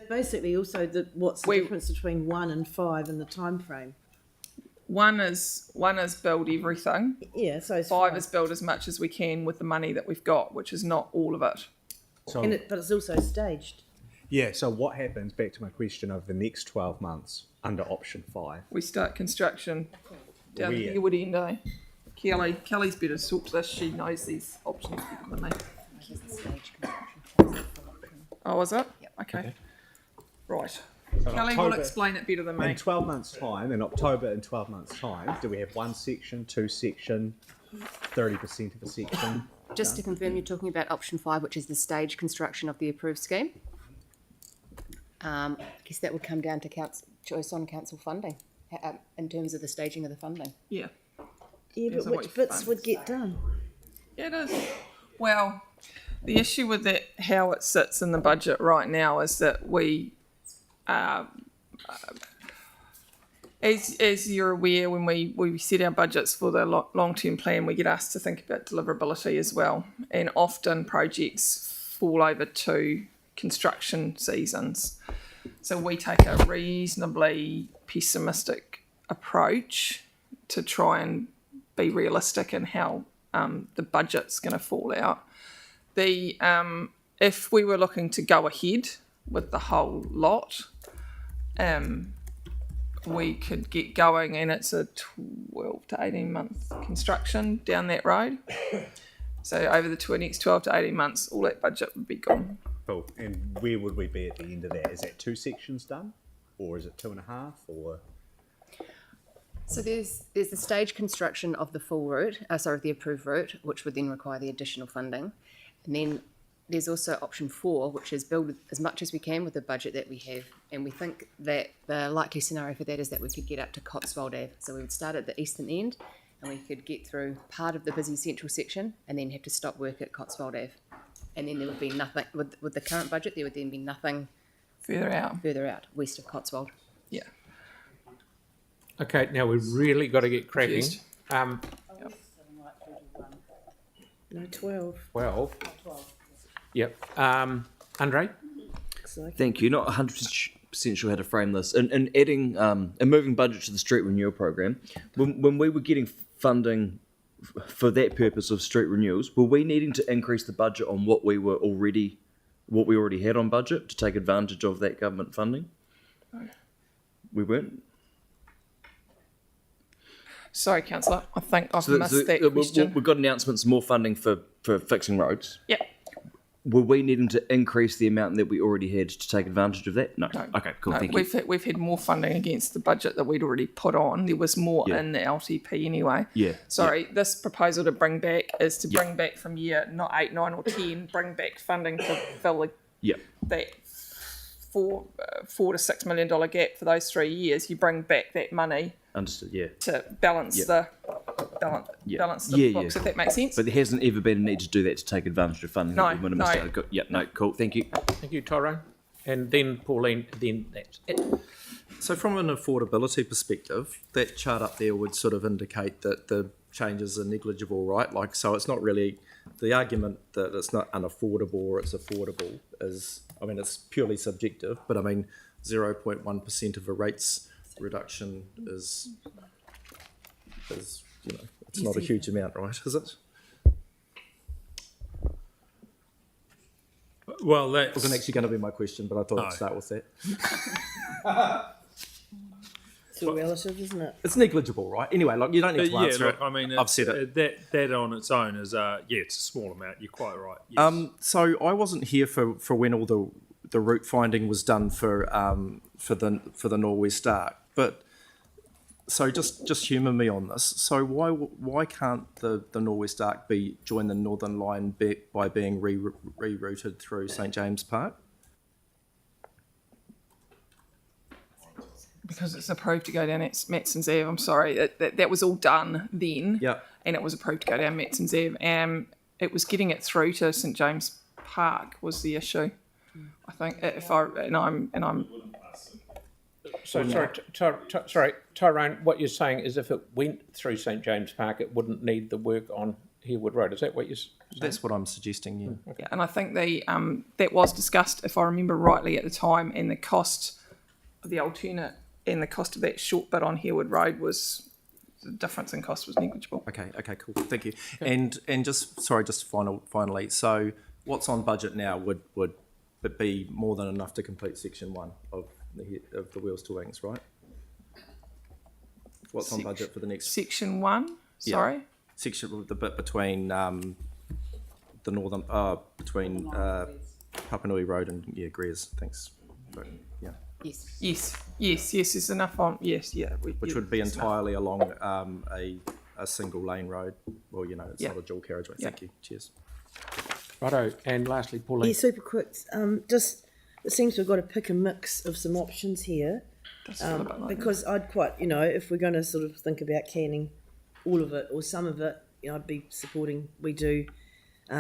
[SPEAKER 14] Basically, also what's the difference between 1 and 5 in the time frame?
[SPEAKER 18] One is build everything.
[SPEAKER 14] Yeah, so it's
[SPEAKER 18] 5 is build as much as we can with the money that we've got, which is not all of it.
[SPEAKER 12] So,
[SPEAKER 14] but it's also staged.
[SPEAKER 12] Yeah, so what happens, back to my question, over the next 12 months under option 5?
[SPEAKER 18] We start construction down
[SPEAKER 12] Where?
[SPEAKER 18] the Harewood end, eh? Kelly's better to talk to this. She knows these options better than me. Oh, is it? Yep. Okay. Right.
[SPEAKER 12] So
[SPEAKER 18] Kelly will explain it better than me.
[SPEAKER 12] In 12 months' time, in October in 12 months' time, do we have 1 section, 2 section, 30% of a section?
[SPEAKER 6] Just to confirm, you're talking about option 5, which is the stage construction of the approved scheme. I guess that would come down to choice on council funding in terms of the staging of the funding.
[SPEAKER 18] Yeah.
[SPEAKER 14] Yeah, but which bits would get done?
[SPEAKER 18] Yeah, it is. Well, the issue with that, how it sits in the budget right now, is that we, as you're aware, when we set our budgets for the long-term plan, we get asked to think about deliverability as well. And often projects fall over 2 construction seasons. So we take a reasonably pessimistic approach to try and be realistic in how the budget's going to fall out. If we were looking to go ahead with the whole lot, we could get going, and it's a 12 to 18 month construction down that road. So over the next 12 to 18 months, all that budget would be gone.
[SPEAKER 12] Cool. And where would we be at the end of that? Is that 2 sections done, or is it 2.5, or?
[SPEAKER 6] So there's the stage construction of the full route, the approved route, which would then require the additional funding, and then there's also option 4, which is build as much as we can with the budget that we have. And we think that the likely scenario for that is that we could get up to Cotswold Ave. So we would start at the eastern end and we could get through part of the busy central section and then have to stop work at Cotswold Ave. And then there would be nothing, with the current budget, there would then be nothing
[SPEAKER 18] further out
[SPEAKER 6] west of Cotswold.
[SPEAKER 18] Yeah.
[SPEAKER 1] Okay, now we've really got to get cracking.
[SPEAKER 18] Confused.
[SPEAKER 14] No, 12.
[SPEAKER 1] 12. Yep. Andre?
[SPEAKER 11] Thank you. Not 100% sure how to frame this. And adding and moving budget to the street renewal program, when we were getting funding for that purpose of street renewals, were we needing to increase the budget on what we already had on budget to take advantage of that government funding?
[SPEAKER 18] No.
[SPEAKER 11] We weren't.
[SPEAKER 18] Sorry, councillor. I think I've missed that question.
[SPEAKER 11] We've got announcements, more funding for fixing roads.
[SPEAKER 18] Yep.
[SPEAKER 11] Were we needing to increase the amount that we already had to take advantage of that? No. Okay, cool.
[SPEAKER 18] No,
[SPEAKER 11] Thank you.
[SPEAKER 18] we've had more funding against the budget that we'd already put on. There was more in the LTP anyway.
[SPEAKER 11] Yeah.
[SPEAKER 18] Sorry, this proposal to bring back is to bring back from year not 8, 9 or 10, bring back funding to fill that $4 to $6 million gap for those 3 years. You bring back that money.
[SPEAKER 11] Understood. Yeah.
[SPEAKER 18] To balance the books, if that makes sense.
[SPEAKER 11] But there hasn't ever been a need to do that to take advantage of funding.
[SPEAKER 18] No,
[SPEAKER 11] that we
[SPEAKER 18] no.
[SPEAKER 11] Started. Yeah. No. Cool. Thank you.
[SPEAKER 1] Thank you, Tyrone. And then Pauline. Then that's it.
[SPEAKER 12] So from an affordability perspective, that chart up there would sort of indicate that the changes are negligible, right? Like, so it's not really the argument that it's not unaffordable or it's affordable is, I mean, it's purely subjective, but I mean, 0.1% of a rates reduction is it's not a huge amount, right? Is it?
[SPEAKER 2] Well, that
[SPEAKER 12] wasn't actually going to be my question, but I thought I'd start with that.
[SPEAKER 14] It's all relative, isn't it?
[SPEAKER 12] It's negligible, right? Anyway, like, you don't need to answer
[SPEAKER 2] look,
[SPEAKER 12] it.
[SPEAKER 2] I mean,
[SPEAKER 12] I've said it.
[SPEAKER 2] That on its own is it's a small amount. You're quite right. Yes.
[SPEAKER 12] So I wasn't here for when all the route finding was done for the Norwest Arc, but so just humour me on this. So why can't the Norwest Arc join the Northern Line by being rerouted through St James Park?
[SPEAKER 18] Because it's approved to go down Matson's Ave. I'm sorry, that was all done then.
[SPEAKER 12] Yeah.
[SPEAKER 18] And it was approved to go down Matson's Ave. It was getting it through to St James Park was the issue. I think
[SPEAKER 1] Sorry, Tyrone, what you're saying is if it went through St James Park, it wouldn't need the work on Harewood Road. Is that what you're saying?
[SPEAKER 12] That's what I'm suggesting, yeah.
[SPEAKER 18] Yeah, and I think that was discussed, if I remember rightly at the time, and the cost of the alternate and the cost of that short bit on Harewood Road was, the difference in cost was negligible.
[SPEAKER 12] Okay, cool. Thank you. And just finally, so what's on budget now would it be more than enough to complete section 1 of the Wheels to Wings, right? What's on budget for the next
[SPEAKER 18] section 1? Sorry,
[SPEAKER 12] section, the bit between the northern between Papanui Road and Greers. Thanks. But, yeah.
[SPEAKER 18] Yes. There's enough on. Yes, yeah.
[SPEAKER 12] Which would be entirely along a single lane road. Well, it's not a dual carriageway.
[SPEAKER 18] Yeah.
[SPEAKER 12] Thank you. Cheers.
[SPEAKER 1] Righto, and lastly, Pauline.
[SPEAKER 14] Yeah, super quick. Just it seems we've got to pick a mix of some options here, because I'd quite, if we're going to sort of think about canning all of it or some of it, I'd be supporting. We do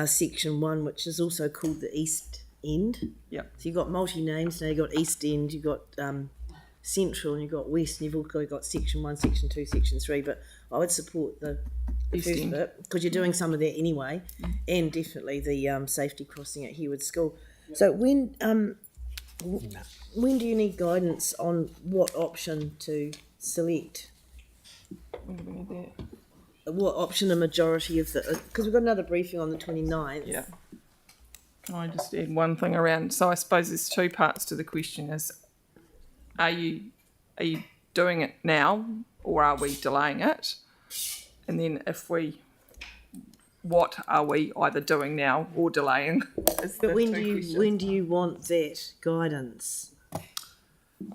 [SPEAKER 14] section 1, which is also called the East End.
[SPEAKER 18] Yeah.
[SPEAKER 14] So you've got multi names now. You've got East End, you've got Central, and you've got West, and you've also got section 1, section 2, section 3. But I would support the first bit because you're doing some of that anyway, and definitely the safety crossing at Harewood School. So when do you need guidance on what option to select?
[SPEAKER 18] When do we need that?
[SPEAKER 14] What option the majority of the... Because we've got another briefing on the 29th.
[SPEAKER 18] Yeah. Can I just add one thing around? So I suppose there's two parts to the question: is are you doing it now, or are we delaying it? And then what are we either doing now or delaying?
[SPEAKER 14] But when do you want that guidance?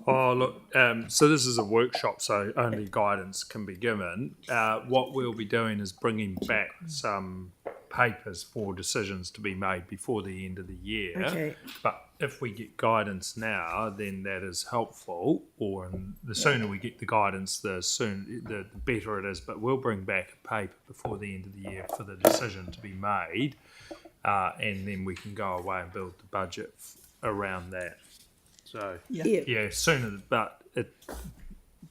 [SPEAKER 2] Oh, look, so this is a workshop, so only guidance can be given. What we'll be doing is bringing back some papers for decisions to be made before the end of the year.
[SPEAKER 14] Okay.
[SPEAKER 2] But if we get guidance now, then that is helpful, or the sooner we get the guidance, the better it is. But we'll bring back a paper before the end of the year for the decision to be made, and then we can go away and build the budget around that. So
[SPEAKER 14] Yeah.
[SPEAKER 2] sooner, but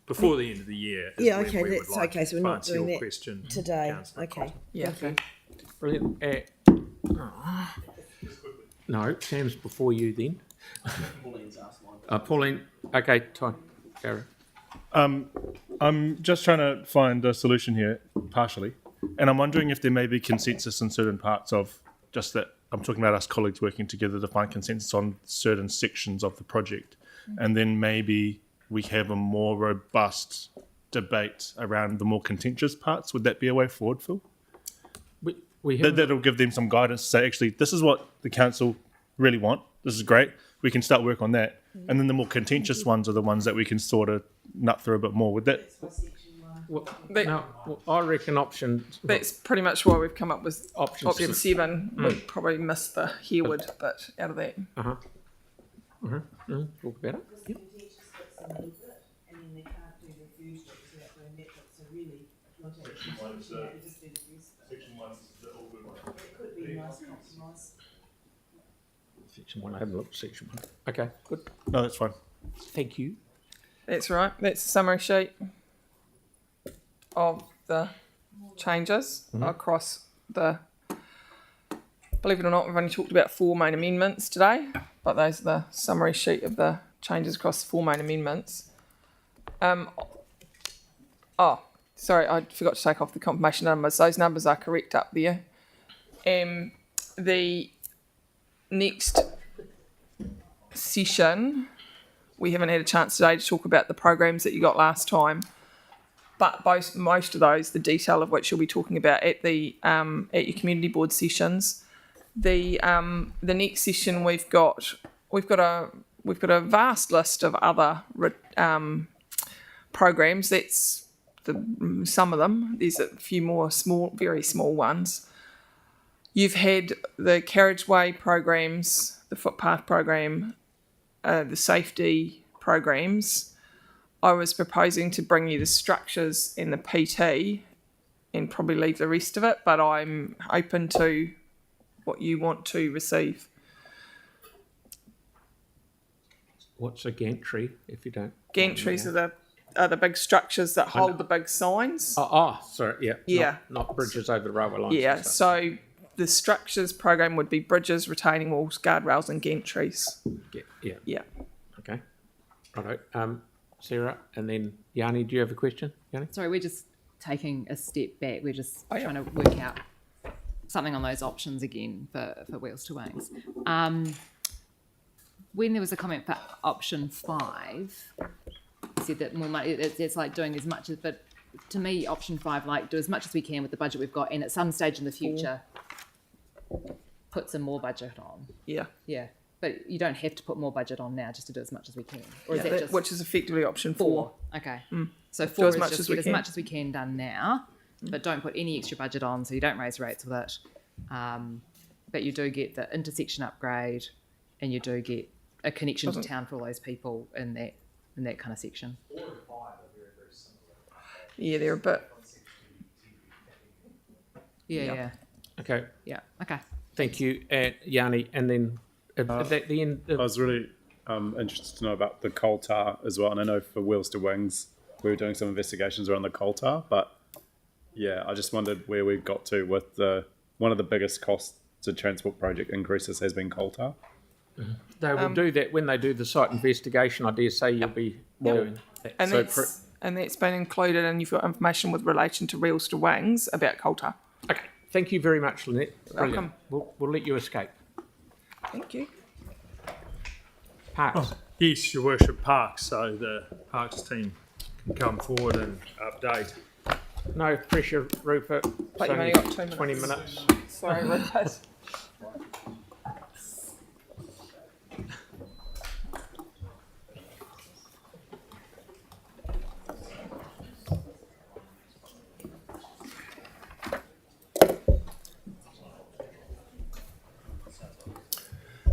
[SPEAKER 2] before the end of the year. Is
[SPEAKER 14] Yeah,
[SPEAKER 2] when
[SPEAKER 14] okay,
[SPEAKER 2] we would
[SPEAKER 14] that's
[SPEAKER 2] like
[SPEAKER 14] okay. So we're
[SPEAKER 2] to
[SPEAKER 14] not
[SPEAKER 2] answer
[SPEAKER 14] doing
[SPEAKER 2] your
[SPEAKER 14] that
[SPEAKER 2] question
[SPEAKER 14] today.
[SPEAKER 2] Councillor.
[SPEAKER 14] Okay.
[SPEAKER 18] Yeah.
[SPEAKER 14] Thank you.
[SPEAKER 1] Brilliant. No, Sam's before you then. Pauline, okay, time. Gary.
[SPEAKER 16] I'm just trying to find a solution here, partially, and I'm wondering if there may be consensus in certain parts of just that. I'm talking about us colleagues working together to find consensus on certain sections of the project, and then maybe we have a more robust debate around the more contentious parts. Would that be a way forward, Phil? That'll give them some guidance to say, actually, this is what the council really want. This is great. We can start work on that. And then the more contentious ones are the ones that we can sort of nut through a bit more. Would that?
[SPEAKER 1] I reckon option.
[SPEAKER 18] That's pretty much why we've come up with
[SPEAKER 1] Option
[SPEAKER 18] option 7. We probably missed the Hereward bit out of that.
[SPEAKER 1] Talk about it. Yep. Section 1, I haven't looked at section 1. Okay, good.
[SPEAKER 16] No, that's fine.
[SPEAKER 1] Thank you.
[SPEAKER 18] That's right. That's the summary sheet of the changes across the. Believe it or not, we've only talked about 4 main amendments today, but those are the summary sheet of the changes across the 4 main amendments. Sorry, I forgot to take off the confirmation numbers. Those numbers are correct up there. The next session, we haven't had a chance today to talk about the programs that you got last time, but most of those, the detail of which you'll be talking about at the at your community board sessions. The next session we've got a vast list of other programs. That's some of them. There's a few more very small ones. You've had the carriageway programs, the footpath program, the safety programs. I was proposing to bring you the structures and the PT and probably leave the rest of it, but I'm open to what you want to receive.
[SPEAKER 1] What's a gantry, if you don't?
[SPEAKER 18] Gantries are the big structures that hold the big signs.
[SPEAKER 1] Sorry, yeah.
[SPEAKER 18] Yeah.
[SPEAKER 1] Not bridges over the railway lines.
[SPEAKER 18] Yeah, so the structures program would be bridges, retaining walls, guardrails and gantries.
[SPEAKER 1] Yeah. Okay. Righto. Sarah, and then Yanni, do you have a question? Yanni?
[SPEAKER 6] Sorry, we're just taking a step back. We're just trying to work out something on those options again for Wheels to Wings. When there was a comment for option 5, said that more money, it's like doing as much as, but to me, option 5, like do as much as we can with the budget we've got, and at some stage in the future, put some more budget on.
[SPEAKER 18] Yeah.
[SPEAKER 6] Yeah. But you don't have to put more budget on now just to do as much as we can. Or is
[SPEAKER 18] that
[SPEAKER 6] that just
[SPEAKER 18] which is effectively option 4.
[SPEAKER 6] Okay. So 4
[SPEAKER 18] Do as
[SPEAKER 6] is
[SPEAKER 18] much
[SPEAKER 6] just
[SPEAKER 18] as we
[SPEAKER 6] get as
[SPEAKER 18] can.
[SPEAKER 6] much as we can done now, but don't put any extra budget on, so you don't raise rates with it. But you do get the intersection upgrade, and you do get a connection to town for all those people in that kind of section.
[SPEAKER 12] 4 and 5 are very, very similar.
[SPEAKER 18] Yeah, they're a bit.
[SPEAKER 6] Yeah.
[SPEAKER 1] Okay.
[SPEAKER 6] Yeah. Okay.
[SPEAKER 1] Thank you, Yanni, and then at the end.
[SPEAKER 15] I was really interested to know about the coal tar as well, and I know for Wheels to Wings we were doing some investigations around the coal tar, but yeah, I just wondered where we got to with one of the biggest costs to transport project increases has been coal tar.
[SPEAKER 1] They will do that when they do the site investigation. I dare say you'll be doing that.
[SPEAKER 18] And that's been included, and you've got information with relation to Wheels to Wings about coal tar.
[SPEAKER 1] Okay, thank you very much, Lynette.
[SPEAKER 18] Welcome.
[SPEAKER 1] We'll let you escape.
[SPEAKER 18] Thank you.
[SPEAKER 1] Parks.
[SPEAKER 2] Yes, Your Worship, Parks. So the Parks team can come forward and update.
[SPEAKER 1] No pressure, Rupert.
[SPEAKER 18] But you've only got 2 minutes.
[SPEAKER 1] 20 minutes.
[SPEAKER 18] Sorry, Rupert.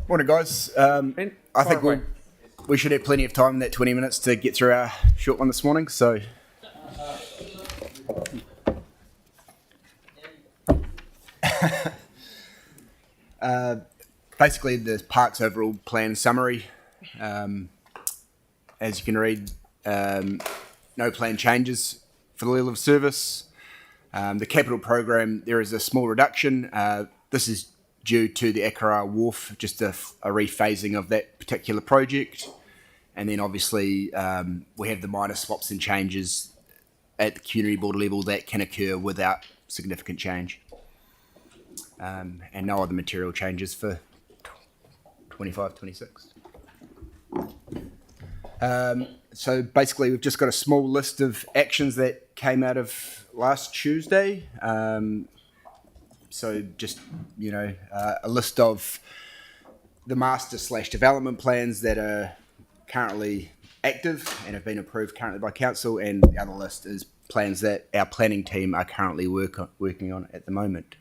[SPEAKER 19] Morning, guys. I think we should have plenty of time in that 20 minutes to get through our short one this morning. So, basically, the park's overall plan summary. as you can read, no plan changes for the level of service. The capital program, there is a small reduction. This is due to the Akara Wharf, just a rephasing of that particular project. And then obviously we have the minor swaps and changes at the community board level that can occur without significant change. And no other material changes for 25-26. So basically we've just got a small list of actions that came out of last Tuesday. So just, a list of the master/development plans that are currently active and have been approved currently by council, and the other list is plans that our planning team are currently working on at the moment.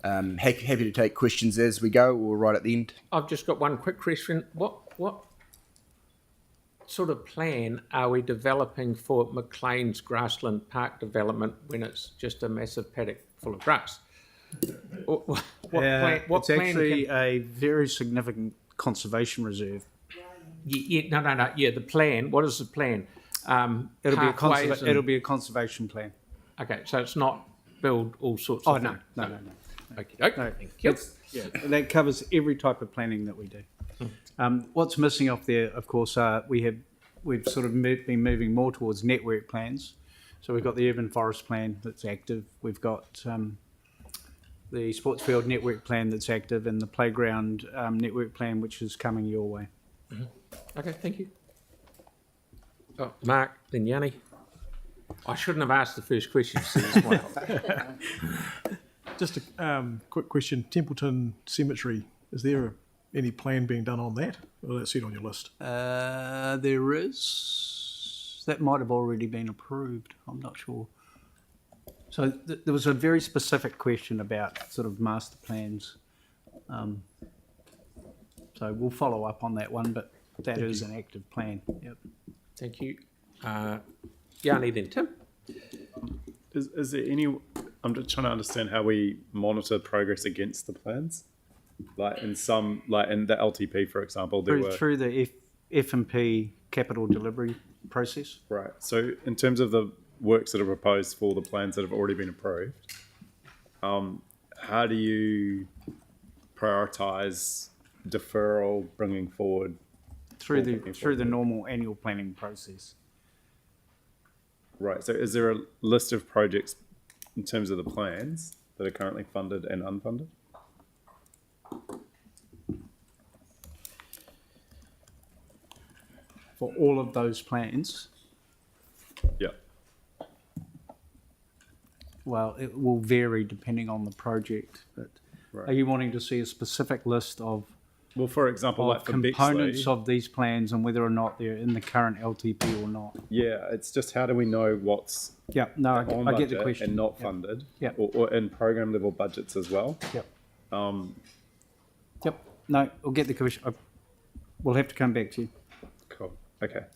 [SPEAKER 19] Happy to take questions as we go or right at the end.
[SPEAKER 1] I've just got one quick question. What sort of plan are we developing for McLean's Grassland Park development when it's just a massive paddock full of grass?
[SPEAKER 20] It's actually a very significant conservation reserve.
[SPEAKER 1] No. Yeah, the plan. What is the plan?
[SPEAKER 20] It'll be a conservation plan.
[SPEAKER 1] Okay, so it's not build all sorts of things.
[SPEAKER 20] No.
[SPEAKER 1] Okay, thank you.
[SPEAKER 20] That covers every type of planning that we do. What's missing off there, of course, we've sort of been moving more towards network plans. So we've got the urban forest plan that's active. We've got the sports field network plan that's active, and the playground network plan, which is coming your way.
[SPEAKER 1] Mm-hmm. Okay, thank you. Oh, Mark, then Yanni. I shouldn't have asked the first question.
[SPEAKER 17] Just a quick question. Templeton Cemetery, is there any plan being done on that? Or that's it on your list?
[SPEAKER 20] There is. That might have already been approved. I'm not sure. So there was a very specific question about sort of master plans. So we'll follow up on that one, but that is an active plan. Yep.
[SPEAKER 1] Thank you. Yanni, then Tim.
[SPEAKER 15] Is there any? I'm just trying to understand how we monitor progress against the plans. Like in the LTP, for example,
[SPEAKER 20] through the F&P capital delivery process.
[SPEAKER 15] Right. So in terms of the works that are proposed for the plans that have already been approved, how do you prioritise deferral, bringing forward?
[SPEAKER 20] Through the normal annual planning process.
[SPEAKER 15] Right. So is there a list of projects in terms of the plans that are currently funded and unfunded?
[SPEAKER 20] For all of those plans?
[SPEAKER 15] Yeah.
[SPEAKER 20] Well, it will vary depending on the project. But Are you wanting to see a specific list of
[SPEAKER 15] for example, like for
[SPEAKER 20] components
[SPEAKER 15] Bexley,
[SPEAKER 20] of these plans and whether or not they're in the current LTP or not?
[SPEAKER 15] Yeah, it's just how do we know what's
[SPEAKER 20] I get the question.
[SPEAKER 15] And not funded,
[SPEAKER 20] Yep.
[SPEAKER 15] or in program level budgets as well.
[SPEAKER 20] Yep. No, we'll get the question. We'll have to come back to you.
[SPEAKER 15] Cool. Okay.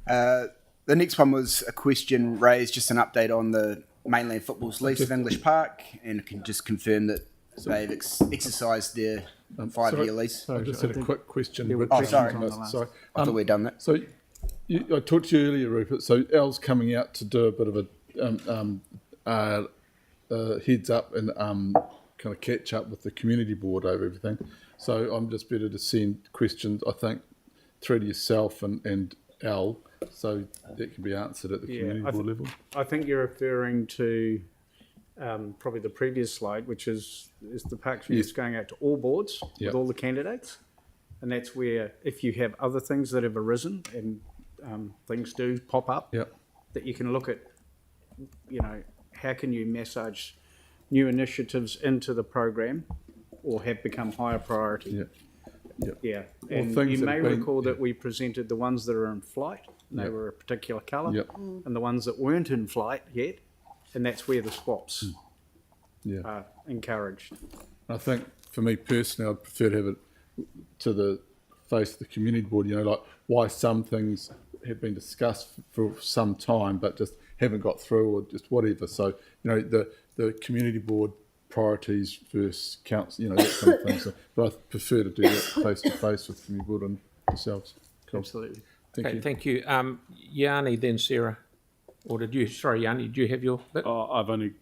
[SPEAKER 19] The next one was a question raised, just an update on the Mainland Football's lease of English Park, and can just confirm that they've exercised their 5-year lease.
[SPEAKER 13] Sorry, I just had a quick question.
[SPEAKER 19] Sorry. I thought we'd done that.
[SPEAKER 13] So I talked to you earlier, Rupert. So Al's coming out to do a bit of a heads up and kind of catch up with the community board over everything. So I'm just better to send questions, I think, through to yourself and Al, so that can be answered at the community board level.
[SPEAKER 20] I think you're referring to probably the previous slide, which is the park community going out to all boards with all the candidates, and that's where if you have other things that have arisen and things do pop up, that you can look at, how can you massage new initiatives into the program or have become higher priority. And you may recall that we presented the ones that are in flight, and they were a particular colour, and the ones that weren't in flight yet, and that's where the swaps are encouraged.
[SPEAKER 13] I think for me personally, I'd prefer to have it to the face of the community board, like why some things have been discussed for some time but just haven't got through or just whatever. So, the community board priorities versus council, that kind of thing. So, but I prefer to do that face to face with Community Board and yourselves. Cool.
[SPEAKER 20] Absolutely.
[SPEAKER 13] Thank you.
[SPEAKER 1] Thank you. Yanni, then Sarah. Or did you? Sorry, Yanni, did you have your bit?
[SPEAKER 15] I've only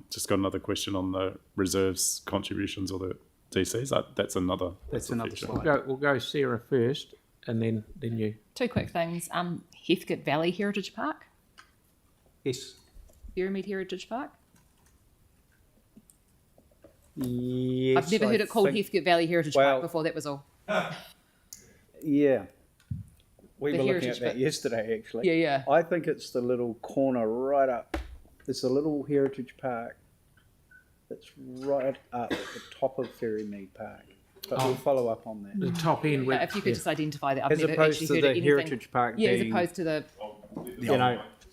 [SPEAKER 15] just got another question on the reserves contributions or the DCs. That's another.
[SPEAKER 20] That's another
[SPEAKER 15] feature.
[SPEAKER 20] slide.
[SPEAKER 1] We'll go Sarah first, and then you.
[SPEAKER 6] Two quick things. Heathcote Valley Heritage Park,
[SPEAKER 20] Yes.
[SPEAKER 6] Berrymead Heritage Park.
[SPEAKER 20] Yes.
[SPEAKER 6] I've never heard it called Heathcote Valley Heritage Park before. That was all.
[SPEAKER 20] Yeah. We
[SPEAKER 6] The
[SPEAKER 20] were looking
[SPEAKER 6] heritage
[SPEAKER 20] at that
[SPEAKER 6] bit.
[SPEAKER 20] yesterday, actually.
[SPEAKER 6] Yeah, yeah.
[SPEAKER 20] I think it's the little corner right up. It's a little heritage park that's right up at the top of Ferrymead Park. But we'll follow up on that.
[SPEAKER 1] The top end.
[SPEAKER 6] Yeah, if you could just identify that. I've
[SPEAKER 20] As
[SPEAKER 6] never
[SPEAKER 20] opposed
[SPEAKER 6] actually
[SPEAKER 20] to
[SPEAKER 6] heard
[SPEAKER 20] the
[SPEAKER 6] anything.
[SPEAKER 20] heritage park
[SPEAKER 6] Yeah, as
[SPEAKER 20] being,
[SPEAKER 6] opposed to the.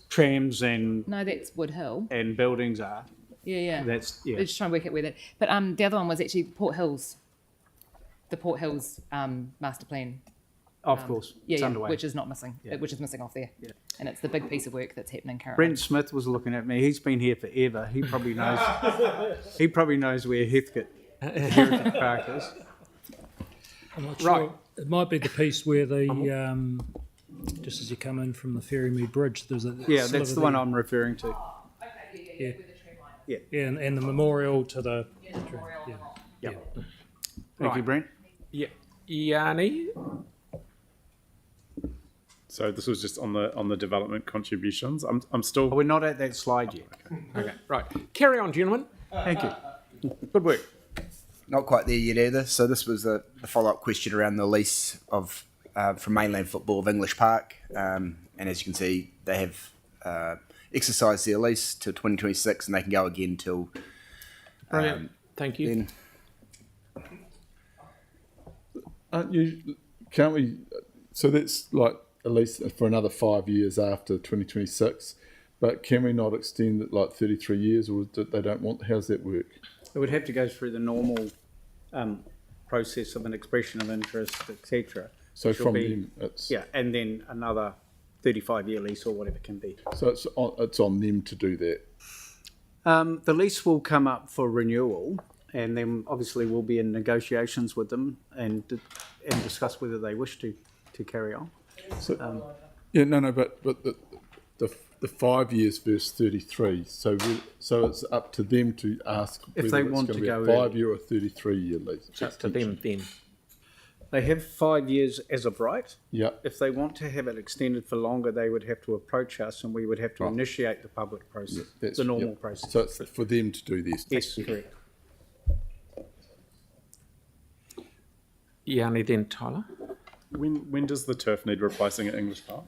[SPEAKER 20] trams and
[SPEAKER 6] No, that's Wood Hill.
[SPEAKER 20] buildings are.
[SPEAKER 6] Yeah, yeah.
[SPEAKER 20] That's
[SPEAKER 6] We're just trying to work out where that. But the other one was actually Port Hills. The Port Hills master plan.
[SPEAKER 20] Of course,
[SPEAKER 6] Yeah,
[SPEAKER 20] it's
[SPEAKER 6] yeah,
[SPEAKER 20] underway.
[SPEAKER 6] which is not missing.
[SPEAKER 20] Yeah.
[SPEAKER 6] Which is missing off there.
[SPEAKER 20] Yeah.
[SPEAKER 6] And it's the big piece of work that's happening currently.
[SPEAKER 20] Brent Smith was looking at me. He's been here forever. He probably knows. He probably knows where Heathcote Heritage Park is.
[SPEAKER 21] I'm not sure. It might be the piece where the just as you come in from the Ferrymead Bridge, there's a
[SPEAKER 20] Yeah, that's
[SPEAKER 21] sliver
[SPEAKER 20] the one
[SPEAKER 21] there.
[SPEAKER 20] I'm referring to.
[SPEAKER 21] Yeah.
[SPEAKER 20] Yeah.
[SPEAKER 21] Yeah, and the memorial to the.
[SPEAKER 20] Yeah. Thank you, Brent.
[SPEAKER 1] Yeah, Yanni.
[SPEAKER 15] So this was just on the development contributions. I'm still.
[SPEAKER 20] We're not at that slide yet.
[SPEAKER 1] Okay, right. Carry on, gentlemen.
[SPEAKER 20] Thank you.
[SPEAKER 1] Good work.
[SPEAKER 19] Not quite there yet either. So this was the follow-up question around the lease of from Mainland Football of English Park, and as you can see, they have exercised their lease till 2026, and they can go again till.
[SPEAKER 1] Brilliant. Thank you.
[SPEAKER 19] Then,
[SPEAKER 13] Can't we? So that's like at least for another 5 years after 2026. But can we not extend it like 33 years, or they don't want? How's that work?
[SPEAKER 20] It would have to go through the normal process of an expression of interest, etc.
[SPEAKER 13] So from them, it's
[SPEAKER 20] and then another 35-year lease or whatever it can be.
[SPEAKER 13] so it's on them to do that.
[SPEAKER 20] The lease will come up for renewal, and then obviously we'll be in negotiations with them and discuss whether they wish to carry on.
[SPEAKER 13] So, but the 5 years versus 33. So it's up to them to ask
[SPEAKER 20] If
[SPEAKER 13] whether
[SPEAKER 20] they
[SPEAKER 13] it's
[SPEAKER 20] want
[SPEAKER 13] going
[SPEAKER 20] to
[SPEAKER 13] be
[SPEAKER 20] go
[SPEAKER 13] a
[SPEAKER 20] early.
[SPEAKER 13] 5 year or 33-year lease.
[SPEAKER 1] It's up to them then.
[SPEAKER 20] They have 5 years as of right.
[SPEAKER 13] Yeah.
[SPEAKER 20] If they want to have it extended for longer, they would have to approach us, and we would have to
[SPEAKER 13] Right.
[SPEAKER 20] initiate the public process,
[SPEAKER 13] That's
[SPEAKER 20] the normal
[SPEAKER 13] yep.
[SPEAKER 20] process.
[SPEAKER 13] So it's for them to do this.
[SPEAKER 20] Yes, correct.
[SPEAKER 1] Yanni, then Tyler.
[SPEAKER 15] When does the turf need replacing at English Park?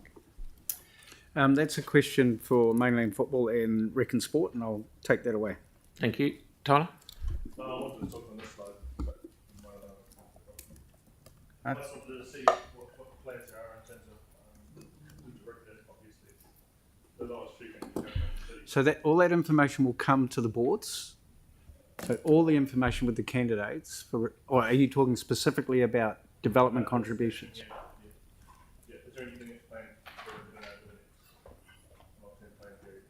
[SPEAKER 20] That's a question for Mainland Football and Rec and Sport, and I'll take that away.
[SPEAKER 1] Thank you. Tyler?
[SPEAKER 16] No, I wanted to talk on this slide. I just wanted to see what the plans are in terms of who directed it, obviously. The lowest figure.
[SPEAKER 20] So that all that information will come to the boards. So all the information with the candidates for, or are you talking specifically about development contributions?
[SPEAKER 16] Yeah. Is there anything that's planned for the next long-term plan period?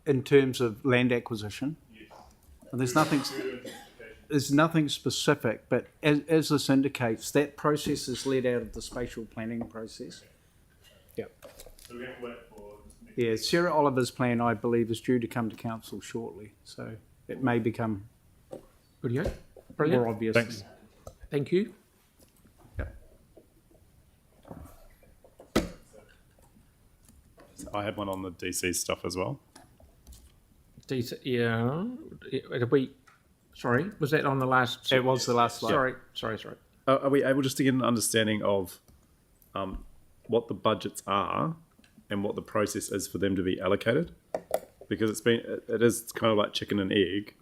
[SPEAKER 20] In terms of land acquisition?
[SPEAKER 16] Yes.
[SPEAKER 20] Well, there's nothing specific, but as this indicates, that process is led out of the spatial planning process. Yep.
[SPEAKER 16] So we have to wait for this next.
[SPEAKER 20] Yeah, Sarah Oliver's plan, I believe, is due to come to council shortly, so it may become
[SPEAKER 1] Brilliant.
[SPEAKER 20] more obvious.
[SPEAKER 15] Thanks.
[SPEAKER 1] Thank you.
[SPEAKER 15] I had one on the DC stuff as well.
[SPEAKER 1] Yeah. Sorry, was that on the last?
[SPEAKER 20] It was the last slide.
[SPEAKER 1] Sorry.
[SPEAKER 15] Are we able just to get an understanding of what the budgets are and what the process is for them to be allocated? Because it is kind of like chicken and egg.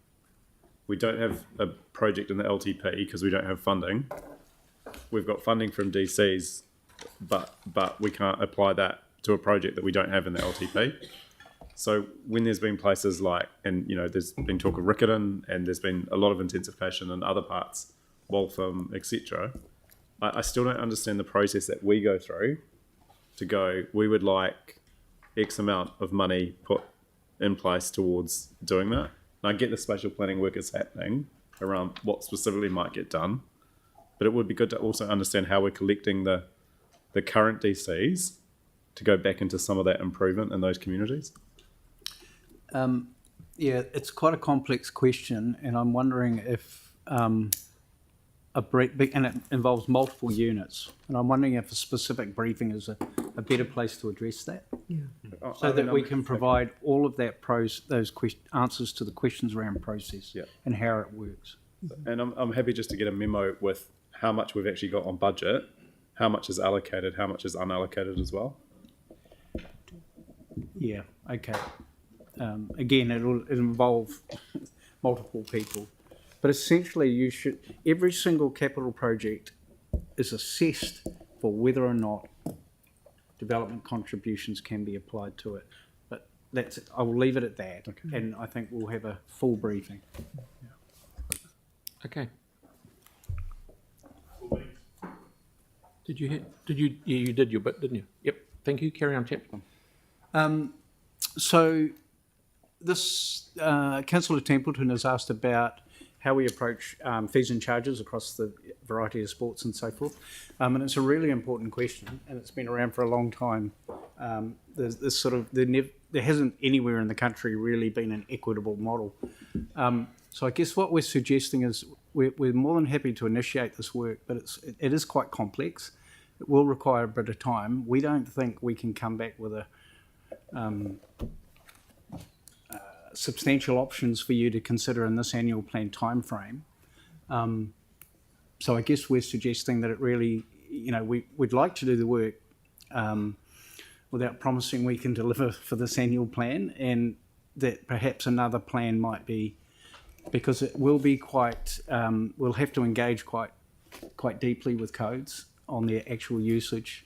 [SPEAKER 15] We don't have a project in the LTP because we don't have funding. We've got funding from DCs, but we can't apply that to a project that we don't have in the LTP. So when there's been places like, and there's been talk of Riccarton, and there's been a lot of intensification in other parts, Waltham, etc. I still don't understand the process that we go through to go, we would like X amount of money put in place towards doing that. And I get the spatial planning work is happening around what specifically might get done, but it would be good to also understand how we're collecting the current DCs to go back into some of that improvement in those communities.
[SPEAKER 20] Yeah, it's quite a complex question, and I'm wondering if and it involves multiple units, and I'm wondering if a specific briefing is a better place to address that.
[SPEAKER 9] Yeah.
[SPEAKER 20] So that we can provide all of that answers to the questions around process and how it works.
[SPEAKER 15] And I'm happy just to get a memo with how much we've actually got on budget, how much is allocated, how much is unallocated as well.
[SPEAKER 20] Yeah, okay. Again, it'll involve multiple people. But essentially, every single capital project is assessed for whether or not development contributions can be applied to it. But I will leave it at that, and I think we'll have a full briefing.
[SPEAKER 1] Okay. You did your bit, didn't you? Yep. Thank you. Carry on, Chap.
[SPEAKER 20] So this Councillor Templeton has asked about how we approach fees and charges across the variety of sports and so forth. And it's a really important question, and it's been around for a long time. There hasn't anywhere in the country really been an equitable model. So I guess what we're suggesting is we're more than happy to initiate this work, but it is quite complex. It will require a bit of time. We don't think we can come back with substantial options for you to consider in this annual plan timeframe. So I guess we're suggesting that it really, we'd like to do the work without promising we can deliver for this annual plan, and that perhaps another plan might be, because it will be quite, we'll have to engage quite deeply with codes on their actual usage.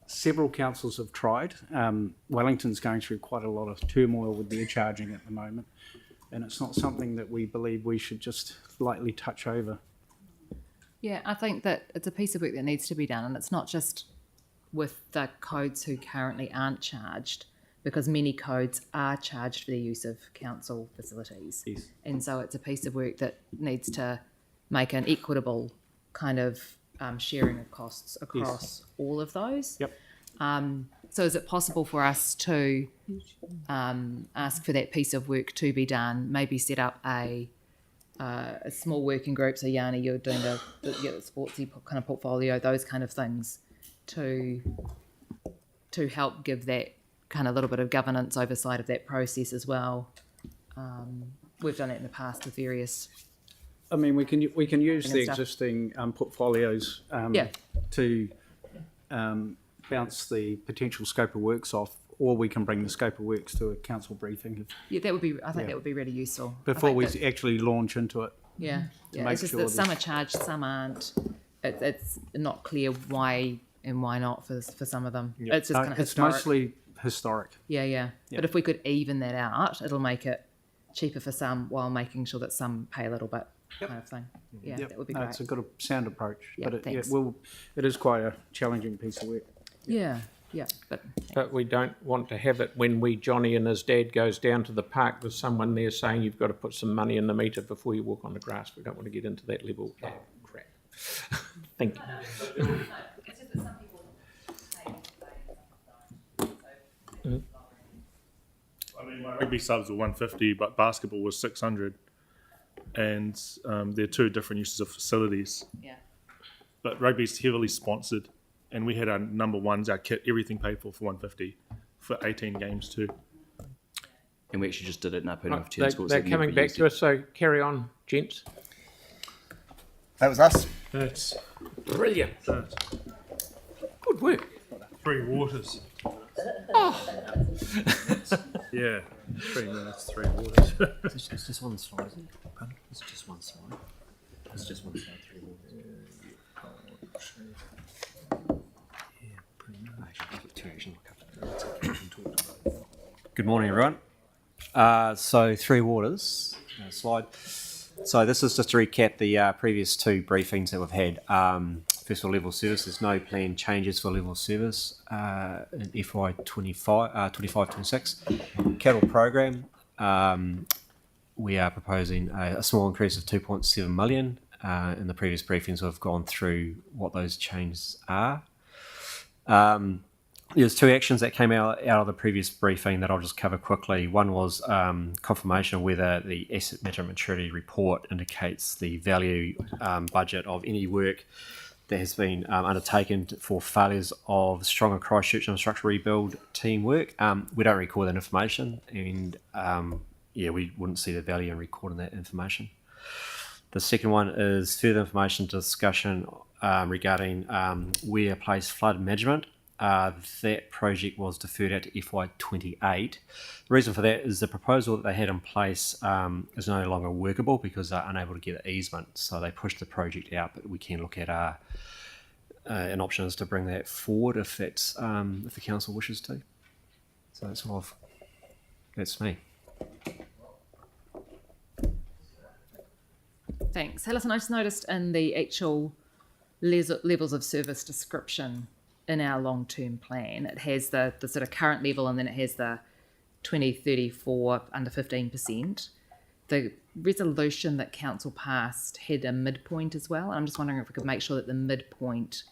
[SPEAKER 20] Several councils have tried. Wellington's going through quite a lot of turmoil with their charging at the moment, and it's not something that we believe we should just lightly touch over.
[SPEAKER 6] Yeah, I think that it's a piece of work that needs to be done, and it's not just with the codes who currently aren't charged, because many codes are charged for their use of council facilities.
[SPEAKER 15] Yes.
[SPEAKER 6] And so it's a piece of work that needs to make an equitable kind of sharing of costs across all of those.
[SPEAKER 20] Yep.
[SPEAKER 6] So is it possible for us to ask for that piece of work to be done, maybe set up a small working group, so Yanni, you're doing the sportsy kind of portfolio, those kind of things, to help give that kind of little bit of governance oversight of that process as well. We've done it in the past with various.
[SPEAKER 20] I mean, we can use the
[SPEAKER 6] stuff.
[SPEAKER 20] existing portfolios to bounce the potential scope of works off, or we can bring the scope of works to a council briefing.
[SPEAKER 6] Yeah, that would be. I think that would be really useful
[SPEAKER 20] Before we actually launch into it.
[SPEAKER 6] Yeah. It's just that some are charged, some aren't. It's not clear why and why not for some of them.
[SPEAKER 20] Yep.
[SPEAKER 6] It's just kind of
[SPEAKER 20] it's
[SPEAKER 6] historic.
[SPEAKER 20] mostly historic.
[SPEAKER 6] Yeah.
[SPEAKER 20] Yep.
[SPEAKER 6] But if we could even that out, it'll make it cheaper for some while making sure that some pay a little bit, kind of thing. Yeah, that would be great.
[SPEAKER 20] It's a good sound approach,
[SPEAKER 6] Yeah,
[SPEAKER 20] but
[SPEAKER 6] thanks.
[SPEAKER 20] it is quite a challenging piece of work.
[SPEAKER 6] Yeah.
[SPEAKER 1] But we don't want to have it when Johnny and his dad goes down to the park, there's someone there saying you've got to put some money in the meter before you walk on the grass. We don't want to get into that level. Oh, crap. Thank you.
[SPEAKER 6] It's just that some people pay.
[SPEAKER 16] I mean, my rugby subs were 150, but basketball was 600, and they're two different uses of facilities.
[SPEAKER 6] Yeah.
[SPEAKER 16] But rugby's heavily sponsored, and we had our number ones, our kit, everything paid for 150 for 18 games too.
[SPEAKER 11] And we actually just did it in our putting of 10
[SPEAKER 1] They're
[SPEAKER 11] sports. that
[SPEAKER 1] coming
[SPEAKER 11] never
[SPEAKER 1] back
[SPEAKER 11] used
[SPEAKER 1] to
[SPEAKER 11] it.
[SPEAKER 1] us, so carry on, gents.
[SPEAKER 19] That was us.
[SPEAKER 16] That's
[SPEAKER 1] Brilliant. Good work.
[SPEAKER 16] 3 waters.
[SPEAKER 1] Oh.
[SPEAKER 16] Yeah, 3 minutes, 3 waters.
[SPEAKER 3] It's just one slide, isn't it? Pardon? It's just one slide. It's just one slide, 3 waters. Good morning, everyone. So 3 waters slide. So this is just to recap the previous 2 briefings that we've had. first of all, level of service. There's no planned changes for level of service in FY 25-26. Capital program, we are proposing a small increase of 2.7 million. In the previous briefings, we've gone through what those changes are. There's two actions that came out of the previous briefing that I'll just cover quickly. One was confirmation of whether the asset management maturity report indicates the value budget of any work that has been undertaken for failures of stronger Christchurch infrastructure rebuild team work. We don't record that information, and we wouldn't see the value in recording that information. The second one is further information discussion regarding Weir Place flood management. That project was deferred out to FY 28. The reason for that is the proposal that they had in place is no longer workable because they're unable to get an easement. So they pushed the project out, but we can look at an option is to bring that forward if that's if the council wishes to. So that's me.
[SPEAKER 6] Thanks. Alison, I just noticed in the actual levels of service description in our long-term plan, it has the sort of current level, and then it has the 2034 under 15%. The resolution that council passed had a midpoint as well. I'm just wondering if we could make sure that the midpoint,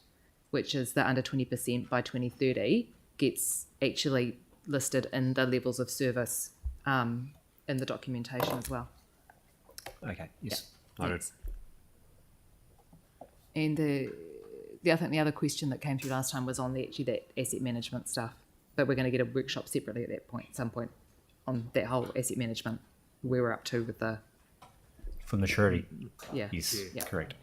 [SPEAKER 6] which is the under 20% by 2030, gets actually listed in the levels of service in the documentation as well.
[SPEAKER 3] Okay. Yes.
[SPEAKER 6] Yeah. Noted. And I think the other question that came through last time was on that asset management stuff, but we're going to get a workshop separately at some point on that whole asset management, where we're up to with the...
[SPEAKER 3] For maturity?
[SPEAKER 6] Yeah.
[SPEAKER 3] Yes, yeah. Correct.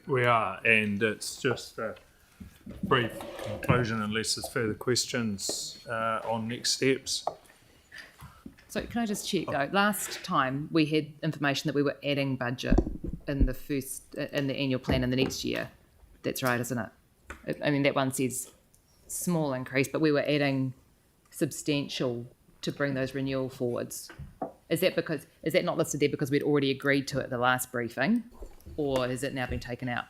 [SPEAKER 2] We are, and it's just a brief conclusion unless there's further questions on next steps.
[SPEAKER 6] So can I just check though? Last time we had information that we were adding budget in the annual plan in the next year. That's right, isn't it? I mean, that one says small increase, but we were adding substantial to bring those renewal forwards. Is that not listed there because we'd already agreed to it at the last briefing, or has it now been taken out?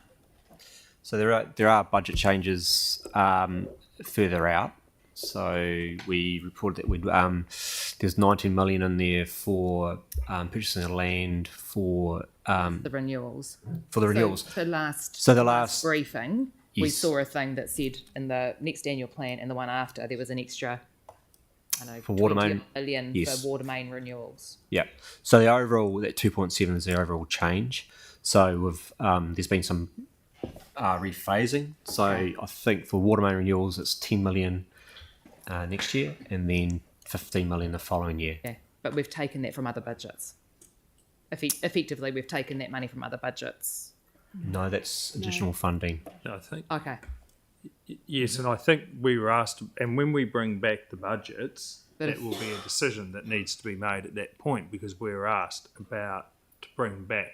[SPEAKER 3] So there are budget changes further out. So we reported that there's 19 million in there for purchasing of land for
[SPEAKER 6] the renewals.
[SPEAKER 3] For the renewals.
[SPEAKER 6] So the last briefing,
[SPEAKER 3] yes.
[SPEAKER 6] We saw a thing that said in the next annual plan and the one after there was an extra,
[SPEAKER 3] for water main
[SPEAKER 6] million for water main renewals.
[SPEAKER 3] Yeah. So the overall, that 2.7 is the overall change. So we've there's been some rephasing. So I think for water main renewals, it's 10 million. Next year, and then 15 million the following year.
[SPEAKER 6] Yeah, but we've taken that from other budgets. Effectively, we've taken that money from other budgets.
[SPEAKER 3] No, that's additional funding.
[SPEAKER 2] I think.
[SPEAKER 6] Okay.
[SPEAKER 2] Yes, and I think we were asked, and when we bring back the budgets, that will be a decision that needs to be made at that point, because we were asked to bring back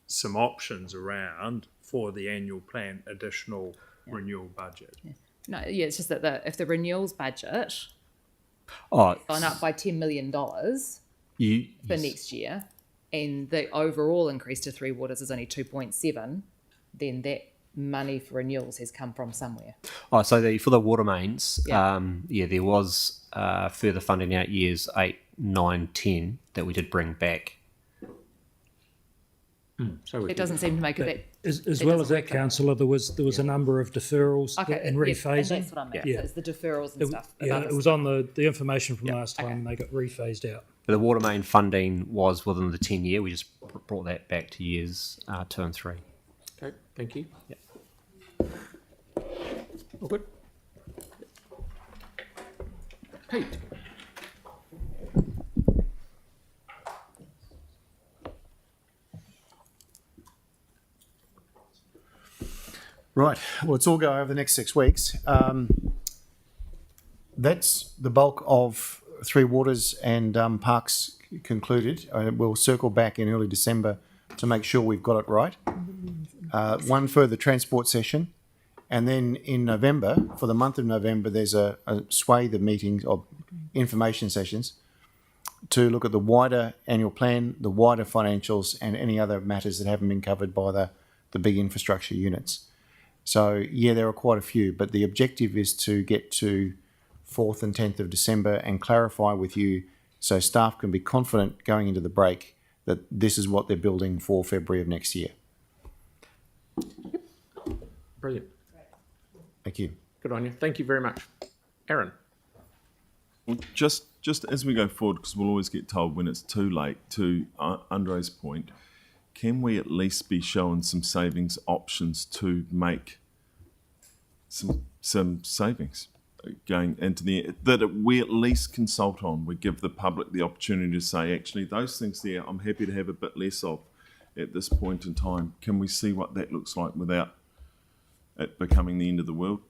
[SPEAKER 2] some options around for the annual plan additional renewal budget.
[SPEAKER 6] Yeah. No, it's just that if the renewals budget
[SPEAKER 3] gone
[SPEAKER 6] up by $10 million for next year, and the overall increase to Three Waters is only 2.7, then that money for renewals has come from somewhere.
[SPEAKER 3] So for the water mains, there was further funding out years 8, 9, 10 that we did bring back.
[SPEAKER 6] So it doesn't seem to make it that.
[SPEAKER 21] As well as that, councillor, there was a number of deferrals and rephasing.
[SPEAKER 6] And that's what I meant. Yeah. So it's the deferrals and stuff.
[SPEAKER 21] Yeah, it was on the information from last time, and they got rephased out.
[SPEAKER 3] But the water main funding was within the 10-year. We just brought that back to years 2 and 3.
[SPEAKER 1] Okay, thank you.
[SPEAKER 3] Yeah.
[SPEAKER 1] All good. Pete.
[SPEAKER 5] Right. Well, it's all go over the next 6 weeks. That's the bulk of Three Waters and Parks concluded. We'll circle back in early December to make sure we've got it right. One further transport session. And then in November, for the month of November, there's a swathe of meetings or information sessions to look at the wider annual plan, the wider financials, and any other matters that haven't been covered by the big infrastructure units. So, yeah, there are quite a few, but the objective is to get to 4th and 10th of December and clarify with you so staff can be confident going into the break that this is what they're building for February of next year.
[SPEAKER 1] Brilliant.
[SPEAKER 5] Thank you.
[SPEAKER 1] Good on you. Thank you very much. Aaron.
[SPEAKER 4] Well, just as we go forward, because we'll always get told when it's too late, to Andre's point, can we at least be showing some savings options to make some savings going into that we at least consult on? We give the public the opportunity to say, actually, those things there, I'm happy to have a bit less of at this point in time. Can we see what that looks like without it becoming the end of the world?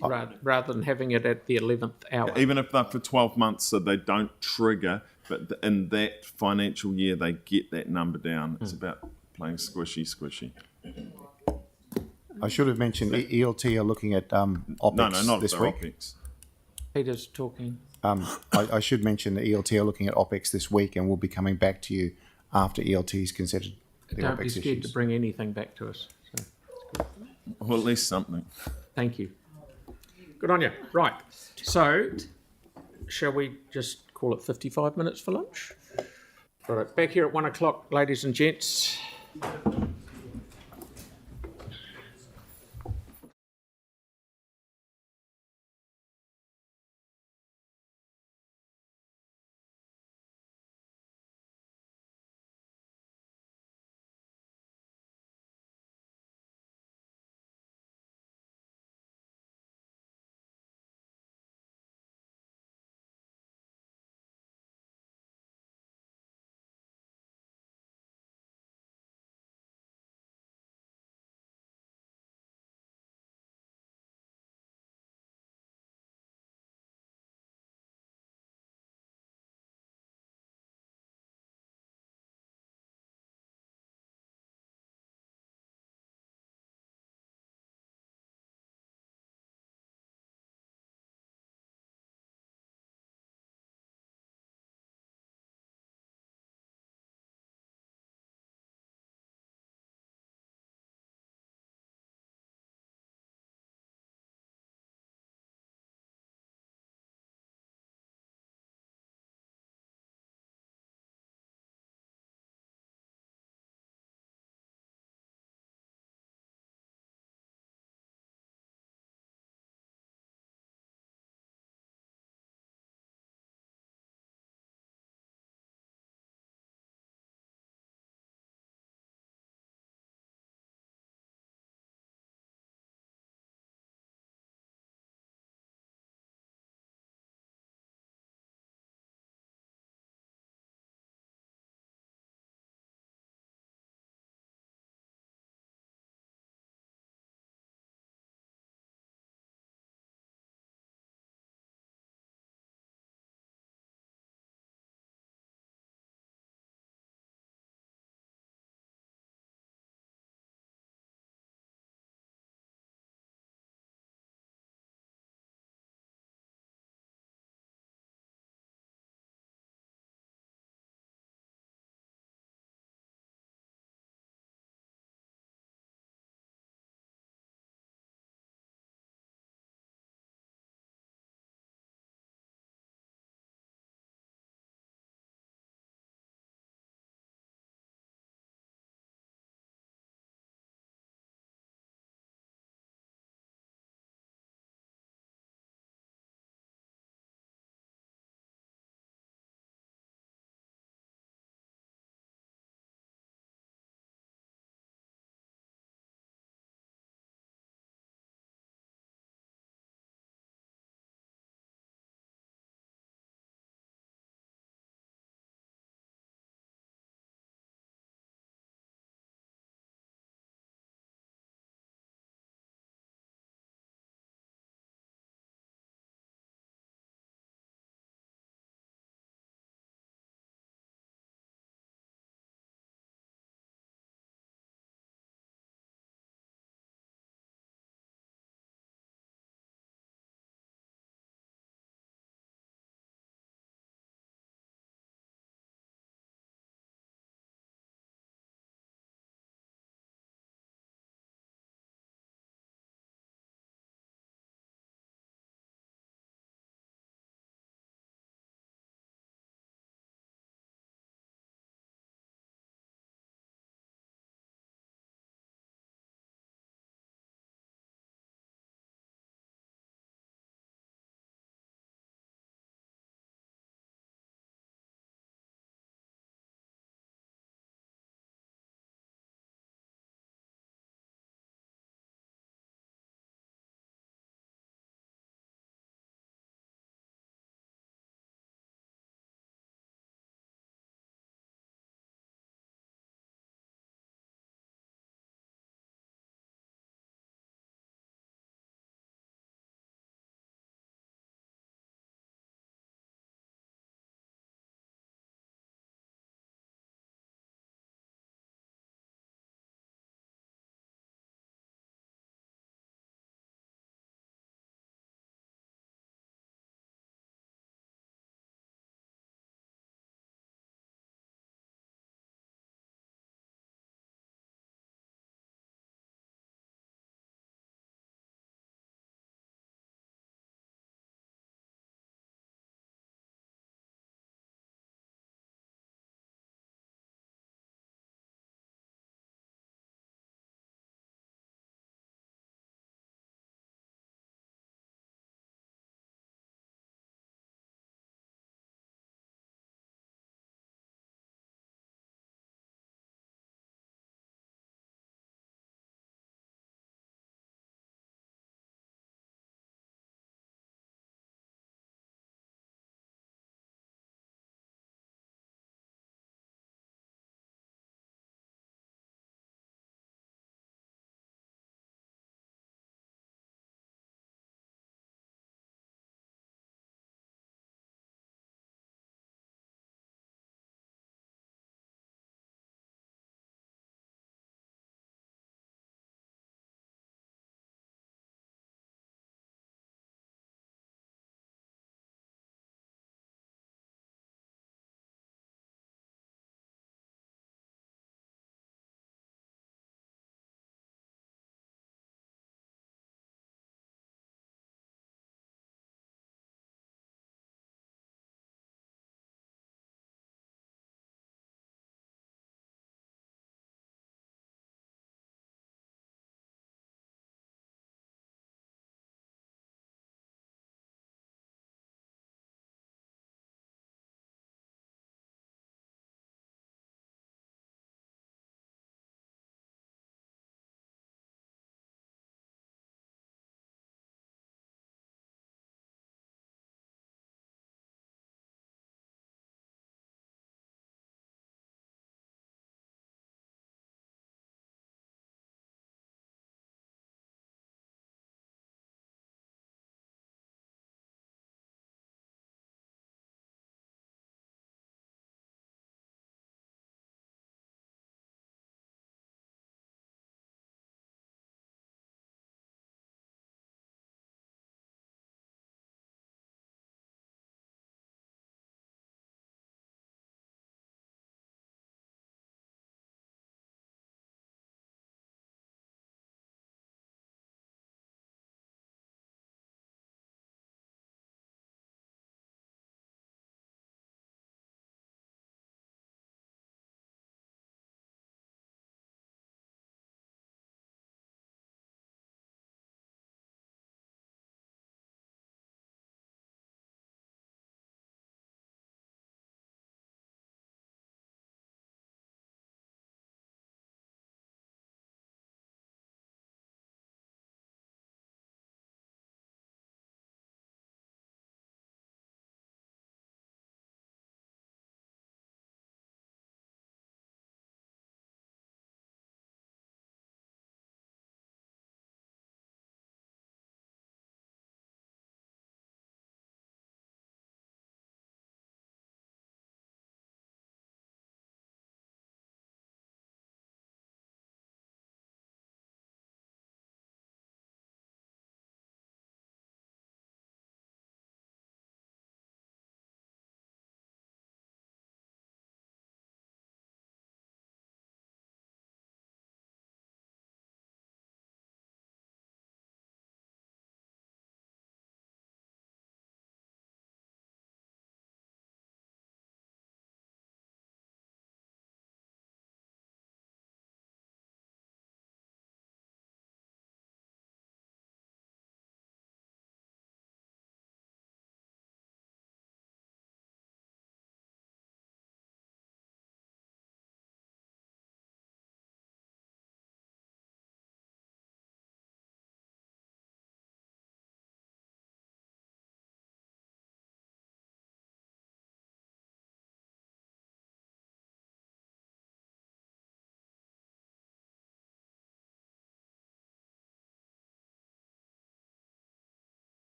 [SPEAKER 1] Rather than having it at the 11th hour.
[SPEAKER 4] Even if they're for 12 months, so they don't trigger, but in that financial year, they get that number down. It's about playing squishy.
[SPEAKER 5] I should have mentioned ELT are looking at OPEX
[SPEAKER 4] No, not
[SPEAKER 5] this
[SPEAKER 4] their
[SPEAKER 5] week.
[SPEAKER 4] OPEX.
[SPEAKER 1] Peter's talking.
[SPEAKER 5] I should mention that ELT are looking at OPEX this week, and we'll be coming back to you after ELT's considered the
[SPEAKER 1] Don't be
[SPEAKER 5] OPEX
[SPEAKER 1] scared
[SPEAKER 5] issues.
[SPEAKER 1] to bring anything back to us. So.
[SPEAKER 4] Well, at least something.
[SPEAKER 1] Thank you. Good on you. Right. So, shall we just call it 55 minutes for lunch? Right. Back here at 1 o'clock, ladies and gents.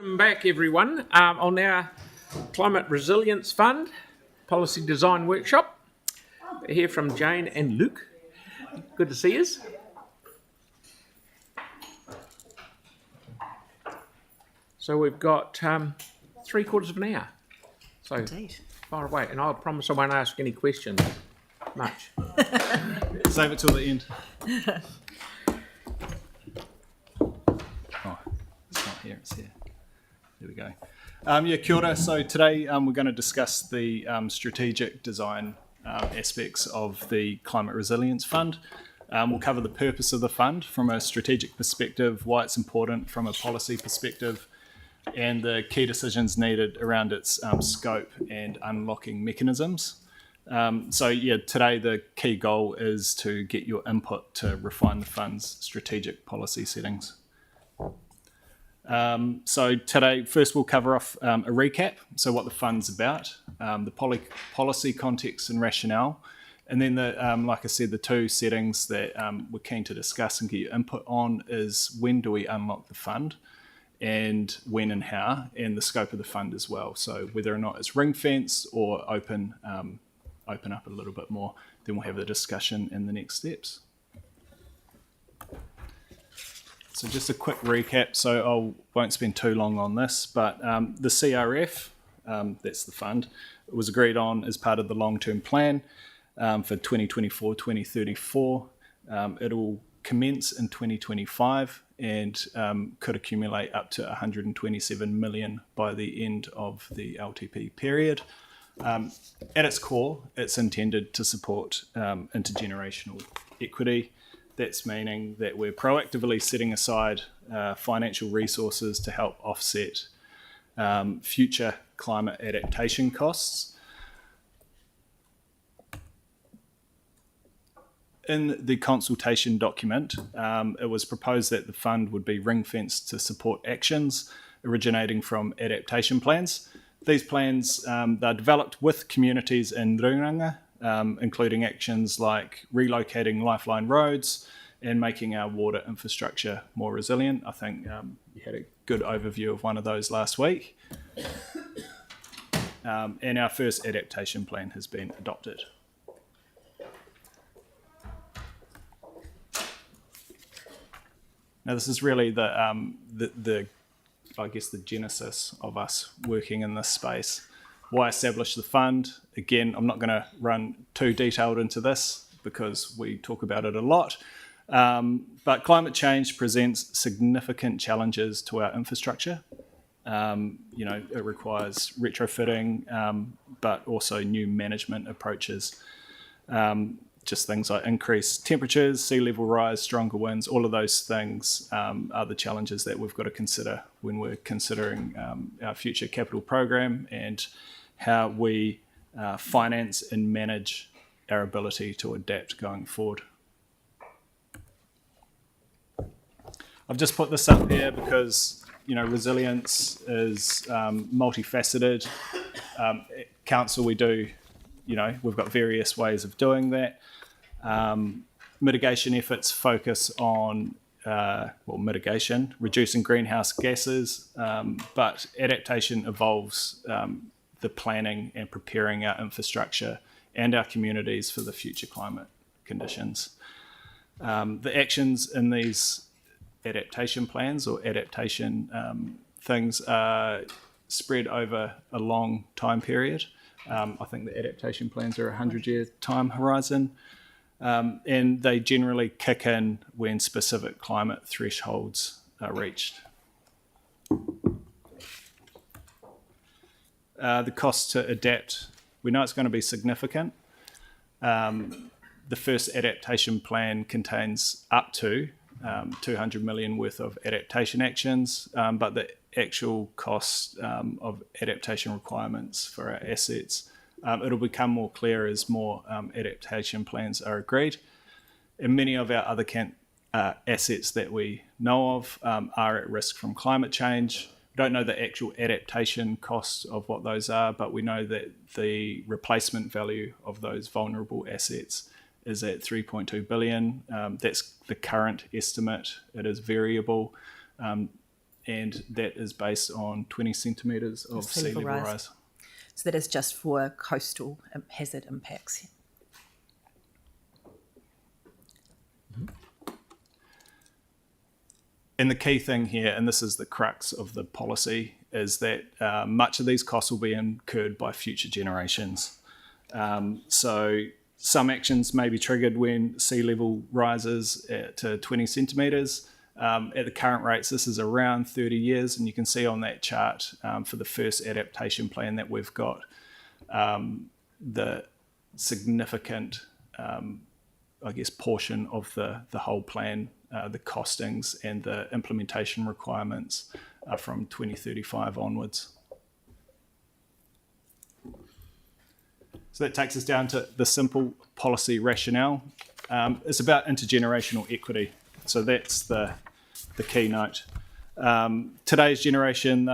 [SPEAKER 1] Welcome back, everyone. On our Climate Resilience Fund Policy Design Workshop. We're here from Jane and Luke. Good to see you. So we've got 3/4 of an hour. So
[SPEAKER 14] Indeed.
[SPEAKER 1] far away. And I promise I won't ask any questions much.
[SPEAKER 15] Save it till the end. Oh, it's not here, it's here. There we go. Kia ora. So today we're going to discuss the strategic design aspects of the Climate Resilience Fund. We'll cover the purpose of the fund from a strategic perspective, why it's important from a policy perspective, and the key decisions needed around its scope and unlocking mechanisms. Today the key goal is to get your input to refine the fund's strategic policy settings. So today, first we'll cover off a recap, so what the fund's about, the policy context and rationale, and then like I said, the two settings that we're keen to discuss and get your input on is when do we unlock the fund, and when and how, and the scope of the fund as well. So whether or not it's ring-fenced or open up a little bit more, then we'll have the discussion in the next steps. So just a quick recap, so I won't spend too long on this, but the CRF, that's the fund, it was agreed on as part of the long-term plan for 2024-2034. It'll commence in 2025 and could accumulate up to 127 million by the end of the LTP period. At its core, it's intended to support intergenerational equity. That's meaning that we're proactively setting aside financial resources to help offset future climate adaptation costs. In the consultation document, it was proposed that the fund would be ring-fenced to support actions originating from adaptation plans. These plans they're developed with communities in Ruranga, including actions like relocating lifeline roads and making our water infrastructure more resilient. I think you had a good overview of one of those last week. And our first adaptation plan has been adopted. Now, this is really the I guess the genesis of us working in this space. Why establish the fund? Again, I'm not going to run too detailed into this because we talk about it a lot. But climate change presents significant challenges to our infrastructure. It requires retrofitting, but also new management approaches. Just things like increased temperatures, sea level rise, stronger winds, all of those things are the challenges that we've got to consider when we're considering our future capital program and how we finance and manage our ability to adapt going forward. I've just put this up here because resilience is multifaceted. At council, we've got various ways of doing that. Mitigation efforts focus on mitigation, reducing greenhouse gases, but adaptation involves the planning and preparing our infrastructure and our communities for the future climate conditions. The actions in these adaptation plans or adaptation things are spread over a long time period. I think the adaptation plans are a 100-year time horizon. And they generally kick in when specific climate thresholds are reached. The cost to adapt, we know it's going to be significant. The first adaptation plan contains up to 200 million worth of adaptation actions, but the actual cost of adaptation requirements for our assets it'll become more clear as more adaptation plans are agreed. And many of our other assets that we know of are at risk from climate change. We don't know the actual adaptation costs of what those are, but we know that the replacement value of those vulnerable assets is at 3.2 billion. That's the current estimate. It is variable. and that is based on 20 centimetres of sea level rise.
[SPEAKER 8] So that is just for coastal hazard impacts.
[SPEAKER 15] And the key thing here, and this is the crux of the policy, is that much of these costs will be incurred by future generations. So some actions may be triggered when sea level rises to 20 centimetres. At the current rates, this is around 30 years, and you can see on that chart for the first adaptation plan that we've got the significant, portion of the whole plan, the costings and the implementation requirements are from 2035 onwards. So that takes us down to the simple policy rationale. It's about intergenerational equity. So that's the keynote. Today's generation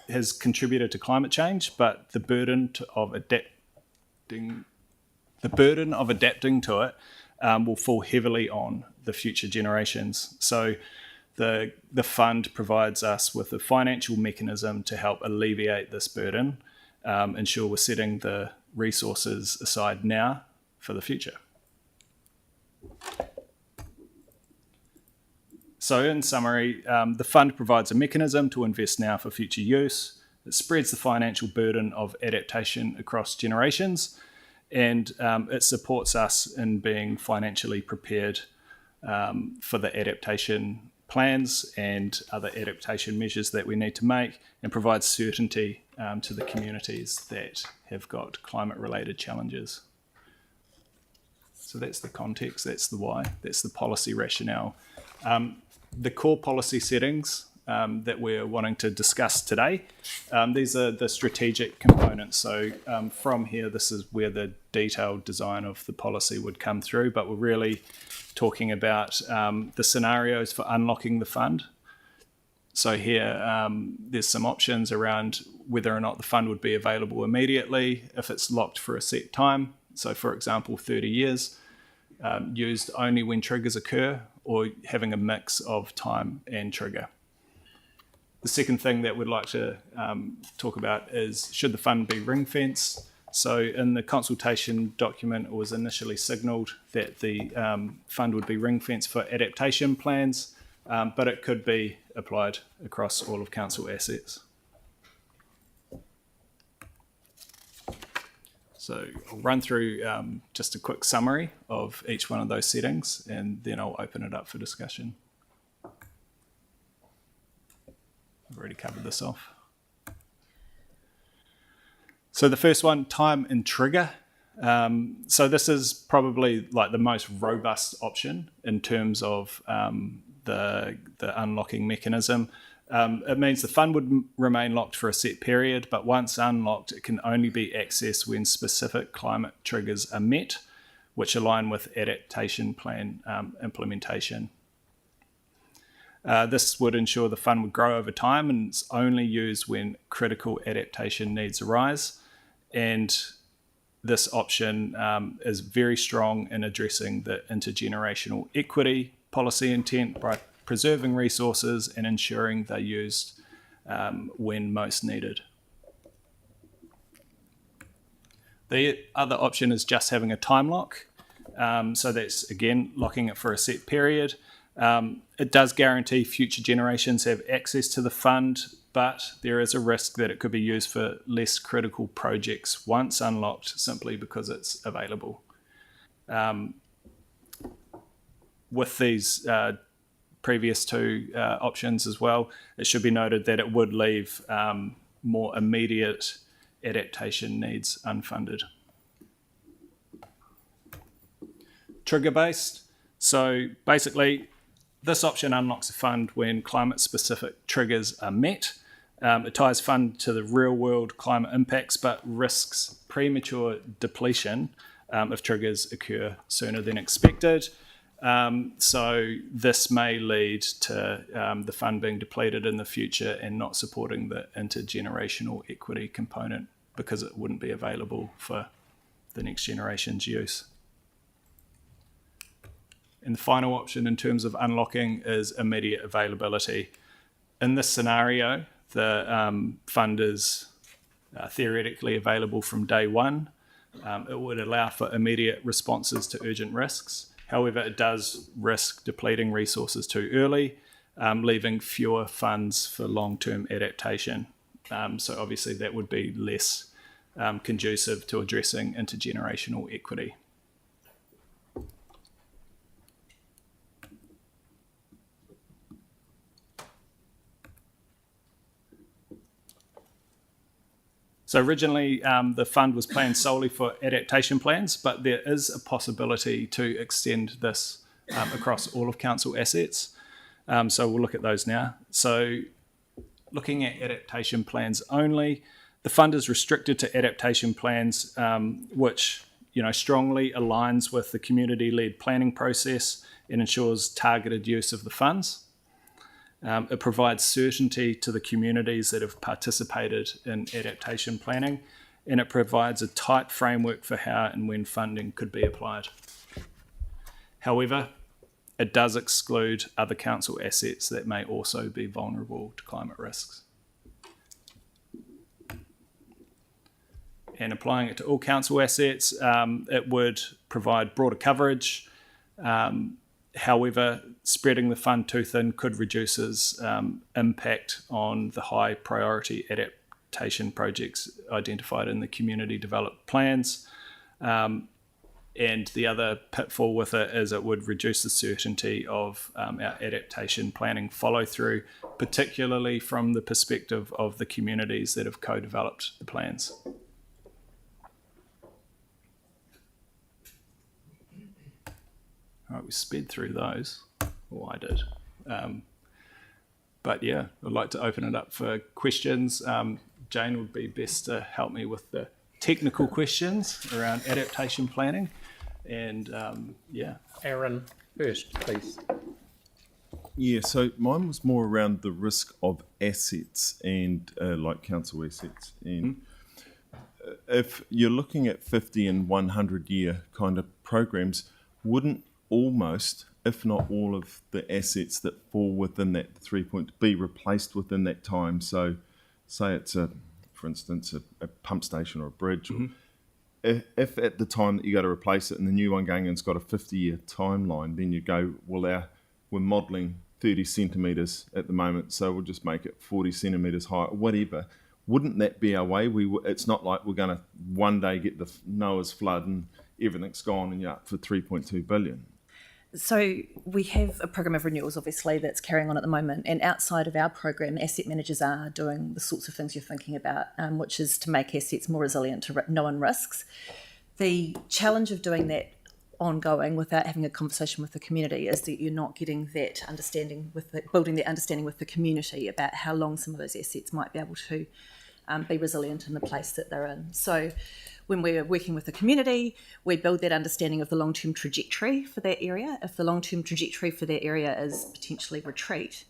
[SPEAKER 15] has contributed to climate change, but the burden of adapting to it will fall heavily on the future generations. So the fund provides us with a financial mechanism to help alleviate this burden, ensure we're setting the resources aside now for the future. So in summary, the fund provides a mechanism to invest now for future use. It spreads the financial burden of adaptation across generations, and it supports us in being financially prepared for the adaptation plans and other adaptation measures that we need to make, and provides certainty to the communities that have got climate-related challenges. So that's the context, that's the why, that's the policy rationale. The core policy settings that we're wanting to discuss today, these are the strategic components. So from here, this is where the detailed design of the policy would come through, but we're really talking about the scenarios for unlocking the fund. So here, there's some options around whether or not the fund would be available immediately if it's locked for a set time. So for example, 30 years, used only when triggers occur, or having a mix of time and trigger. The second thing that we'd like to talk about is, should the fund be ring-fenced? So in the consultation document, it was initially signalled that the fund would be ring-fenced for adaptation plans, but it could be applied across all of council assets. So I'll run through just a quick summary of each one of those settings, and then I'll open it up for discussion. I've already covered this off. So the first one, time and trigger. So this is probably like the most robust option in terms of the unlocking mechanism. It means the fund would remain locked for a set period, but once unlocked, it can only be accessed when specific climate triggers are met, which align with adaptation plan implementation. This would ensure the fund would grow over time, and it's only used when critical adaptation needs arise. And this option is very strong in addressing the intergenerational equity policy intent by preserving resources and ensuring they're used when most needed. The other option is just having a time lock. So that's, again, locking it for a set period. It does guarantee future generations have access to the fund, but there is a risk that it could be used for less critical projects once unlocked, simply because it's available. With these previous two options as well, it should be noted that it would leave more immediate adaptation needs unfunded. Trigger-based. So basically, this option unlocks a fund when climate-specific triggers are met. It ties fund to the real-world climate impacts, but risks premature depletion if triggers occur sooner than expected. So this may lead to the fund being depleted in the future and not supporting the intergenerational equity component because it wouldn't be available for the next generation's use. And the final option in terms of unlocking is immediate availability. in this scenario, the fund is theoretically available from day one. It would allow for immediate responses to urgent risks. However, it does risk depleting resources too early, leaving fewer funds for long-term adaptation. So obviously that would be less conducive to addressing intergenerational equity. So originally, the fund was planned solely for adaptation plans, but there is a possibility to extend this across all of council assets. So we'll look at those now. So looking at adaptation plans only, the fund is restricted to adaptation plans which strongly aligns with the community-led planning process and ensures targeted use of the funds. It provides certainty to the communities that have participated in adaptation planning, and it provides a tight framework for how and when funding could be applied. However, it does exclude other council assets that may also be vulnerable to climate risks. And applying it to all council assets, it would provide broader coverage. However, spreading the fund too thin could reduce its impact on the high priority adaptation projects identified in the community developed plans. And the other pitfall with it is it would reduce the certainty of our adaptation planning follow through, particularly from the perspective of the communities that have co-developed the plans. All right, we sped through those. Well, I did. But yeah, I'd like to open it up for questions. Jane would be best to help me with the technical questions around adaptation planning. And yeah.
[SPEAKER 1] Aaron first, please.
[SPEAKER 4] Yeah, so mine was more around the risk of assets and like council assets. And if you're looking at 50 and 100 year kind of programs, wouldn't almost, if not all of the assets that fall within that 3 point be replaced within that time? So say it's for instance, a pump station or a bridge. Or if at the time that you got to replace it and the new one going in's got a 50-year timeline, then you go, well, we're modelling 30 centimetres at the moment, so we'll just make it 40 centimetres high, whatever. Wouldn't that be our way? It's not like we're going to one day get the Noah's flood and everything's gone and you're up for 3.2 billion.
[SPEAKER 8] So we have a program of renewals, obviously, that's carrying on at the moment. And outside of our program, asset managers are doing the sorts of things you're thinking about, which is to make assets more resilient to known risks. The challenge of doing that ongoing without having a conversation with the community is that you're not getting that understanding building that understanding with the community about how long some of those assets might be able to be resilient in the place that they're in. So when we're working with the community, we build that understanding of the long-term trajectory for that area. If the long-term trajectory for that area is potentially retreat,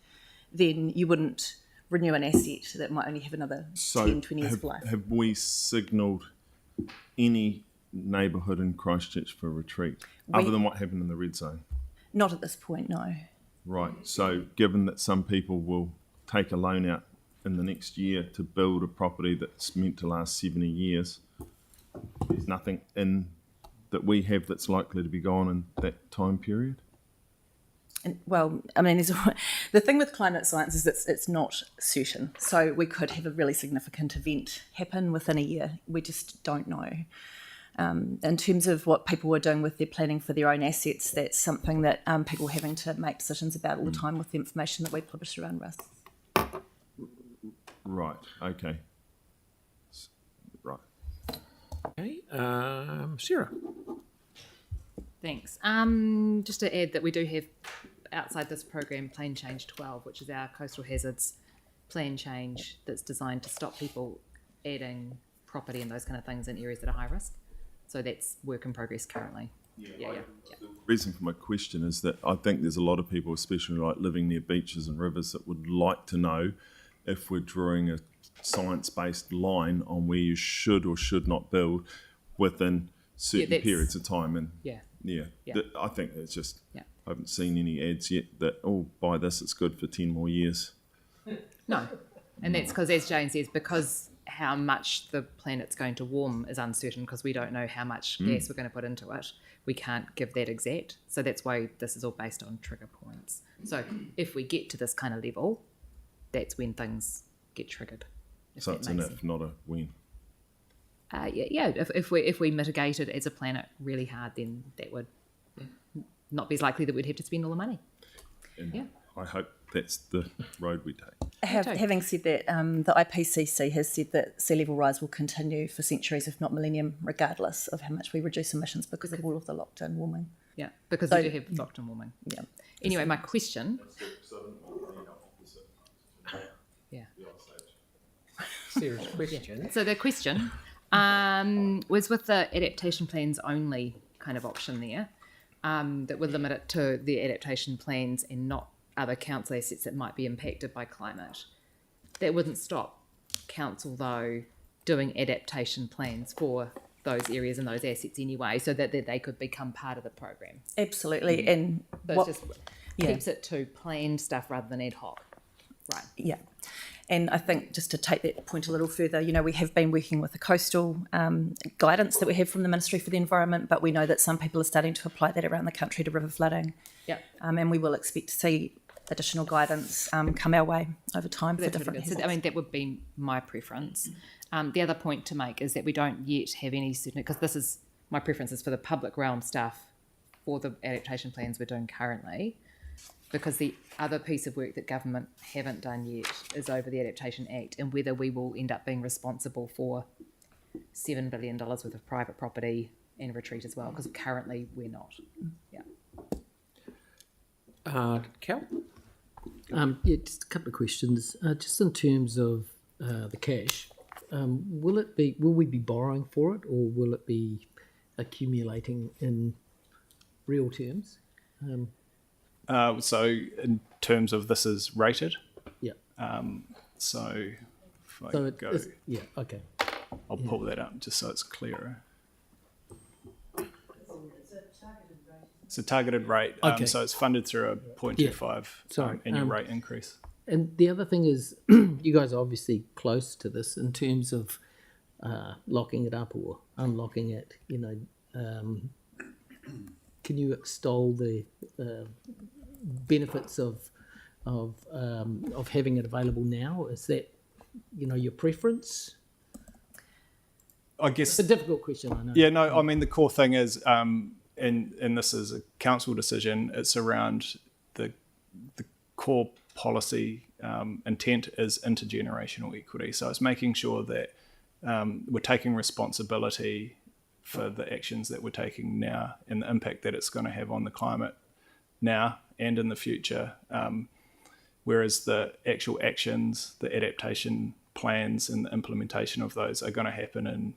[SPEAKER 8] then you wouldn't renew an asset that might only have another 10, 20 years of life.
[SPEAKER 4] Have we signalled any neighbourhood in Christchurch for retreat, other than what happened in the red zone?
[SPEAKER 8] Not at this point, no.
[SPEAKER 4] Right, so given that some people will take a loan out in the next year to build a property that's meant to last 70 years, there's nothing in that we have that's likely to be gone in that time period?
[SPEAKER 8] And, well, I mean, the thing with climate science is it's not certain. So we could have a really significant event happen within a year. We just don't know. In terms of what people are doing with their planning for their own assets, that's something that people are having to make decisions about all the time with the information that we publish around risk.
[SPEAKER 4] Right, okay. Right.
[SPEAKER 1] Okay, Sarah.
[SPEAKER 6] Thanks. Just to add that we do have outside this program Plan Change 12, which is our coastal hazards plan change that's designed to stop people adding property and those kind of things in areas that are high risk. So that's work in progress currently. Yeah.
[SPEAKER 4] The reason for my question is that I think there's a lot of people, especially like living near beaches and rivers, that would like to know if we're drawing a science-based line on where you should or should not build within certain periods of time. And I think it's just I haven't seen any ads yet that buy this, it's good for 10 more years.
[SPEAKER 6] No, and that's because, as Jane says, because how much the planet's going to warm is uncertain because we don't know how much gas we're going to put into it. We can't give that exact. So that's why this is all based on trigger points. So if we get to this kind of level, that's when things get triggered.
[SPEAKER 4] So it's an if, not a when.
[SPEAKER 6] If we mitigate it as a planet really hard, then that would not be as likely that we'd have to spend all the money.
[SPEAKER 4] And I hope that's the road we take.
[SPEAKER 8] Having said that, the IPCC has said that sea level rise will continue for centuries, if not millennium, regardless of how much we reduce emissions because of all of the locked-in warming.
[SPEAKER 6] Yeah, because we do have locked-in warming. Yeah. Anyway, my question. Yeah.
[SPEAKER 1] Serious question.
[SPEAKER 6] Yeah. So the question was with the adaptation plans only kind of option there, that would limit it to the adaptation plans and not other council assets that might be impacted by climate. That wouldn't stop council, though, doing adaptation plans for those areas and those assets anyway, so that they could become part of the program.
[SPEAKER 8] Absolutely, and
[SPEAKER 6] so it just keeps it to planned stuff rather than ad hoc. Right.
[SPEAKER 8] Yeah. And I think just to take that point a little further, we have been working with the coastal guidance that we have from the Ministry for the Environment, but we know that some people are starting to apply that around the country to river flooding.
[SPEAKER 6] Yeah.
[SPEAKER 8] And we will expect to see additional guidance come our way over time for different hazards.
[SPEAKER 6] I mean, that would be my preference. The other point to make is that we don't yet have any certain, because this is my preference is for the public realm stuff for the adaptation plans we're doing currently, because the other piece of work that government haven't done yet is over the Adaptation Act and whether we will end up being responsible for $7 billion worth of private property and retreat as well, because currently we're not. Yeah.
[SPEAKER 1] Cal?
[SPEAKER 7] Just a couple of questions. Just in terms of the cash, will we be borrowing for it, or will it be accumulating in real terms?
[SPEAKER 15] So in terms of this is rated.
[SPEAKER 7] Yeah.
[SPEAKER 15] So if I
[SPEAKER 7] So
[SPEAKER 15] go,
[SPEAKER 7] okay.
[SPEAKER 15] I'll pull that up just so it's clearer. It's a targeted rate,
[SPEAKER 7] Okay.
[SPEAKER 15] so it's funded through a 0.25 annual rate increase.
[SPEAKER 7] And the other thing is, you guys are obviously close to this in terms of locking it up or unlocking it. Can you extol the benefits of having it available now? Is that your preference?
[SPEAKER 15] I guess
[SPEAKER 7] it's a difficult question. I know.
[SPEAKER 15] Yeah, no. I mean, the core thing is, and this is a council decision. It's around the core policy intent is intergenerational equity. So it's making sure that we're taking responsibility for the actions that we're taking now and the impact that it's going to have on the climate now and in the future. Whereas the actual actions, the adaptation plans and the implementation of those are going to happen in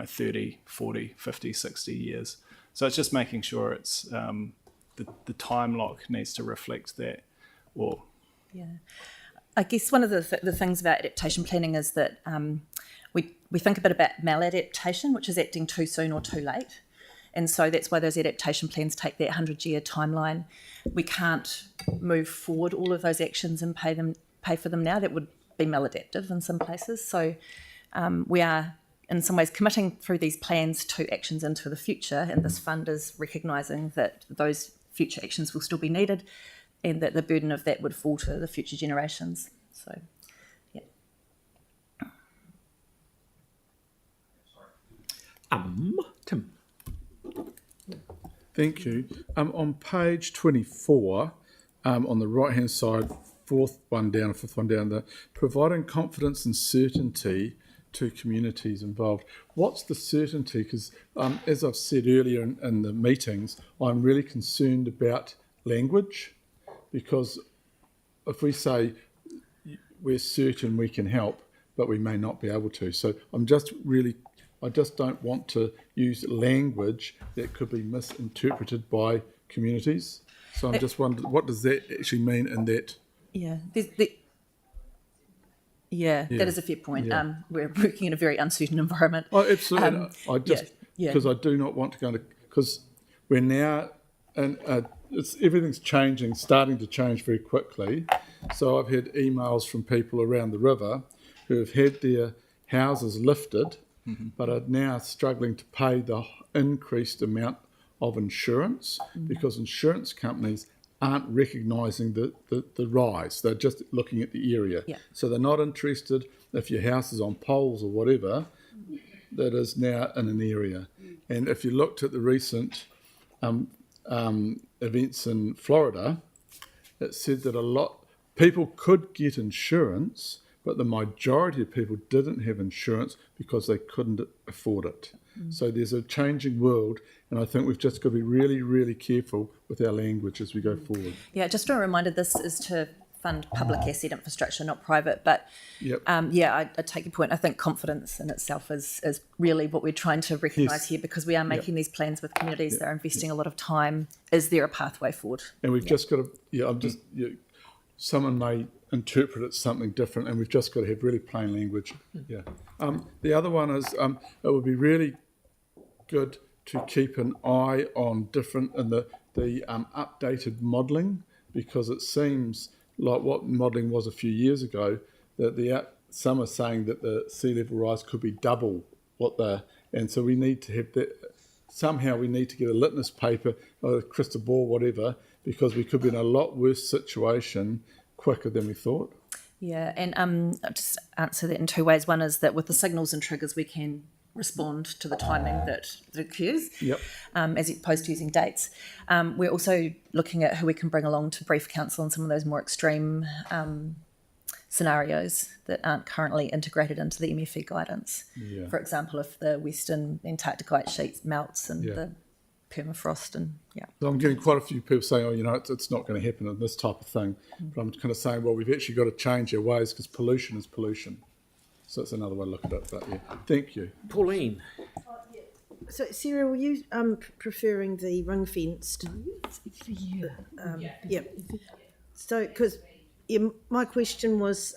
[SPEAKER 15] 30, 40, 50, 60 years. So it's just making sure it's the time lock needs to reflect that.
[SPEAKER 8] Yeah. I guess one of the things about adaptation planning is that we think a bit about maladaptation, which is acting too soon or too late. And so that's why those adaptation plans take that 100-year timeline. We can't move forward all of those actions and pay for them now. That would be maladaptive in some places. So we are in some ways committing through these plans to actions into the future, and this fund is recognising that those future actions will still be needed and that the burden of that would fall to the future generations. So, yeah.
[SPEAKER 1] Tim.
[SPEAKER 13] Thank you. On page 24, on the right-hand side, fifth one down, providing confidence and certainty to communities involved. What's the certainty? Because as I've said earlier in the meetings, I'm really concerned about language, because if we say we're certain we can help, but we may not be able to. So I just don't want to use language that could be misinterpreted by communities. So I'm just wondering, what does that actually mean in that?
[SPEAKER 8] Yeah, that is a fair point.
[SPEAKER 13] Yeah.
[SPEAKER 8] We're working in a very uncertain environment.
[SPEAKER 13] Oh, absolutely. Because I do not want to go into, because we're now, and everything's changing, starting to change very quickly. So I've had emails from people around the river who have had their houses lifted, but are now struggling to pay the increased amount of insurance because insurance companies aren't recognising the rise. They're just looking at the area.
[SPEAKER 8] Yeah.
[SPEAKER 13] So they're not interested if your house is on poles or whatever, that is now in an area. And if you looked at the recent events in Florida, it said that people could get insurance, but the majority of people didn't have insurance because they couldn't afford it. So there's a changing world, and I think we've just got to be really, really careful with our language as we go forward.
[SPEAKER 8] Yeah, just a reminder, this is to fund public asset infrastructure, not private. But I take your point. I think confidence in itself is really what we're trying to recognise here, because we are making these plans with communities that are investing a lot of time. Is there a pathway forward?
[SPEAKER 13] And we've just got to, someone may interpret it something different, and we've just got to have really plain language. Yeah. The other one is it would be really good to keep an eye on the updated modelling, because it seems like what modelling was a few years ago, that some are saying that the sea level rise could be double and so we need to have that. Somehow we need to get a litmus paper or a crystal ball, whatever, because we could be in a lot worse situation quicker than we thought.
[SPEAKER 8] Yeah, and I'll just answer that in two ways. One is that with the signals and triggers, we can respond to the timing that occurs, as opposed to using dates. We're also looking at who we can bring along to brief council on some of those more extreme scenarios that aren't currently integrated into the MFE guidance.
[SPEAKER 13] Yeah.
[SPEAKER 8] For example, if the Western Antarctic ice sheet melts and the permafrost
[SPEAKER 13] So I'm getting quite a few people saying, it's not going to happen in this type of thing. But I'm kind of saying, well, we've actually got to change our ways because pollution is pollution. So it's another way to look at it. But thank you.
[SPEAKER 1] Pauline.
[SPEAKER 14] So, Sarah, were you preferring the ring fenced? So, because my question was,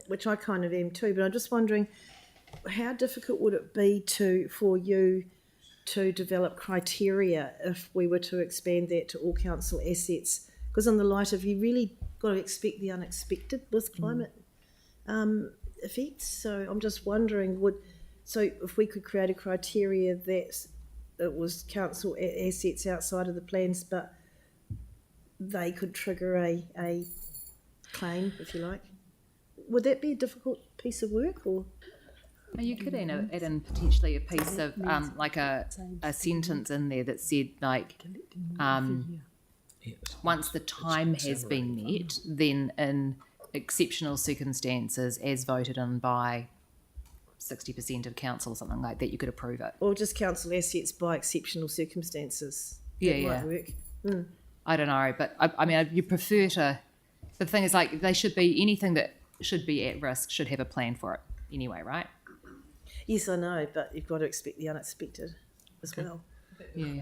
[SPEAKER 14] which I kind of am too, but I'm just wondering, how difficult would it be for you to develop criteria if we were to expand that to all council assets? Because in the light of, you really got to expect the unexpected with climate effects. So I'm just wondering, if we could create a criteria that it was council assets outside of the plans, but they could trigger a claim, if you like, would that be a difficult piece of work? Or
[SPEAKER 6] you could add in potentially a piece of like a sentence in there that said once the time has been met, then in exceptional circumstances as voted on by 60% of council or something like that, you could approve it.
[SPEAKER 14] Or just council assets by exceptional circumstances. Might work.
[SPEAKER 6] I don't know, but I mean, you prefer to. The thing is, they should be, anything that should be at risk should have a plan for it anyway, right?
[SPEAKER 14] Yes, I know, but you've got to expect the unexpected as well.
[SPEAKER 6] Yeah.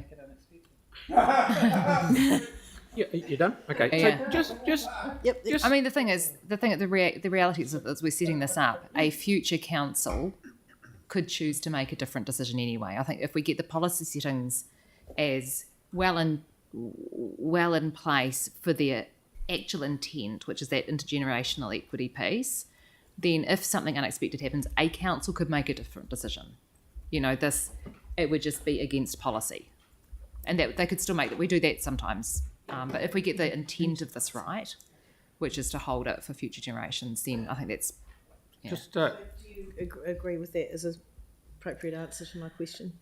[SPEAKER 1] Yeah, you done? Okay.
[SPEAKER 6] Yeah.
[SPEAKER 1] So just.
[SPEAKER 6] I mean, the reality is, as we're setting this up, a future council could choose to make a different decision anyway. I think if we get the policy settings as well in place for their actual intent, which is that intergenerational equity piece, then if something unexpected happens, a council could make a different decision. It would just be against policy, and that they could still make that. We do that sometimes. But if we get the intent of this right, which is to hold it for future generations, then I think that's...
[SPEAKER 14] Just do you agree with that as an appropriate answer to my question?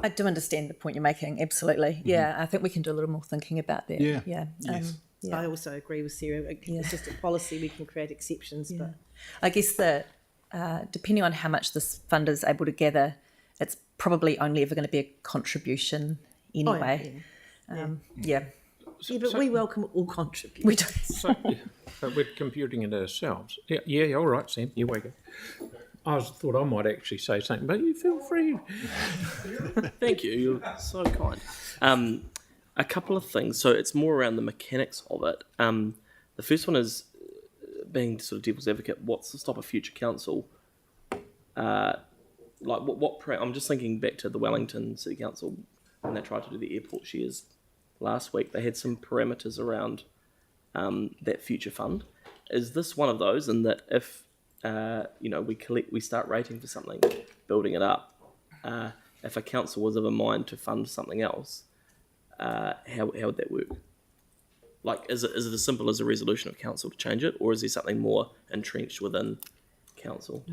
[SPEAKER 8] I do understand the point you're making, absolutely. Mm-hmm. Yeah, I think we can do a little more thinking about that.
[SPEAKER 14] Yeah.
[SPEAKER 8] Yes.
[SPEAKER 14] I also agree with Sarah. It's just a policy, we can create exceptions.
[SPEAKER 8] Yeah.
[SPEAKER 14] But
[SPEAKER 8] I guess depending on how much this fund is able to gather, it's probably only ever going to be a contribution anyway.
[SPEAKER 14] But we welcome all contributions.
[SPEAKER 8] We do.
[SPEAKER 1] But we're computing it ourselves. Yeah, all right, Sam, you wake up. I thought I might actually say something, but you feel free.
[SPEAKER 10] Thank you. You're so kind. A couple of things. So it's more around the mechanics of it. The first one is being sort of devil's advocate. What's to stop a future council? I'm just thinking back to the Wellington City Council when they tried to do the airport shares last week. They had some parameters around that future fund, is this one of those in that if we start rating for something, building it up, if a council was of a mind to fund something else, how would that work? Like, is it as simple as a resolution of council to change it, or is there something more entrenched within council?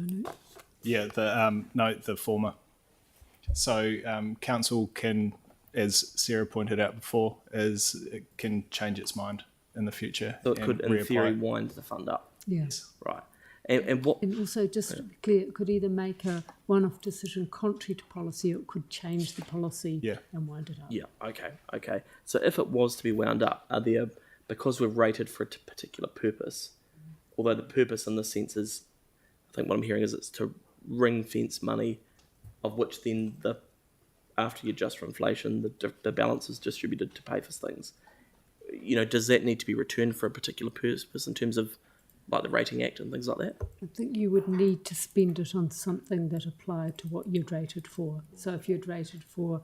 [SPEAKER 12] Yeah, the former. So council can, as Sarah pointed out before, it can change its mind in the future.
[SPEAKER 10] So it could, in theory, wind the fund up.
[SPEAKER 9] Yes.
[SPEAKER 10] Right. And what?
[SPEAKER 9] And also, just to be clear, it could either make a one-off decision contrary to policy, or it could change the policy and wind it up.
[SPEAKER 10] Yeah. Okay. So if it was to be wound up, are there, because we've rated for a particular purpose, although the purpose in this sense is, I think what I'm hearing is it's to ring fence money, of which then after you adjust for inflation, the balance is distributed to pay for things. Does that need to be returned for a particular purpose in terms of like the Rating Act and things like that?
[SPEAKER 9] I think you would need to spend it on something that applied to what you'd rated for. So if you'd rated for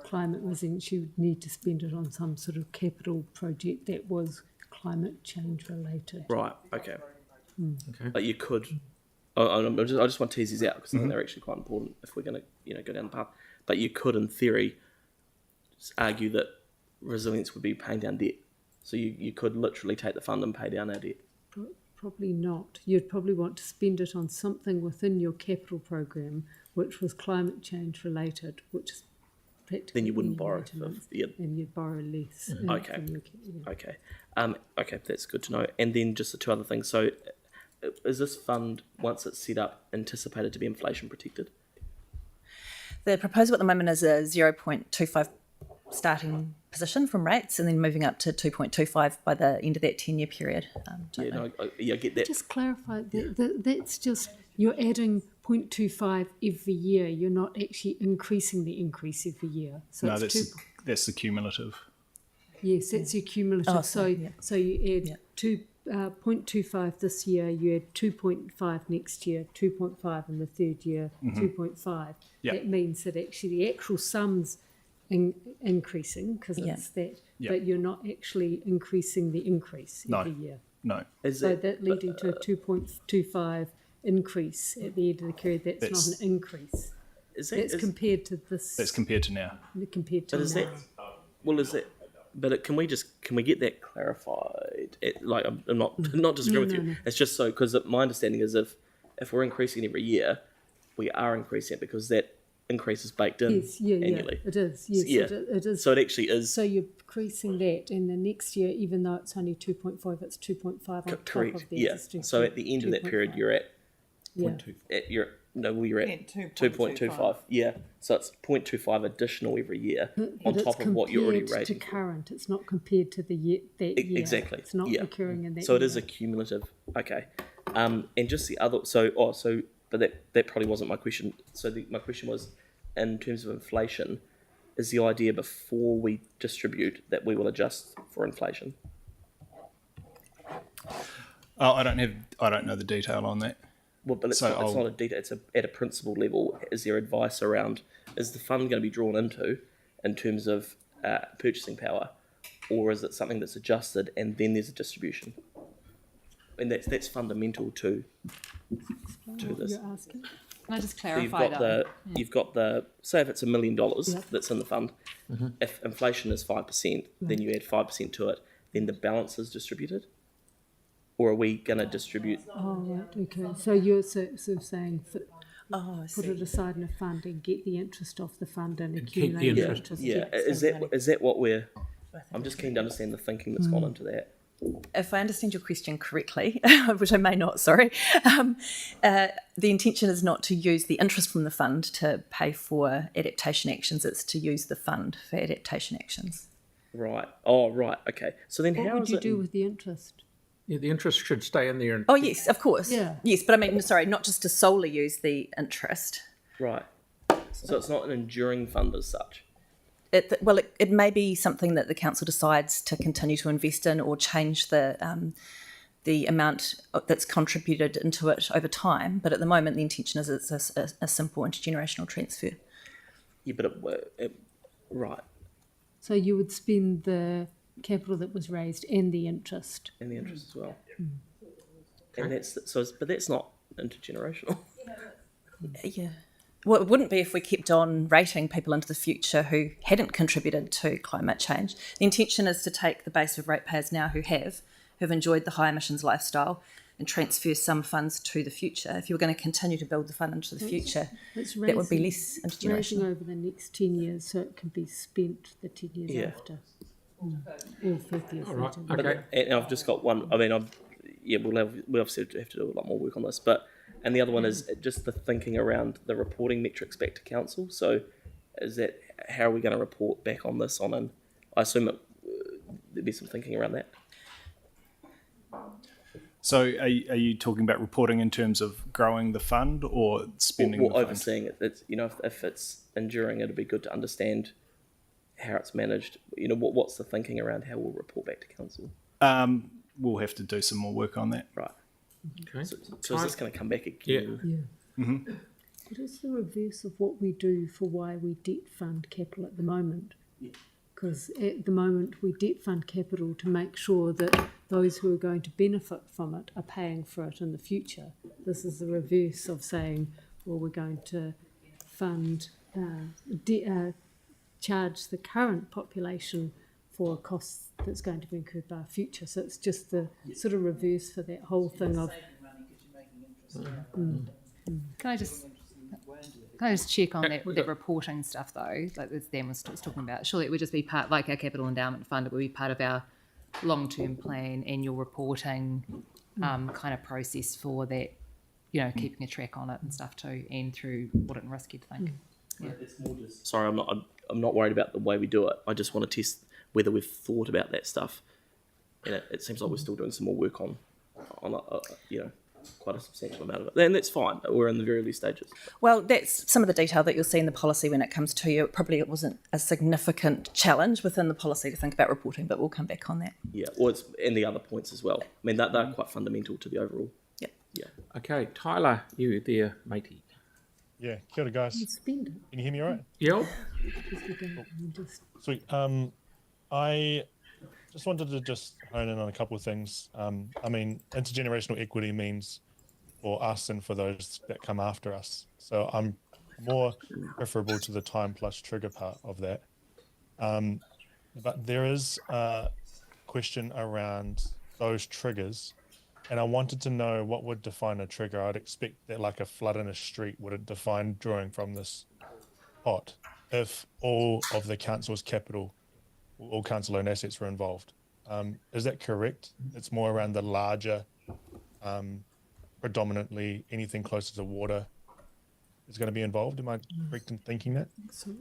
[SPEAKER 9] climate resilience, you would need to spend it on some sort of capital project that was climate change related.
[SPEAKER 10] Right. Okay.
[SPEAKER 9] Okay.
[SPEAKER 10] But you could. I just want to tease these out because I think they're actually quite important if we're going to go down the path. But you could, in theory, argue that resilience would be paying down debt. So you could literally take the fund and pay down our debt.
[SPEAKER 9] Probably not. You'd probably want to spend it on something within your capital program which was climate change related, which is practically
[SPEAKER 10] then you wouldn't borrow.
[SPEAKER 9] and you'd borrow less.
[SPEAKER 10] Okay.
[SPEAKER 9] from your
[SPEAKER 10] Okay. Okay, that's good to know. And then just the two other things. So is this fund, once it's set up, anticipated to be inflation protected?
[SPEAKER 8] The proposal at the moment is a 0.25 starting position from rates, and then moving up to 2.25 by the end of that 10-year period.
[SPEAKER 10] I get that.
[SPEAKER 9] Just clarify, that's just, you're adding 0.25 every year. You're not actually increasing the increase every year. So
[SPEAKER 12] No,
[SPEAKER 9] it's
[SPEAKER 12] that's the cumulative.
[SPEAKER 9] Yes, that's your cumulative. So you add 0.25 this year, you add 2.5 next year, 2.5 in the third year, 2.5. That means that actually the actual sum's increasing because it's that, but you're not actually increasing the increase every year.
[SPEAKER 12] No.
[SPEAKER 9] So that leading to a 2.25 increase at the end of the period, that's not an increase. That's compared to this.
[SPEAKER 12] That's compared to now.
[SPEAKER 9] Compared to now.
[SPEAKER 10] But can we get that clarified? I'm not disagreeing with you.
[SPEAKER 9] No.
[SPEAKER 10] It's just so, because my understanding is if we're increasing every year, we are increasing it because that increase is baked in annually.
[SPEAKER 9] It is. Yes, it is.
[SPEAKER 10] So it actually is.
[SPEAKER 9] So you're increasing that, and the next year, even though it's only 2.5, it's 2.5 on top
[SPEAKER 10] correct.
[SPEAKER 9] of the existing.
[SPEAKER 10] So at the end of that period, you're at 0.25. You're at 2.25. Yeah. So it's 0.25 additional every year on top of what you're already rating.
[SPEAKER 9] It's compared to current. It's not compared to the year that year.
[SPEAKER 10] Exactly.
[SPEAKER 9] It's not occurring in that.
[SPEAKER 10] So
[SPEAKER 9] year.
[SPEAKER 10] it is a cumulative. Okay. And just the other. But that probably wasn't my question. So my question was, in terms of inflation, is the idea before we distribute that we will adjust for inflation?
[SPEAKER 12] I don't know the detail on that.
[SPEAKER 10] Well, but it's not a detail. It's at a principal level. Is there advice around? Is the fund going to be drawn into, in terms of purchasing power, or is it something that's adjusted and then there's a distribution? And that's fundamental to this.
[SPEAKER 6] You're asking? Can I just clarify
[SPEAKER 10] You've got the say if it's $1 million that's in the fund, if inflation is 5%, then you add 5% to it, then the balance is distributed, or are we going to distribute?
[SPEAKER 9] Oh right, okay. So you're sort of saying put it aside in a fund and get the interest off the fund and accumulate the interest.
[SPEAKER 10] Yeah. Is that what we're? I'm just keen to understand the thinking that's gone into that.
[SPEAKER 8] If I understand your question correctly, which I may not, sorry, the intention is not to use the interest from the fund to pay for adaptation actions, it's to use the fund for adaptation actions.
[SPEAKER 10] Right. Oh, right. Okay. So then
[SPEAKER 9] what would you do with the interest?
[SPEAKER 1] Yeah, the interest should stay in there.
[SPEAKER 8] Oh, yes, of course.
[SPEAKER 9] Yeah.
[SPEAKER 8] Yes, but I mean, sorry, not just to solely use the interest.
[SPEAKER 10] Right. So it's not an enduring fund as such.
[SPEAKER 8] It may be something that the council decides to continue to invest in or change the amount that's contributed into it over time. But at the moment, the intention is it's a simple intergenerational transfer.
[SPEAKER 10] Yeah, but right.
[SPEAKER 9] So you would spend the capital that was raised and the interest.
[SPEAKER 10] And the interest as well. And but that's not intergenerational.
[SPEAKER 8] Yeah. Well, it wouldn't be if we kept on rating people into the future who hadn't contributed to climate change. The intention is to take the base of ratepayers now who've enjoyed the high emissions lifestyle, and transfer some funds to the future. If you were going to continue to build the fund into the future, that would be less
[SPEAKER 9] raising
[SPEAKER 8] intergenerational.
[SPEAKER 9] over the next 10 years so it can be spent the 10 years after. Or 50 or 40.
[SPEAKER 10] Okay. And I've just got one. I mean, we'll obviously have to do a lot more work on this, and the other one is just the thinking around the reporting metrics back to council. So, how are we going to report back on this I assume there'd be some thinking around that.
[SPEAKER 12] So are you talking about reporting in terms of growing the fund or spending the fund?
[SPEAKER 10] Overseeing it. It's, if it's enduring, it'd be good to understand how it's managed. What's the thinking around how we'll report back to council?
[SPEAKER 12] We'll have to do some more work on that.
[SPEAKER 10] Right. Okay. So is this going to come back again?
[SPEAKER 9] Yeah. Mm-hmm. It is the reverse of what we do for why we debt fund capital at the moment. Because at the moment we debt fund capital to make sure that those who are going to benefit from it are paying for it in the future. This is the reverse of saying, well, we're going to fund, charge the current population for a cost that's going to be incurred by our future. So it's just the sort of reverse for that whole thing of...
[SPEAKER 6] Can I just check on that reporting stuff though, like as Dan was talking about? Surely it would just be part, like our capital endowment fund, it would be part of our long-term plan, annual reporting kind of process for that, keeping a track on it and stuff too, and through audit and risk, you'd think. Yeah.
[SPEAKER 10] It's more just, sorry, I'm not worried about the way we do it. I just want to test whether we've thought about that stuff. And it seems like we're still doing some more work on quite a substantial amount of it. And that's fine. We're in the very early stages.
[SPEAKER 8] Well, that's some of the detail that you'll see in the policy when it comes to you. It wasn't a significant challenge within the policy to think about reporting, but we'll come back on that.
[SPEAKER 10] Yeah, or it's and the other points as well. I mean, they're quite fundamental to the overall.
[SPEAKER 8] Yep.
[SPEAKER 10] Yeah.
[SPEAKER 1] Okay, Tyler, you there, matey.
[SPEAKER 16] Yeah, kia ora, guys. Can you hear me all right?
[SPEAKER 1] Yeah.
[SPEAKER 16] Sweet. I just wanted to hone in on a couple of things. I mean, intergenerational equity means for us and for those that come after us. So I'm more preferable to the time plus trigger part of that. But there is a question around those triggers. And I wanted to know what would define a trigger. I'd expect that like a flood in a street would define drawing from this pot if all of the council's capital, all council-owned assets were involved. Is that correct? It's more around the larger, predominantly anything closer to water is going to be involved. Am I correct in thinking that?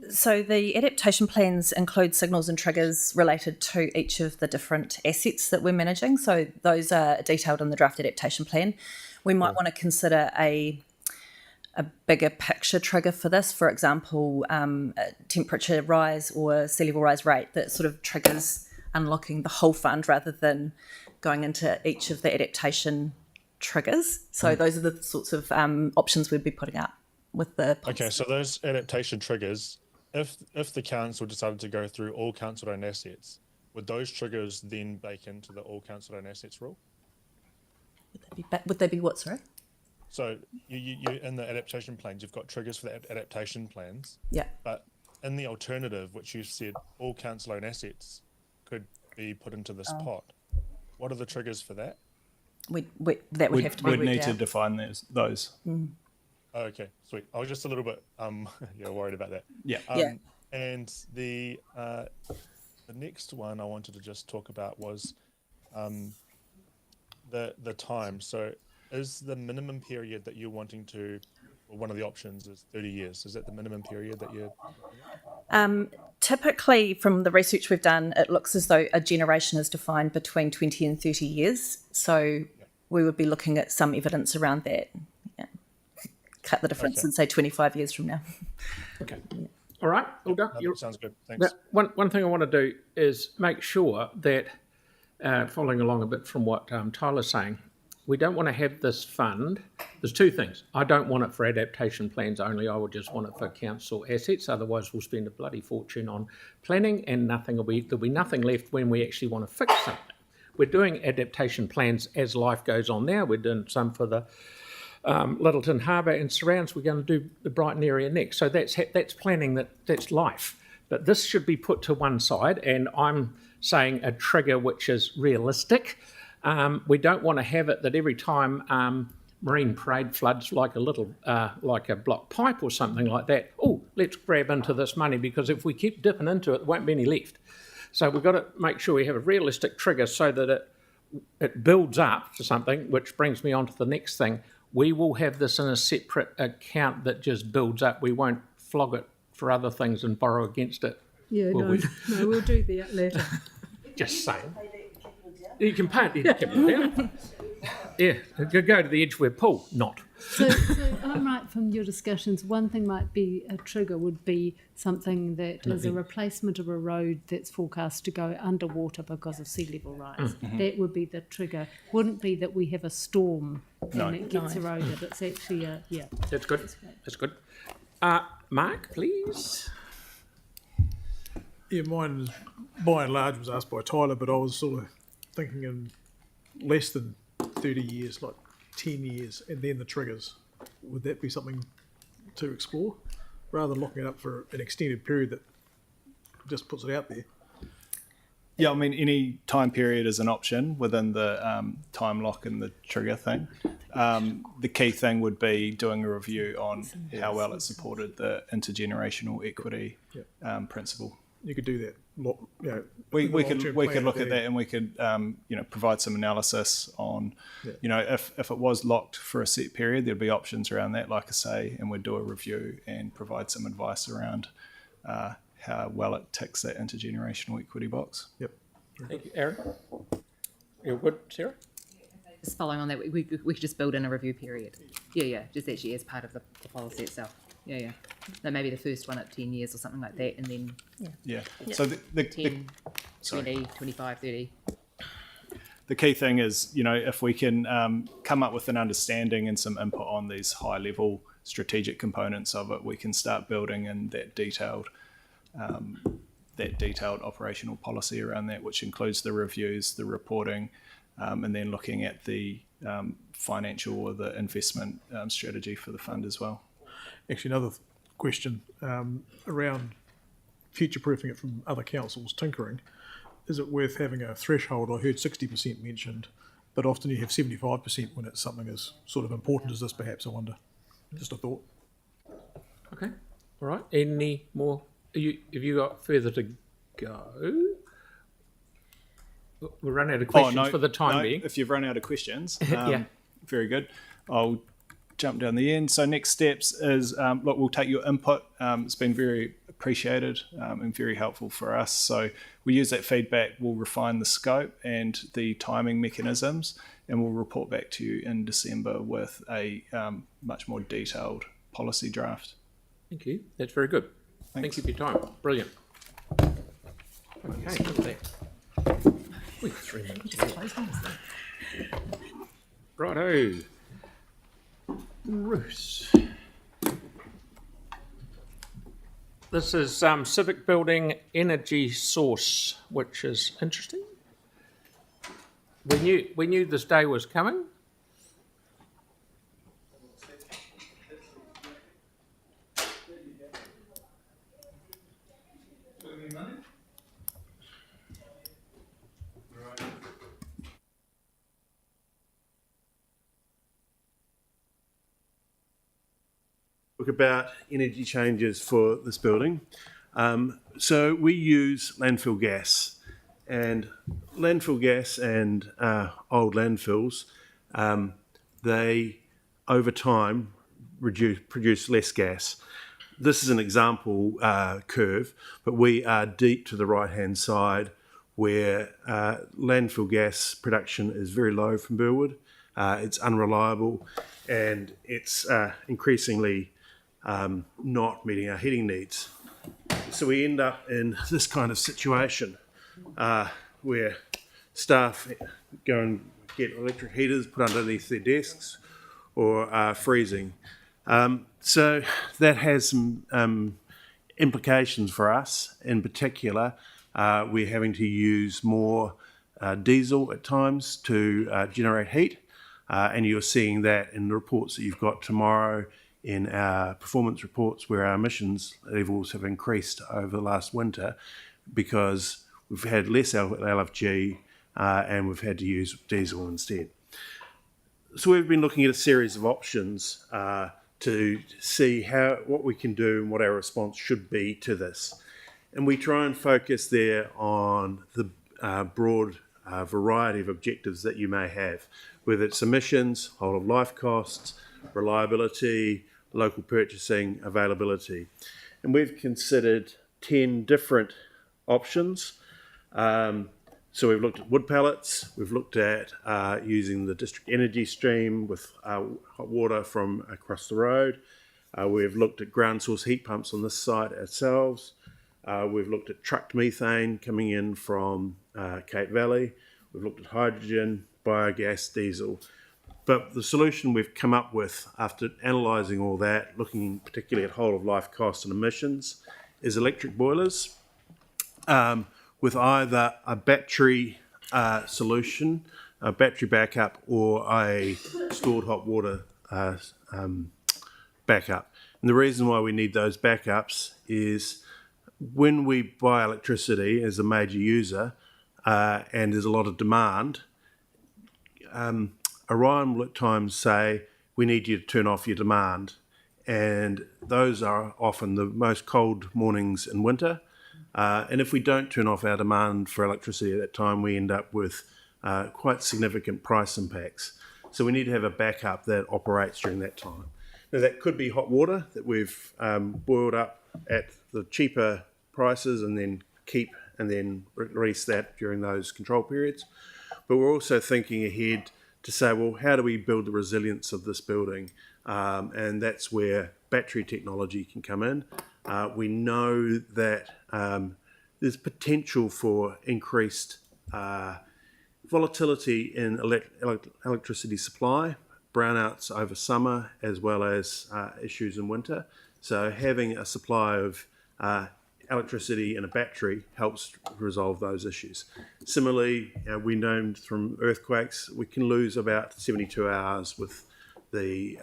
[SPEAKER 8] So the adaptation plans include signals and triggers related to each of the different assets that we're managing. So those are detailed in the draft adaptation plan. We might want to consider a bigger picture trigger for this, for example, a temperature rise or sea level rise rate that sort of triggers unlocking the whole fund rather than going into each of the adaptation triggers. So those are the sorts of options we'd be putting up with the policy.
[SPEAKER 16] Okay, so those adaptation triggers, if the council decided to go through all council-owned assets, would those triggers then bake into the all council-owned assets rule?
[SPEAKER 8] Would they be what, sorry?
[SPEAKER 16] So you in the adaptation plans, you've got triggers for the adaptation plans.
[SPEAKER 8] Yeah.
[SPEAKER 16] But in the alternative, which you said all council-owned assets could be put into this pot, what are the triggers for that?
[SPEAKER 8] That would have to be
[SPEAKER 12] We'd
[SPEAKER 8] worked
[SPEAKER 12] need to
[SPEAKER 8] out.
[SPEAKER 12] define those.
[SPEAKER 16] Okay, sweet. I was just a little bit worried about that.
[SPEAKER 12] Yeah.
[SPEAKER 16] And the next one I wanted to just talk about was the time. So is the minimum period that you're wanting to, or one of the options is 30 years. Is that the minimum period that you're...
[SPEAKER 8] Typically, from the research we've done, it looks as though a generation is defined between 20 and 30 years. So we would be looking at some evidence around that. Yeah. Cut the difference and say 25 years from now.
[SPEAKER 1] Okay. All right. Olga,
[SPEAKER 16] that sounds good. Thanks.
[SPEAKER 1] One thing I want to do is make sure that, following along a bit from what Tyler's saying, we don't want to have this fund. There's two things. I don't want it for adaptation plans only. I would just want it for council assets. Otherwise, we'll spend a bloody fortune on planning and there'll be nothing left when we actually want to fix something. We're doing adaptation plans as life goes on now. We're doing some for the Littleton Harbour and surrounds. We're going to do the Brighton area next. So that's planning, that's life. But this should be put to one side, and I'm saying a trigger which is realistic. We don't want to have it that every time Marine Parade floods like a block pipe or something like that, let's grab into this money, because if we keep dipping into it, there won't be any left. So we've got to make sure we have a realistic trigger so that it builds up to something, which brings me on to the next thing. We will have this in a separate account that just builds up. We won't flog it for other things and borrow against it.
[SPEAKER 9] Yeah, no, we'll do that later.
[SPEAKER 1] Just saying. You can pay it down. Yeah, go to the edge where Paul, not.
[SPEAKER 9] So I'm right from your discussions, one thing might be a trigger would be something that is a replacement of a road that's forecast to go underwater because of sea level rise. Mm-hmm. That would be the trigger. Wouldn't be that we have a storm and it gets eroded. It's actually
[SPEAKER 1] That's good. That's good. Mark, please.
[SPEAKER 17] Yeah, mine by and large was asked by Tyler, but I was sort of thinking in less than 30 years, like 10 years, and then the triggers. Would that be something to explore, rather than locking it up for an extended period that just puts it out there?
[SPEAKER 12] Yeah, I mean, any time period is an option within the time lock and the trigger thing. The key thing would be doing a review on how well it supported the intergenerational equity principle.
[SPEAKER 17] You could do that.
[SPEAKER 12] We could look at that, and we could provide some analysis on if it was locked for a set period, there'd be options around that, like I say, and we'd do a review and provide some advice around how well it ticks that intergenerational equity box.
[SPEAKER 17] Yep.
[SPEAKER 1] Thank you, Aaron. You're good, Sarah?
[SPEAKER 6] Just following on that, we could just build in a review period. Yeah, just actually as part of the policy itself. Yeah. So maybe the first one at 10 years or something like that, and then
[SPEAKER 12] So the
[SPEAKER 6] 10, 20, 25, 30.
[SPEAKER 12] The key thing is, if we can come up with an understanding and some input on these high-level strategic components of it, we can start building in that detailed operational policy around that, which includes the reviews, the reporting, and then looking at the financial or the investment strategy for the fund as well.
[SPEAKER 17] Actually, another question around future-proofing it from other councils tinkering. Is it worth having a threshold? I heard 60% mentioned, but often you have 75% when it's something as sort of important as this, perhaps, I wonder. Just a thought.
[SPEAKER 1] Okay. All right. Any more? Have you got further to go? We'll run out of questions for the time being.
[SPEAKER 12] If you've run out of questions, very good. I'll jump down the end. So next steps is, we'll take your input. It's been very appreciated and very helpful for us. So we use that feedback. We'll refine the scope and the timing mechanisms, and we'll report back to you in December with a much more detailed policy draft.
[SPEAKER 1] Thank you. That's very good.
[SPEAKER 12] Thanks.
[SPEAKER 1] Thank you for your time. Brilliant. Okay, look at that. We've 3 minutes. Righto. Bruce. This is Civic Building Energy Source, which is interesting. We knew this day was coming.
[SPEAKER 18] About energy changes for this building. So we use landfill gas, and landfill gas and old landfills, they over time produce less gas. This is an example curve, but we are deep to the right hand side where landfill gas production is very low from Burwood. It's unreliable, and it's increasingly not meeting our heating needs. So we end up in this kind of situation where staff go and get electric heaters put underneath their desks or freezing. So that has some implications for us. In particular, we're having to use more diesel at times to generate heat, and you're seeing that in the reports that you've got tomorrow in our performance reports, where our emissions levels have increased over the last winter because we've had less LFG and we've had to use diesel instead. So we've been looking at a series of options to see what we can do and what our response should be to this. And we try and focus there on the broad variety of objectives that you may have, whether it's emissions, whole of life costs, reliability, local purchasing, availability. And we've considered 10 different options. So we've looked at wood pellets, we've looked at using the district energy stream with hot water from across the road. We've looked at ground source heat pumps on this site ourselves. We've looked at trucked methane coming in from Cape Valley. We've looked at hydrogen, biogas, diesel. But the solution we've come up with after analysing all that, looking particularly at whole of life costs and emissions, is electric boilers with either a battery solution, a battery backup, or a stored hot water backup. And the reason why we need those backups is when we buy electricity as a major user and there's a lot of demand, Orion will at times say, we need you to turn off your demand. And those are often the most cold mornings in winter. And if we don't turn off our demand for electricity at that time, we end up with quite significant price impacts. So we need to have a backup that operates during that time. Now that could be hot water that we've boiled up at the cheaper prices and then keep and then release that during those control periods. But we're also thinking ahead to say, well, how do we build the resilience of this building? And that's where battery technology can come in. We know that there's potential for increased volatility in electricity supply, brownouts over summer, as well as issues in winter. So having a supply of electricity in a battery helps resolve those issues. Similarly, we know from earthquakes, we can lose about 72 hours with the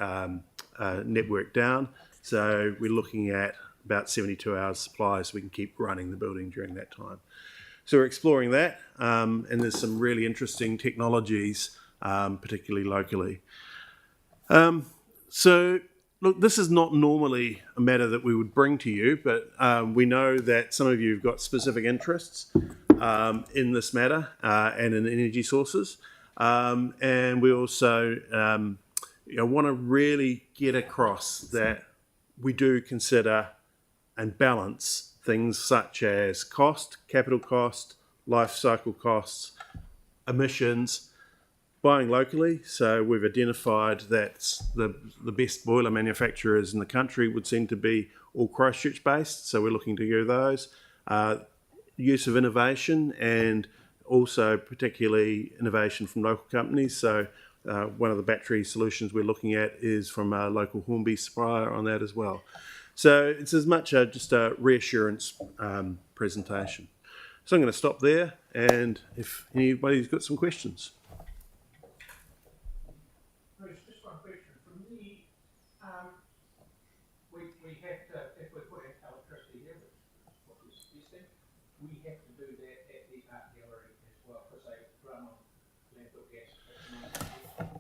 [SPEAKER 18] network down. So we're looking at about 72 hours supply so we can keep running the building during that time. So we're exploring that, and there's some really interesting technologies, particularly locally. So look, this is not normally a matter that we would bring to you, but we know that some of you have got specific interests in this matter and in energy sources. And we also want to really get across that we do consider and balance things such as cost, capital cost, life cycle costs, emissions, buying locally. So we've identified that the best boiler manufacturers in the country would seem to be all Christchurch based. So we're looking to go those. Use of innovation and also particularly innovation from local companies. So one of the battery solutions we're looking at is from a local Hornby supplier on that as well. So it's as much just a reassurance presentation. So I'm going to stop there, and if anybody's got some questions.
[SPEAKER 1] Just one question from me. We have to, if we're putting electricity here, which is what you're suggesting, we have to do that at the art gallery as well, because they run on landfill gas at the moment.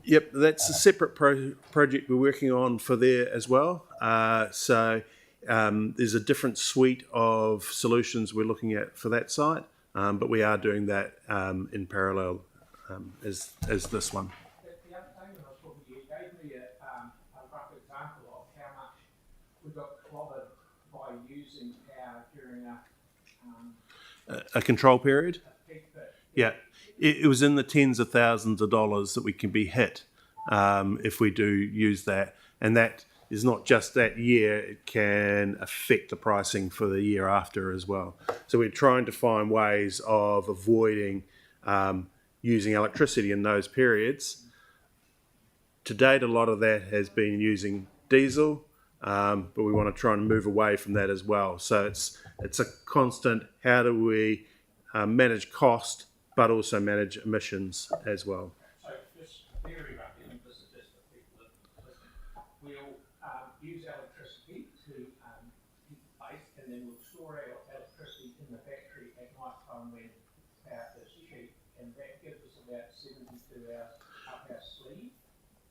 [SPEAKER 18] Yep, that's a separate project we're working on for there as well. So there's a different suite of solutions we're looking at for that site, but we are doing that in parallel as this one.
[SPEAKER 1] The other thing when I was talking to you, gave me a rough example of how much we got clobbered by using power during
[SPEAKER 18] A control period?
[SPEAKER 1] a peak bit.
[SPEAKER 18] Yeah, it was in the tens of thousands of dollars that we can be hit if we do use that. And that is not just that year, it can affect the pricing for the year after as well. So we're trying to find ways of avoiding using electricity in those periods. To date, a lot of that has been using diesel, but we want to try and move away from that as well. So it's a constant, how do we manage cost, but also manage emissions as well.
[SPEAKER 1] So just very roughly, and this is just for people that listen, we'll use electricity to heat the place, and then we'll store our electricity in the battery at night time when it's cheap, and that gives us about 72 hours up our sleeve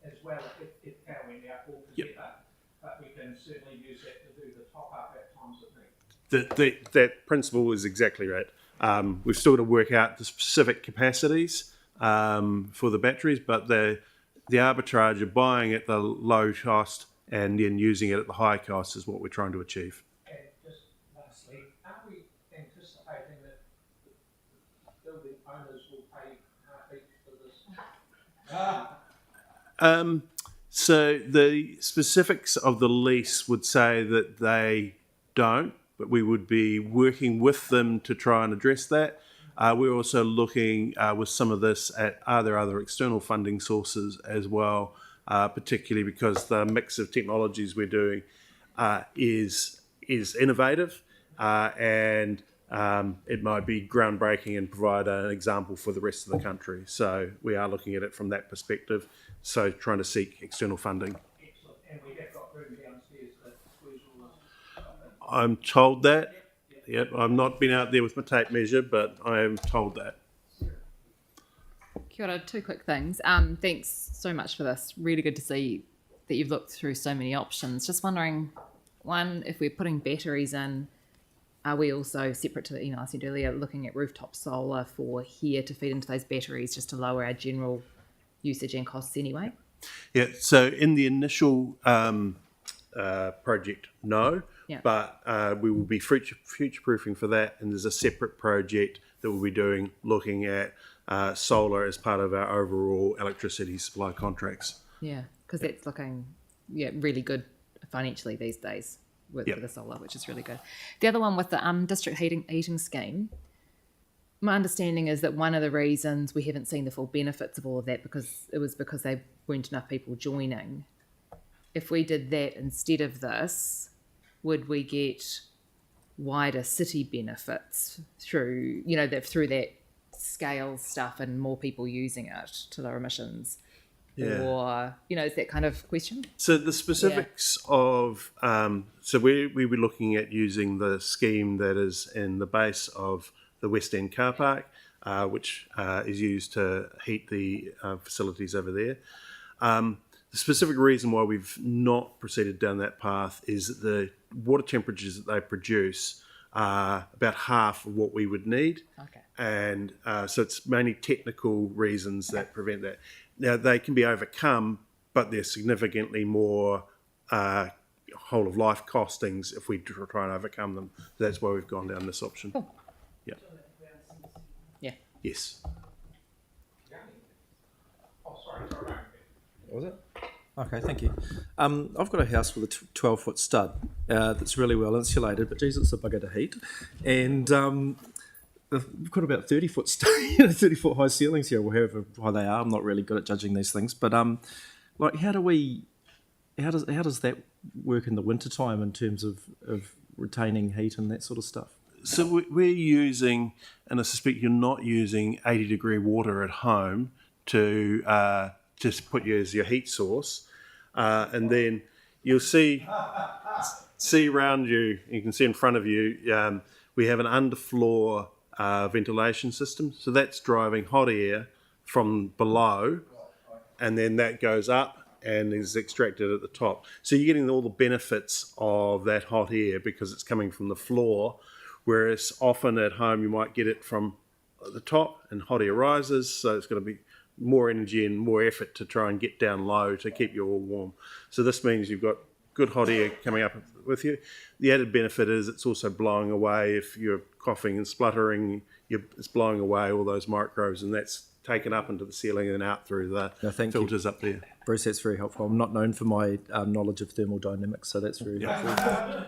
[SPEAKER 1] as well if power went out altogether. But we can certainly use that to do the top up at times of need.
[SPEAKER 18] That principle is exactly right. We've still got to work out the specific capacities for the batteries, but the arbitrage of buying at the low cost and then using it at the high cost is what we're trying to achieve.
[SPEAKER 1] And just lastly, are we anticipating that the building owners will pay half each for this?
[SPEAKER 18] So the specifics of the lease would say that they don't, but we would be working with them to try and address that. We're also looking with some of this at are there other external funding sources as well, particularly because the mix of technologies we're doing is innovative and it might be groundbreaking and provide an example for the rest of the country. So we are looking at it from that perspective. So trying to seek external funding.
[SPEAKER 1] Excellent. And we have got room downstairs to squeeze all this.
[SPEAKER 18] I'm told that. Yep, I've not been out there with my tape measure, but I am told that.
[SPEAKER 6] Kia ora, two quick things. Thanks so much for this. Really good to see that you've looked through so many options. Just wondering, one, if we're putting batteries in, are we also, separate to the email I sent earlier, looking at rooftop solar for here to feed into those batteries just to lower our general usage and costs anyway?
[SPEAKER 18] Yeah, so in the initial project, no, but we will be future-proofing for that, and there's a separate project that we'll be doing looking at solar as part of our overall electricity supply contracts.
[SPEAKER 6] Yeah, because that's looking really good financially these days with the solar, which is really good. The other one with the district heating scheme, my understanding is that one of the reasons we haven't seen the full benefits of all of that because there weren't enough people joining. If we did that instead of this, would we get wider city benefits through that scale stuff and more people using it to lower emissions?
[SPEAKER 18] Yeah.
[SPEAKER 6] Or, is that kind of question?
[SPEAKER 18] So the specifics of, so we were looking at using the scheme that is in the base of the West End car park, which is used to heat the facilities over there. The specific reason why we've not proceeded down that path is that the water temperatures that they produce are about half of what we would need.
[SPEAKER 6] Okay.
[SPEAKER 18] And so it's mainly technical reasons that prevent that. Now, they can be overcome, but they're significantly more whole of life costings if we try and overcome them. That's why we've gone down this option.
[SPEAKER 6] Cool.
[SPEAKER 18] Yeah.
[SPEAKER 6] Yeah.
[SPEAKER 18] Yes.
[SPEAKER 1] Oh, sorry.
[SPEAKER 20] Was it? Okay, thank you. I've got a house with a 12-foot stud that's really well insulated, but geez, it's a bugger to heat. And we've got about 30-foot 30-foot high ceilings here, or however high they are. I'm not really good at judging these things, but how does that work in the wintertime in terms of retaining heat and that sort of stuff?
[SPEAKER 18] So we're using, and I suspect you're not using 80-degree water at home to just put you as your heat source, and then you'll see around you. You can see in front of you. We have an underfloor ventilation system, so that's driving hot air from below, and then that goes up and is extracted at the top. So you're getting all the benefits of that hot air because it's coming from the floor, whereas often at home you might get it from the top and hot air rises, so it's going to be more energy and more effort to try and get down low to keep you all warm. So this means you've got good hot air coming up with you. The added benefit is it's also blowing away, if you're coughing and spluttering, it's blowing away all those microbes, and that's taken up into the ceiling and out through the filters up there.
[SPEAKER 20] Bruce, that's very helpful. I'm not known for my knowledge of thermodynamics, so that's very helpful.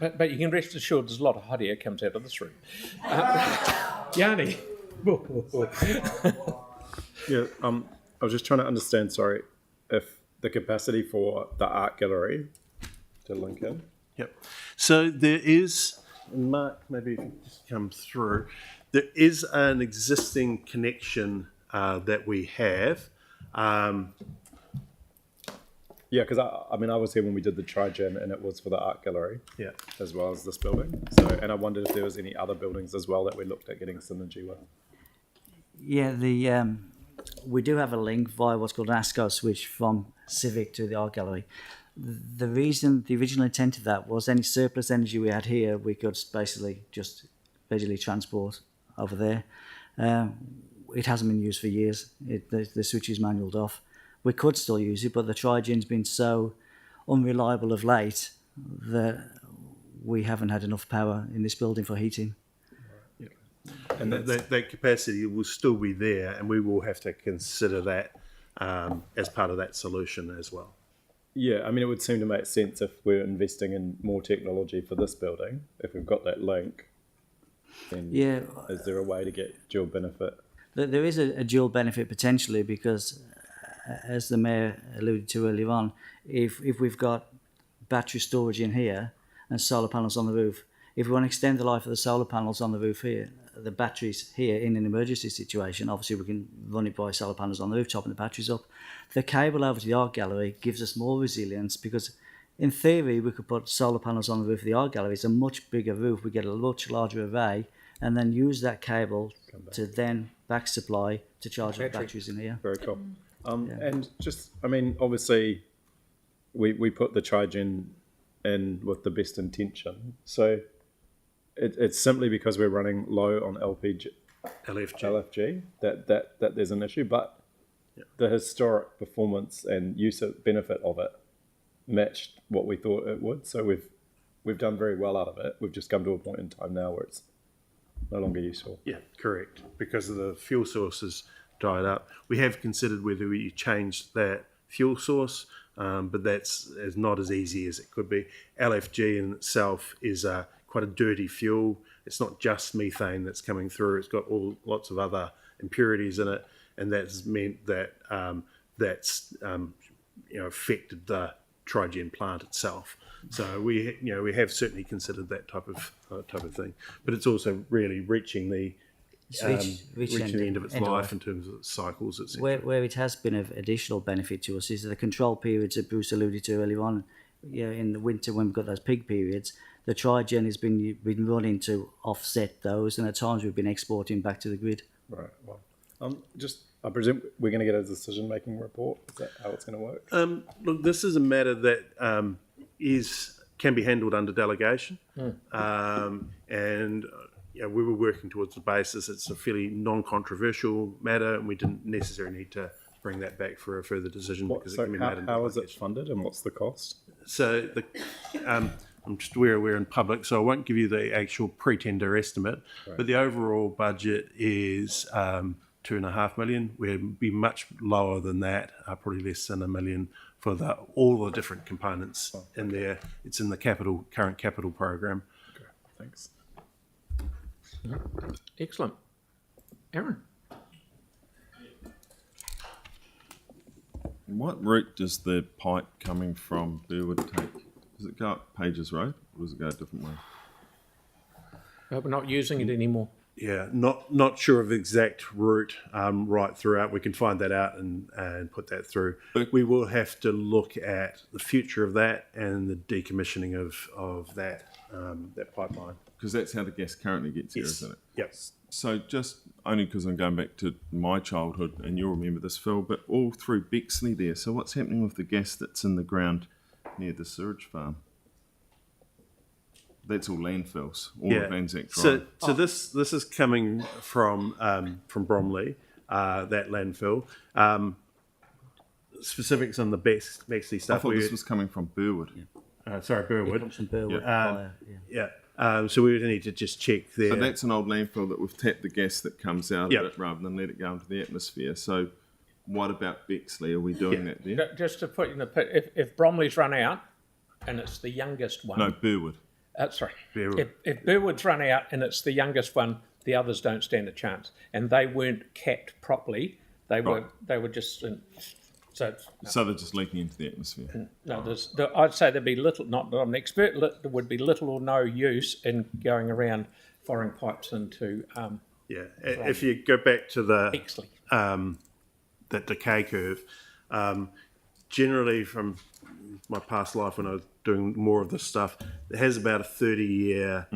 [SPEAKER 1] But you can rest assured there's a lot of hot air comes out of this room. Yanni.
[SPEAKER 15] Yeah, I was just trying to understand, sorry, if the capacity for the art gallery to link in.
[SPEAKER 18] Yep. So there is, Mark, maybe if you just come through, there is an existing connection that we have.
[SPEAKER 15] Yeah, because I mean, I was here when we did the Trigen, and it was for the art gallery,
[SPEAKER 18] Yeah.
[SPEAKER 15] as well as this building. So, and I wondered if there was any other buildings as well that we looked at getting synergy with.
[SPEAKER 11] Yeah, we do have a link via what's called an ASCO switch from Civic to the art gallery. The original intent of that was any surplus energy we had here, we could basically just visually transport over there. It hasn't been used for years. The switch is manualled off. We could still use it, but the Trigen's been so unreliable of late that we haven't had enough power in this building for heating.
[SPEAKER 18] And that capacity will still be there, and we will have to consider that as part of that solution as well.
[SPEAKER 15] Yeah, I mean, it would seem to make sense if we're investing in more technology for this building. If we've got that link, then is there a way to get dual benefit?
[SPEAKER 11] There is a dual benefit potentially because, as the Mayor alluded to earlier on, if we've got battery storage in here and solar panels on the roof, if we want to extend the life of the solar panels on the roof here, the batteries here in an emergency situation, obviously we can run it by solar panels on the rooftop and the batteries up. The cable over to the art gallery gives us more resilience because in theory we could put solar panels on the roof of the art gallery. It's a much bigger roof, we get a much larger array and then use that cable to then back supply to charge the batteries in here.
[SPEAKER 15] Very cool. And just, I mean, obviously we put the Trigen in with the best intention. So it's simply because we're running low on LFG that there's an issue, but the historic performance and use of benefit of it matched what we thought it would. So we've done very well out of it. We've just come to a point in time now where it's no longer useful.
[SPEAKER 18] Yeah, correct. Because of the fuel sources dried up. We have considered whether we change that fuel source, but that's not as easy as it could be. LFG in itself is quite a dirty fuel. It's not just methane that's coming through. It's got lots of other impurities in it, and that's meant that that's affected the Trigen plant itself. So we have certainly considered that type of thing, but it's also really reaching the end of its life in terms of cycles, etc.
[SPEAKER 11] Where it has been of additional benefit to us is the control periods that Bruce alluded to earlier on. In the winter when we've got those peak periods, the Trigen has been running to offset those, and at times we've been exporting back to the grid.
[SPEAKER 15] Right. Well, I presume we're going to get a decision-making report. Is that how it's going to work?
[SPEAKER 18] Look, this is a matter that can be handled under delegation, and we were working towards the basis it's a fairly non-controversial matter, and we didn't necessarily need to bring that back for a further decision because it can be made in
[SPEAKER 15] how is it funded, and what's the cost?
[SPEAKER 18] So I'm just aware we're in public, so I won't give you the actual pre-tender estimate, but the overall budget is 2.5 million. We'd be much lower than that, probably less than $1 million for all the different components in there. It's in the current capital program.
[SPEAKER 15] Okay, thanks.
[SPEAKER 1] Excellent. Aaron?
[SPEAKER 4] What route does the pipe coming from Burwood take? Does it go up Pages Road, or does it go a different way?
[SPEAKER 1] We're not using it anymore.
[SPEAKER 18] Yeah, not sure of the exact route right throughout. We can find that out and put that through. We will have to look at the future of that and the decommissioning of that pipeline.
[SPEAKER 4] Because that's how the gas currently gets here,
[SPEAKER 18] Yes.
[SPEAKER 4] isn't it?
[SPEAKER 18] Yep.
[SPEAKER 4] So just only because I'm going back to my childhood, and you'll remember this, Phil, but all through Bexley there. So what's happening with the gas that's in the ground near the sewage farm? That's all landfills, all of Anzac Drive.
[SPEAKER 18] So this is coming from Bromley, that landfill. Specifics on the Bexley stuff.
[SPEAKER 4] I thought this was coming from Burwood.
[SPEAKER 18] Sorry, Burwood.
[SPEAKER 11] It comes from Burwood.
[SPEAKER 18] So we would need to just check there.
[SPEAKER 4] So that's an old landfill that we've tapped the gas that comes out of it rather than let it go into the atmosphere. So what about Bexley? Are we doing that there?
[SPEAKER 1] Just to put in the pit, if Bromley's run out and it's the youngest one.
[SPEAKER 4] No, Burwood.
[SPEAKER 1] Sorry.
[SPEAKER 18] Burwood.
[SPEAKER 1] If Burwood's run out and it's the youngest one, the others don't stand a chance. And they weren't capped properly. They were just so
[SPEAKER 4] they're just leaking into the atmosphere.
[SPEAKER 1] no. I'd say there'd be little. Not that I'm an expert. There would be little or no use in going around firing pipes into.
[SPEAKER 18] If you go back to the that decay curve, generally from my past life when I was doing more of this stuff, it has about a 30-year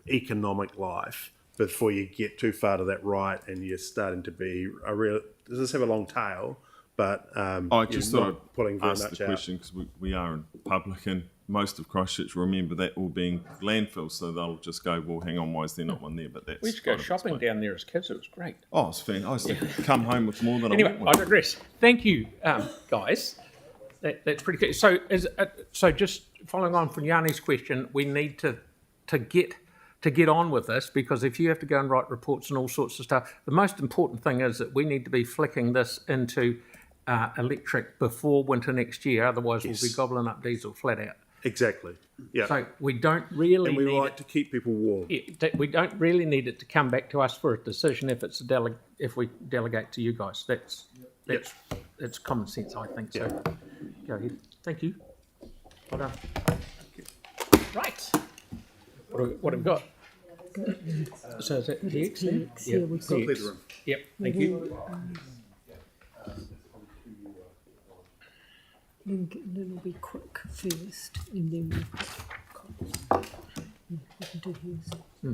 [SPEAKER 18] economic life before you get too far to that right and you're starting to be a real. Does this have a long tail? But
[SPEAKER 4] I just thought I'd
[SPEAKER 18] pulling very
[SPEAKER 4] ask
[SPEAKER 18] much
[SPEAKER 4] the
[SPEAKER 18] out.
[SPEAKER 4] question because we are in public and most of Christchurch remember that all being landfill, so they'll just go, well, hang on, why is there not one there? But that's
[SPEAKER 1] We used to go shopping down there as kids. It was great.
[SPEAKER 4] Oh, it's fantastic. I used to come home with more than
[SPEAKER 1] Anyway,
[SPEAKER 4] I
[SPEAKER 1] I digress. Thank you, guys. That's pretty good. So just following on from Yanni's question, we need to get on with this, because if you have to go and write reports and all sorts of stuff, the most important thing is that we need to be flicking this into electric before winter next year. Otherwise, we'll be gobbling up diesel flat out.
[SPEAKER 18] Exactly. Yeah.
[SPEAKER 1] So we don't really.
[SPEAKER 18] And we
[SPEAKER 1] need
[SPEAKER 18] like to keep people warm.
[SPEAKER 1] We don't really need it to come back to us for a decision if it's if we delegate to you guys. That's common sense, I think. So go ahead. Thank you. Well done. Right. What have we got? So is that PX then?
[SPEAKER 9] Yeah, we've got
[SPEAKER 1] PX. Yep. Thank you.
[SPEAKER 9] Then it'll be quick first, and then we've got. We can do his.